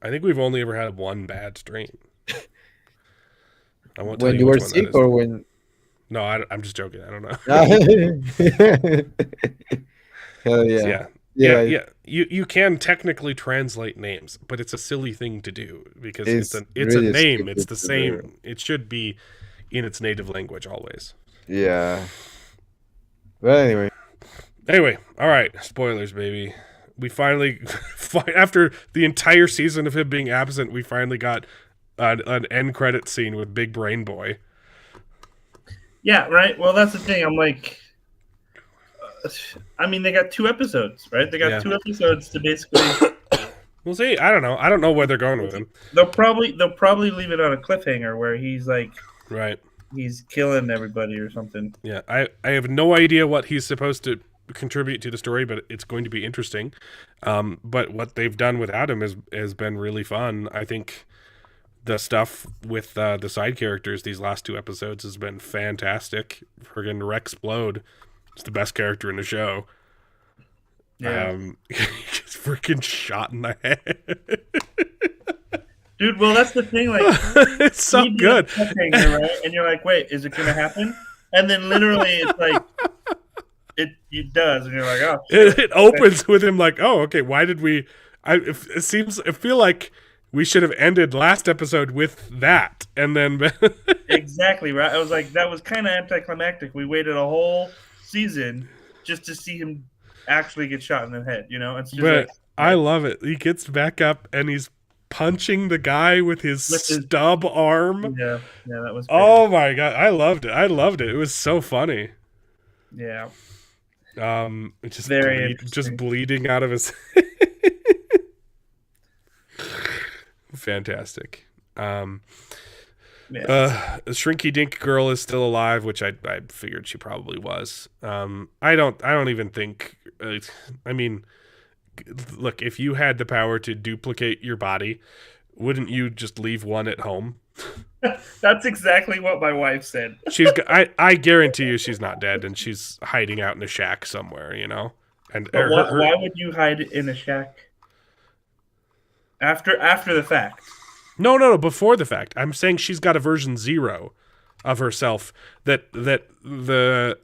I think we've only ever had one bad stream. I won't tell When you you were which one that sick is. or when. No, I'm just joking. I don't know. Hell yeah. Yeah. You can technically translate names, but it's a silly thing to do because it's really a name. stupid It's the to same. do. It should be in its native language always. Yeah. But Anyway, all right. Spoilers, baby. We finally, after the entire season of him being absent, we finally got an end credit scene with Big Brain Boy. Yeah, right. Well, that's the thing. I'm like, I mean, they got 2 episodes, right? They got Yeah. 2 episodes to basically. We'll see. I don't know. I don't know where they're going with him. They'll probably leave it on a cliffhanger where he's like Right. he's killing everybody or something. Yeah. I have no idea what he's supposed to contribute to the story, but it's going to be interesting. But what they've done with Adam has been really fun. I think the stuff with the side characters these last 2 episodes has been fantastic. Friggin' Rexplode is the best character in the show. Yeah, He's freaking shot in the head. dude. Well, that's the thing. Like, It's so you do a good. cliffhanger, right? And you're like, wait, is it gonna happen? And then literally, it's like it does, and you're like, oh, It opens with him like, oh, okay, why did we? I feel like we should have ended last episode with that, and then exactly right. I was like, that was kind of anticlimactic. We waited a whole season just to see him actually get shot in the head. You know, it's just but like, I love it. He gets back up and he's punching the guy with his stub arm. yeah, that was. Great. Oh my god, I loved it. It was so funny. Yeah, It's just Very just interesting. bleeding out of his. Fantastic. Shrinky Dink Girl is still alive, which I figured she probably was. I don't even think. I mean, look, if you had the power to duplicate your body, wouldn't you just leave one at home? That's exactly what my wife said. I guarantee you she's not dead, and she's hiding out in a shack somewhere, you know. And But why would you hide in a shack after the fact? No, before the fact. I'm saying she's got a version 0 of herself that none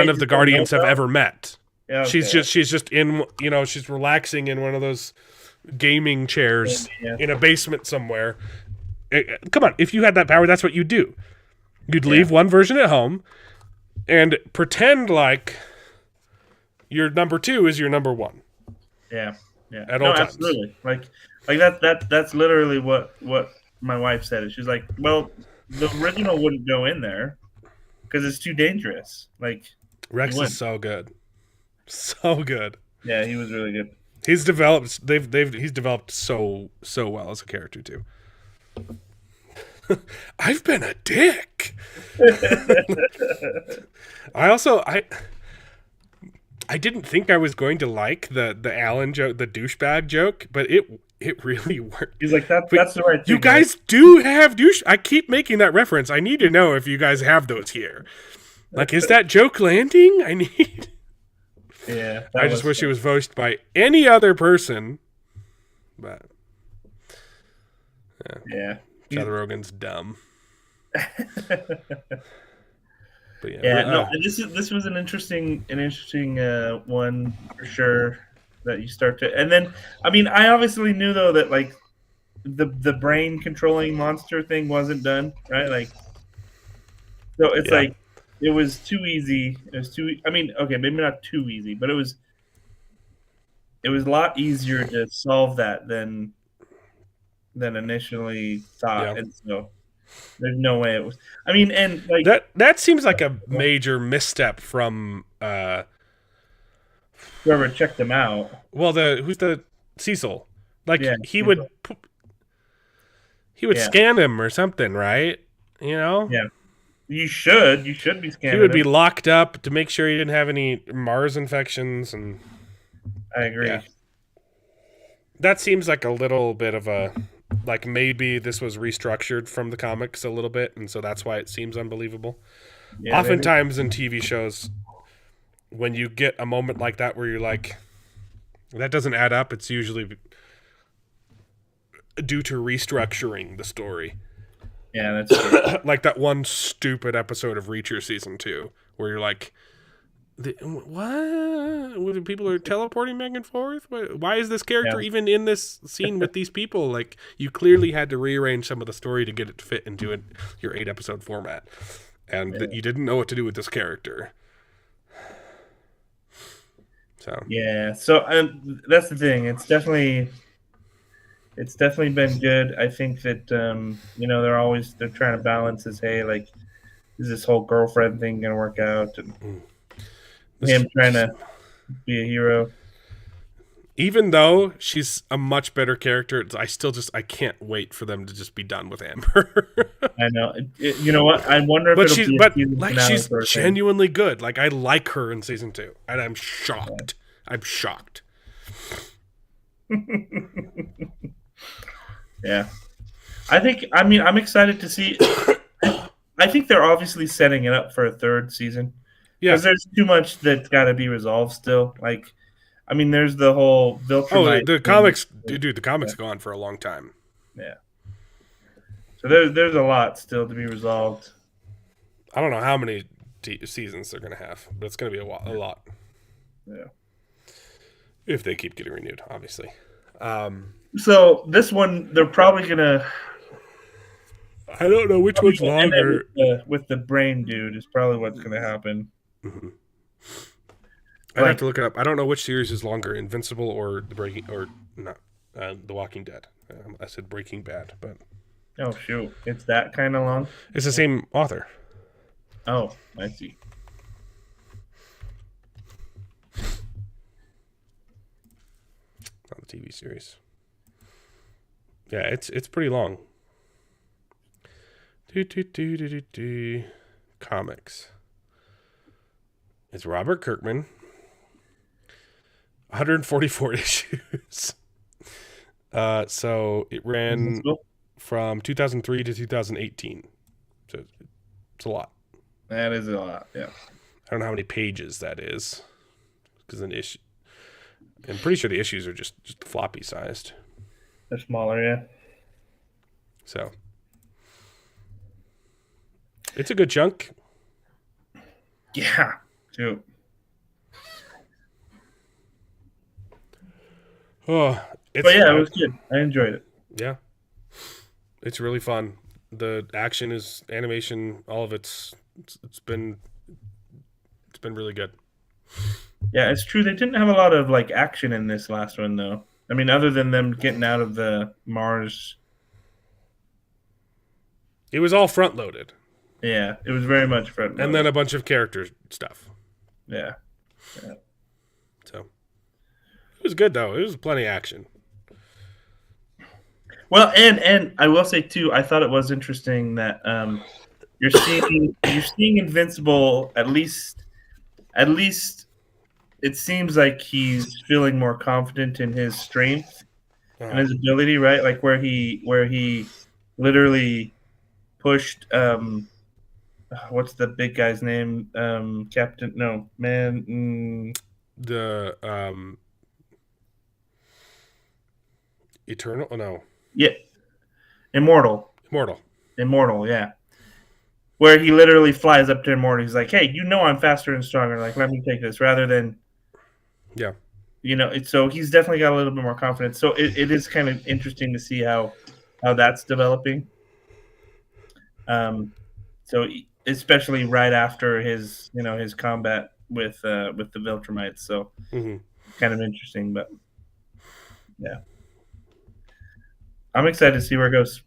of the Guardians have ever met. Yeah, okay. She's just in, you know, she's relaxing in one of those gaming chairs in a basement somewhere. Come on, if you had that power, that's what you'd do. You'd leave one version at home and pretend like your number 2 is your number 1. Yeah. At all times. Absolutely. Like that's literally what my wife said. She's like, well, the original wouldn't go in there because it's too dangerous. Like Rex is so good. So good. Yeah, he was really good. He's developed he's developed so well as a character too. I've been a dick. I didn't think I was going to like the Alan joke, the douchebag joke, but it really worked. He's like, that's the right thing. You guys do have douche. I keep making that reference. I need to know if you guys have those here. Like, is that joke landing? I need. Yeah. I just wish it was voiced by any other person. But yeah. Seth Rogen's dumb. But this was an interesting one for sure that you start to, and then I mean I obviously knew though that like the brain controlling monster thing wasn't done right, like so it's like it was too easy. It was too. I mean, okay, maybe not too easy, but it was a lot easier to solve that than initially thought, and so. There's no way it was. I mean, and like that seems like a major misstep from whoever checked them out. Well, who's the Cecil? Like he Cecil. would scan him or something, right? You know? Yeah. You should be scanning. He would be locked up to make sure he didn't have any Mars infections, and I agree. Yeah. That seems like a little bit of a. Like maybe this was restructured from the comics a little bit, and so that's why it seems unbelievable. Yeah, oftentimes in TV shows, when you get a moment like that where you're like, that doesn't add up, it's usually due to restructuring the story. Yeah, that's true. Like that one stupid episode of Reacher season 2, where you're like, what? People are teleporting back and forth? Why is this character even in this scene with these people? Like, you clearly had to rearrange some of the story to get it to fit into your 8-episode format, and you didn't know what to do with this character. So that's the thing. It's definitely been good. I think that they're trying to balance this. Hey, like, is this whole girlfriend thing gonna work out? And him trying to be a hero. Even though she's a much better character, I can't wait for them to just be done with Amber. I know. You know what? I wonder if she's genuinely good. Like, I like her in season 2, and I'm shocked. Yeah. I'm shocked. Yeah. I'm excited to see. I think they're obviously setting it up for a 3rd season. Yeah, because there's too much that's got to be resolved still. Like, I mean, there's the whole Viltrumite. The comics, dude. The comics go on for a long time. Yeah. So there's a lot still to be resolved. I don't know how many seasons they're gonna have, but it's gonna be a lot. Yeah. If they keep getting renewed, obviously. So this one, they're probably gonna. I don't know which one's longer. With the brain dude is probably what's gonna happen. Mm-hmm. I'd have to look it up. I don't know which series is longer, Invincible or The Walking Dead. I said Breaking Bad, but oh shoot, it's that kind of long. It's the same author. Oh, I see. Not the TV series. Yeah, it's pretty long. Comics. It's Robert Kirkman. 144 issues. So it ran Invincible? from 2003 to 2018. So it's a lot. That is a lot. Yeah. I don't know how many pages that is, because an issue. I'm pretty sure the issues are just floppy sized. They're smaller. Yeah. So it's a good chunk. Yeah. Too. Oh, But yeah, it was good. I enjoyed it. Yeah, it's really fun. The action is animation, all of it's been really good. Yeah, it's true. They didn't have a lot of like action in this last one, though. I mean, other than them getting out of the Mars. It was all front loaded, Yeah, it was very much front. and then a bunch of character stuff. Yeah. So it was good though. It was plenty of action. Well, and I will say too, I thought it was interesting that you're seeing Invincible at least it seems like he's feeling more confident in his strength and his ability, right? Like where he literally pushed what's the big guy's name? Captain no man The Eternal? Oh, no, yeah. Immortal, yeah. Where he literally flies up to Immortal. He's like, "Hey, you know I'm faster and stronger. Like, let me take this." Rather than, yeah, so he's definitely got a little bit more confidence. So it is kind of interesting to see how that's developing. So especially right after his his combat with the Viltrumites. So kind of interesting, but yeah, I'm excited to see where it goes.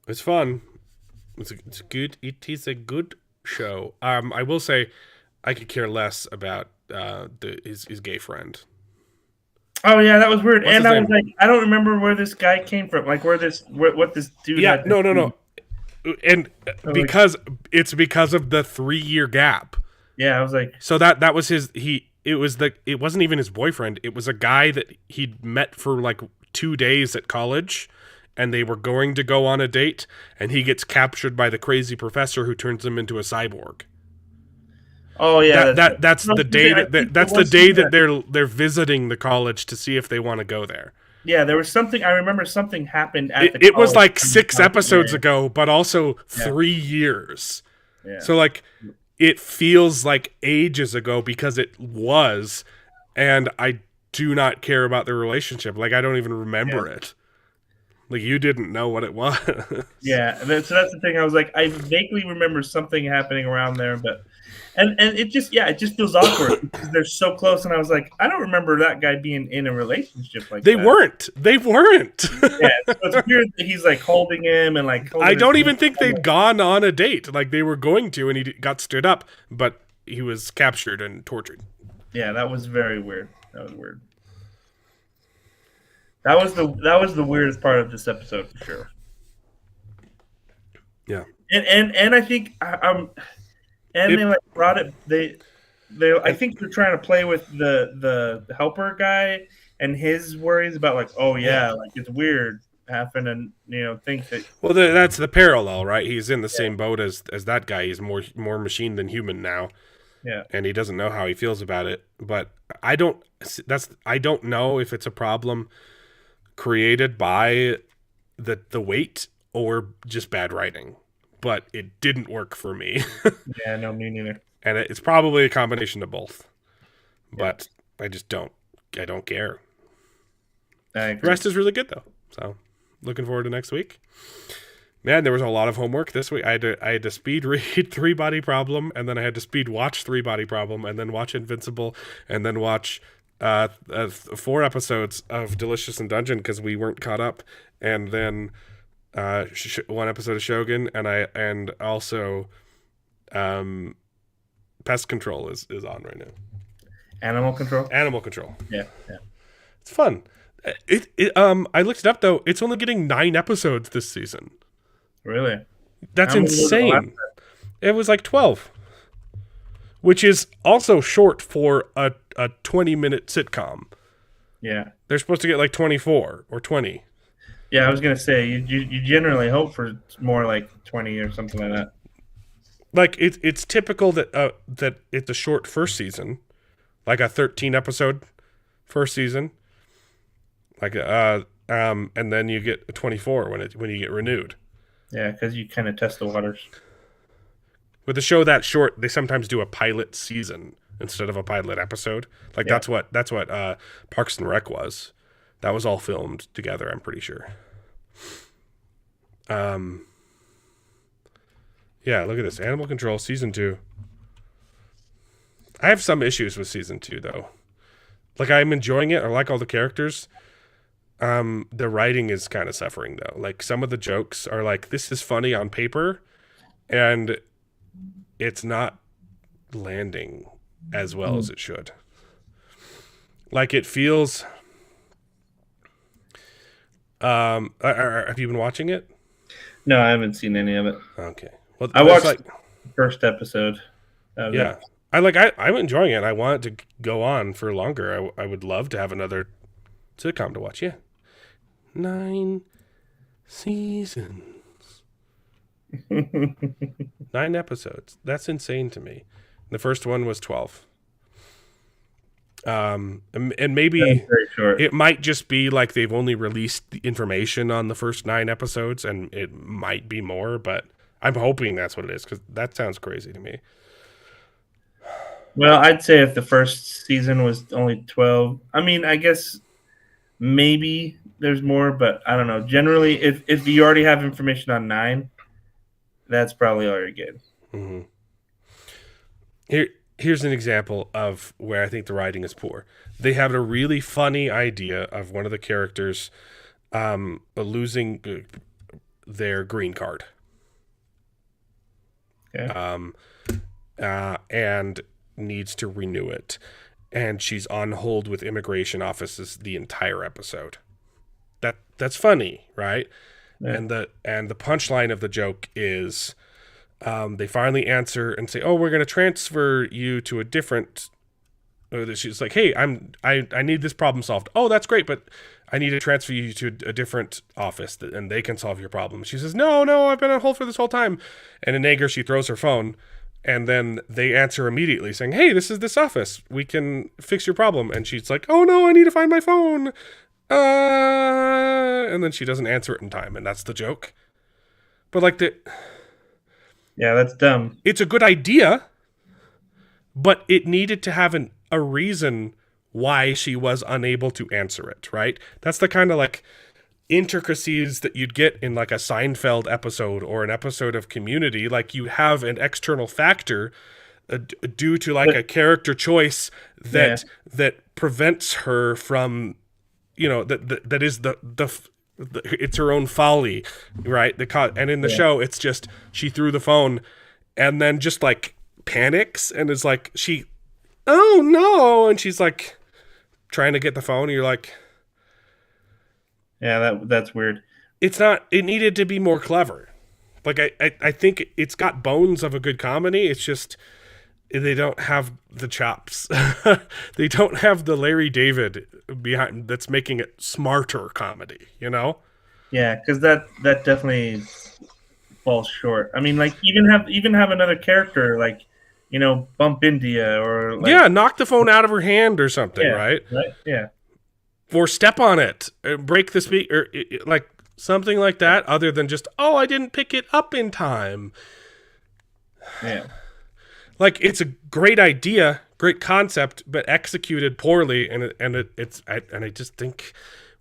it's fun. It's good. It is a good show. I will say, I could care less about his gay friend. Oh yeah, that was weird. What's and his I name? was like, I don't remember where this guy came from. Like what this dude. Yeah, had to no. do. And because it's because of the 3-year gap. Yeah, I was like, So that was his. It wasn't even his boyfriend. It was a guy that he'd met for like 2 days at college, and they were going to go on a date, and he gets captured by the crazy professor who turns him into a cyborg. oh yeah, That's the day that they're visiting the college to see if they want to go there. Yeah, there was something. I remember something happened at the. It was college. like 6 episodes ago, but also 3 years. Yeah. So like, it feels like ages ago because it was, and I do not care about the relationship. Like, I don't even remember it. Like, you didn't know what it was. Yeah, so that's the thing. I was like, I vaguely remember something happening around there, but and it just feels awkward because they're so close. And I was like, I don't remember that guy being in a relationship like They that. weren't. They weren't. Yeah, so it's weird that he's like holding him and like. I don't even think they'd gone on a date. Like, they were going to, and he got stood up, but he was captured and tortured. Yeah, that was very weird. That was weird. That was the weirdest part of this episode for sure. Yeah. And I think they like brought it. They I think they're trying to play with the helper guy and his worries about like, oh yeah, like it's weird having to think that. Well, that's the parallel, right? He's in the same boat as that guy. He's more machine than human now. Yeah. And he doesn't know how he feels about it. But I don't know if it's a problem created by the weight or just bad writing. But it didn't work for me. Yeah, no, me neither. And it's probably a combination of both. But I just don't care. The rest is really good though. So looking forward to next week. Man, there was a lot of homework this week. I had to speed read 3 Body Problem, and then I had to speed watch 3 Body Problem, and then watch Invincible, and then watch 4 episodes of Delicious in Dungeon because we weren't caught up, and then 1 episode of Shogun, and also Pest Control is on right now. Animal Control. Yeah. It's fun. I looked it up though. It's only getting 9 episodes this season. Really? That's How many was it last insane. It was like 12, which is also short for a 20-minute sitcom. Yeah. They're supposed to get like 24 or 20. Yeah, I was gonna say you generally hope for more like 20 or something like that. Like it's typical that it's a short first season, like a 13 episode first season, like and then you get a 24 when you get renewed. Yeah, because you kind of test the waters. With a show that short, they sometimes do a pilot season instead of a pilot episode. Like Yeah. that's what Parks and Rec was. That was all filmed together, I'm pretty sure. Yeah, look at this. Animal Control season 2. I have some issues with season 2 though. Like I'm enjoying it. I like all the characters. The writing is kind of suffering though. Like some of the jokes are like, this is funny on paper, and it's not landing as well as it should. Like it feels. Have you been watching it? No, I haven't seen any of it. Okay. Well, I there's watched the first episode. That was Yeah, it. I'm enjoying it. I want it to go on for longer. I would love to have another sitcom to watch. Yeah, 9 seasons, 9 episodes. That's insane to me. The first one was 12. And maybe That's very short. it might just be like they've only released the information on the first 9 episodes, and it might be more. But I'm hoping that's what it is, because that sounds crazy to me. Well, I'd say if the first season was only 12, I mean, I guess maybe there's more, but I don't know. Generally, if you already have information on 9, that's probably all you're getting. Mm-hmm. Here's an example of where I think the writing is poor. They have a really funny idea of one of the characters losing their green card. Okay. And needs to renew it. And she's on hold with immigration offices the entire episode. That's funny, right? Yeah. And the punchline of the joke is they finally answer and say, "Oh, we're going to transfer you to a different." She's like, "Hey, I need this problem solved." "Oh, that's great, but I need to transfer you to a different office and they can solve your problem." She says, "No, I've been on hold for this whole time." And in anger, she throws her phone, and then they answer immediately saying, "Hey, this is this office. We can fix your problem." And she's like, "Oh no, I need to find my phone." And then she doesn't answer it in time, and that's the joke. But like Yeah, that's dumb. it's a good idea, but it needed to have a reason why she was unable to answer it, right? That's the kind of like intricacies that you'd get in like a Seinfeld episode or an episode of Community. Like you have an external factor due to like a character choice that prevents her from, that is the it's her own folly, right? And in the show, it's just she threw the phone and then just like panics and is like, oh no, and she's like trying to get the phone. And you're like, yeah, that's weird. It needed to be more clever. Like I think it's got bones of a good comedy. It's just they don't have the chops. They don't have the Larry David behind that's making it smarter comedy, Yeah, because that definitely falls short. I mean, like even have another character like, bump into you or like, knock the phone out of her hand or something, right? Right. Yeah. Or step on it, break the speaker, like something like that. Other than just, I didn't pick it up in time. Yeah. Like it's a great idea, great concept, but executed poorly, and I just think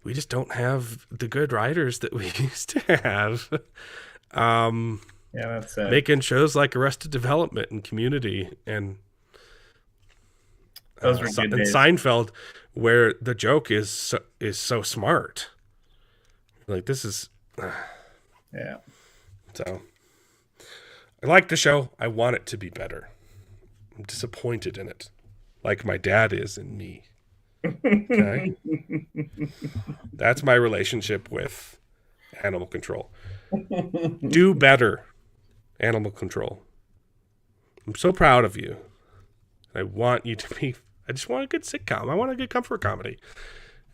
we just don't have the good writers that we used to have. Yeah, that's sad. Making shows like Arrested Development and Community and those were good days. Seinfeld, where the joke is so smart. Like this is, yeah. So I like the show. I want it to be better. I'm disappointed in it, like my dad is in me. Okay, that's my relationship with Animal Control. Do better. Animal Control. I'm so proud of you. I want you to be. I just want a good sitcom. I want a good comfort comedy.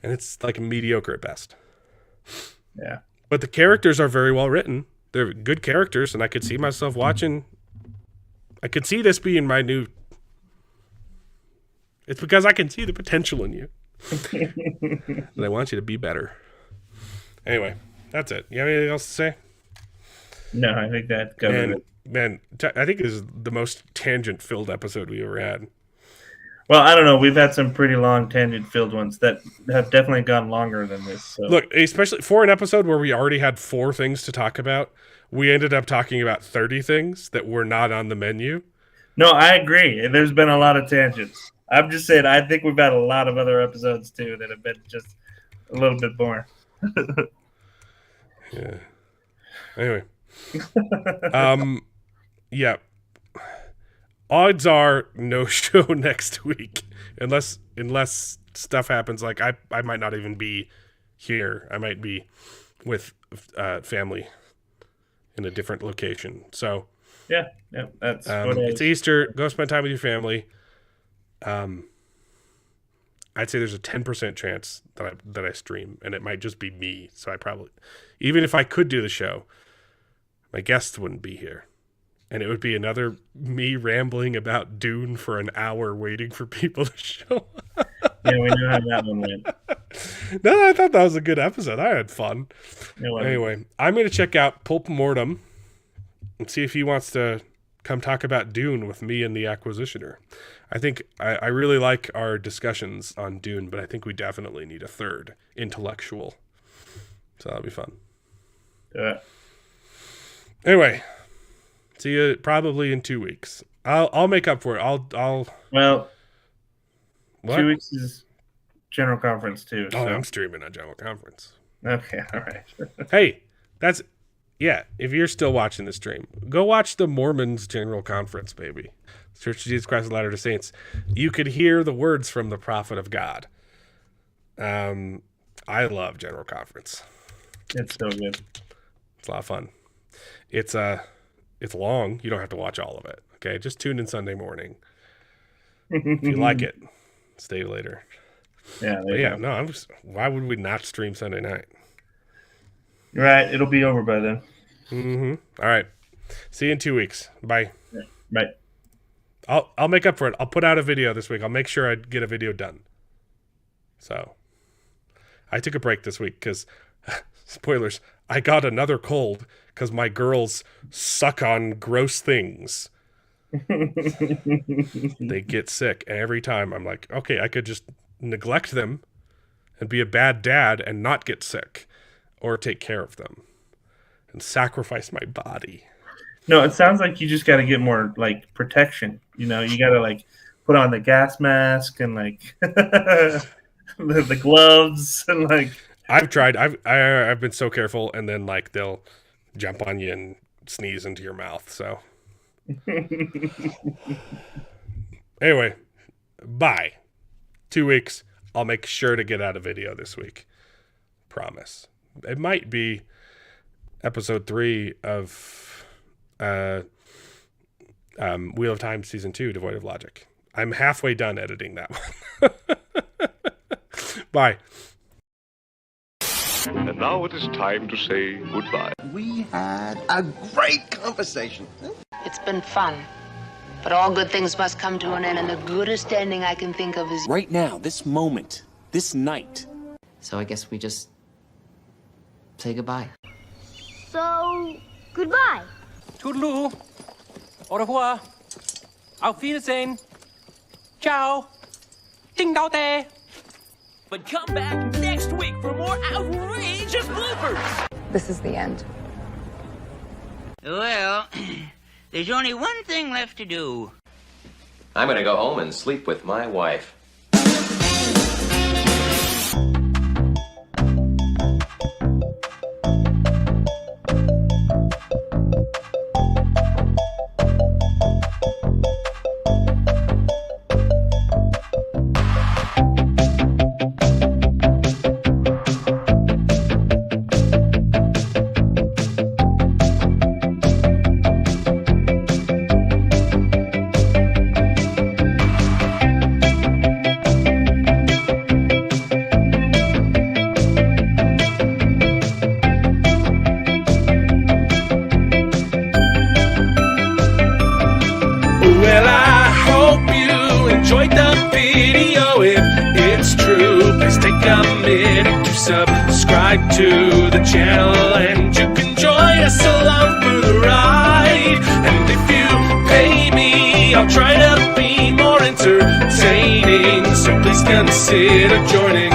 And it's like mediocre at best. Yeah. But the characters are very well written. They're good characters, and I could see myself watching. I could see this being my new. It's because I can see the potential in you. And I want you to be better. Anyway, that's it. You have anything else to say? No, I think that covered it. Man, I think this is the most tangent-filled episode we ever had. Well, I don't know. We've had some pretty long tangent-filled ones that have definitely gone longer than this. So. Look, especially for an episode where we already had 4 things to talk about, we ended up talking about 30 things that were not on the menu. No, I agree. There's been a lot of tangents. I'm just saying, I think we've had a lot of other episodes, too, that have been just a little bit more. Yeah. Anyway. Yeah. Odds are no show next week. Unless stuff happens. Like, I might not even be here. I might be with family in a different location. So, yeah, that's what it's Easter. Go spend time with your family. I'd say there's a 10% chance that I stream, and it might just be me. So I probably, even if I could do the show, my guests wouldn't be here, and it would be another me rambling about Dune for an hour, waiting for people to show up. Yeah, we know how that one went. No, I thought that was a good episode. I had fun. Anyway. Anyway, I'm going to check out Pulp Mortem and see if he wants to come talk about Dune with me and the Acquisitioner. I think I really like our discussions on Dune, but I think we definitely need a third intellectual. So that'll be fun. Anyway, see you probably in 2 weeks. I'll make up for it. Well, what? 2 weeks is General Conference too. Oh, So. I'm streaming on General Conference. Okay, all right. Hey, if you're still watching the stream, go watch the Mormons General Conference, baby. Church of Jesus Christ of Latter-day Saints. You could hear the words from the prophet of God. I love General Conference. It's so good. It's a lot of fun. It's long. You don't have to watch all of it. Okay, just tune in Sunday morning. If you like it, stay later. Yeah. No. Why would we not stream Sunday night? Right. It'll be over by then. Mm-hmm. All right. See you in 2 weeks. Bye. Yeah, bye. I'll make up for it. I'll put out a video this week. I'll make sure I get a video done. So, I took a break this week because, spoilers, I got another cold because my girls suck on gross things. They get sick. And every time I'm like, okay, I could just neglect them and be a bad dad and not get sick, or take care of them and sacrifice my body. No, it sounds like you just got to get more like protection. You know, you got to like put on the gas mask and like the gloves and like. I've tried. I've been so careful, and then like they'll jump on you and sneeze into your mouth. So anyway, bye. 2 weeks. I'll make sure to get out a video this week. Promise. It might be episode 3 of Wheel of Time Season 2, Devoid of Logic. I'm halfway done editing that one. Bye. And now it is time to say goodbye. We had a great conversation. It's been fun. But all good things must come to an end, and the goodest ending I can think of is... Right now, this moment, this night. So I guess we just say goodbye. So, goodbye. Toodaloo. Au revoir. Auf Wiedersehen. Ciao. Ding dao day. But come back next week for more outrageous bloopers. This is the end. Well, there's only one thing left to do. I'm gonna go home and sleep with my wife. enjoyed the video. If it's true, please take a minute to subscribe to the channel, and you can join us along for the ride. And if you pay me, I'll try to be more entertaining, so please consider joining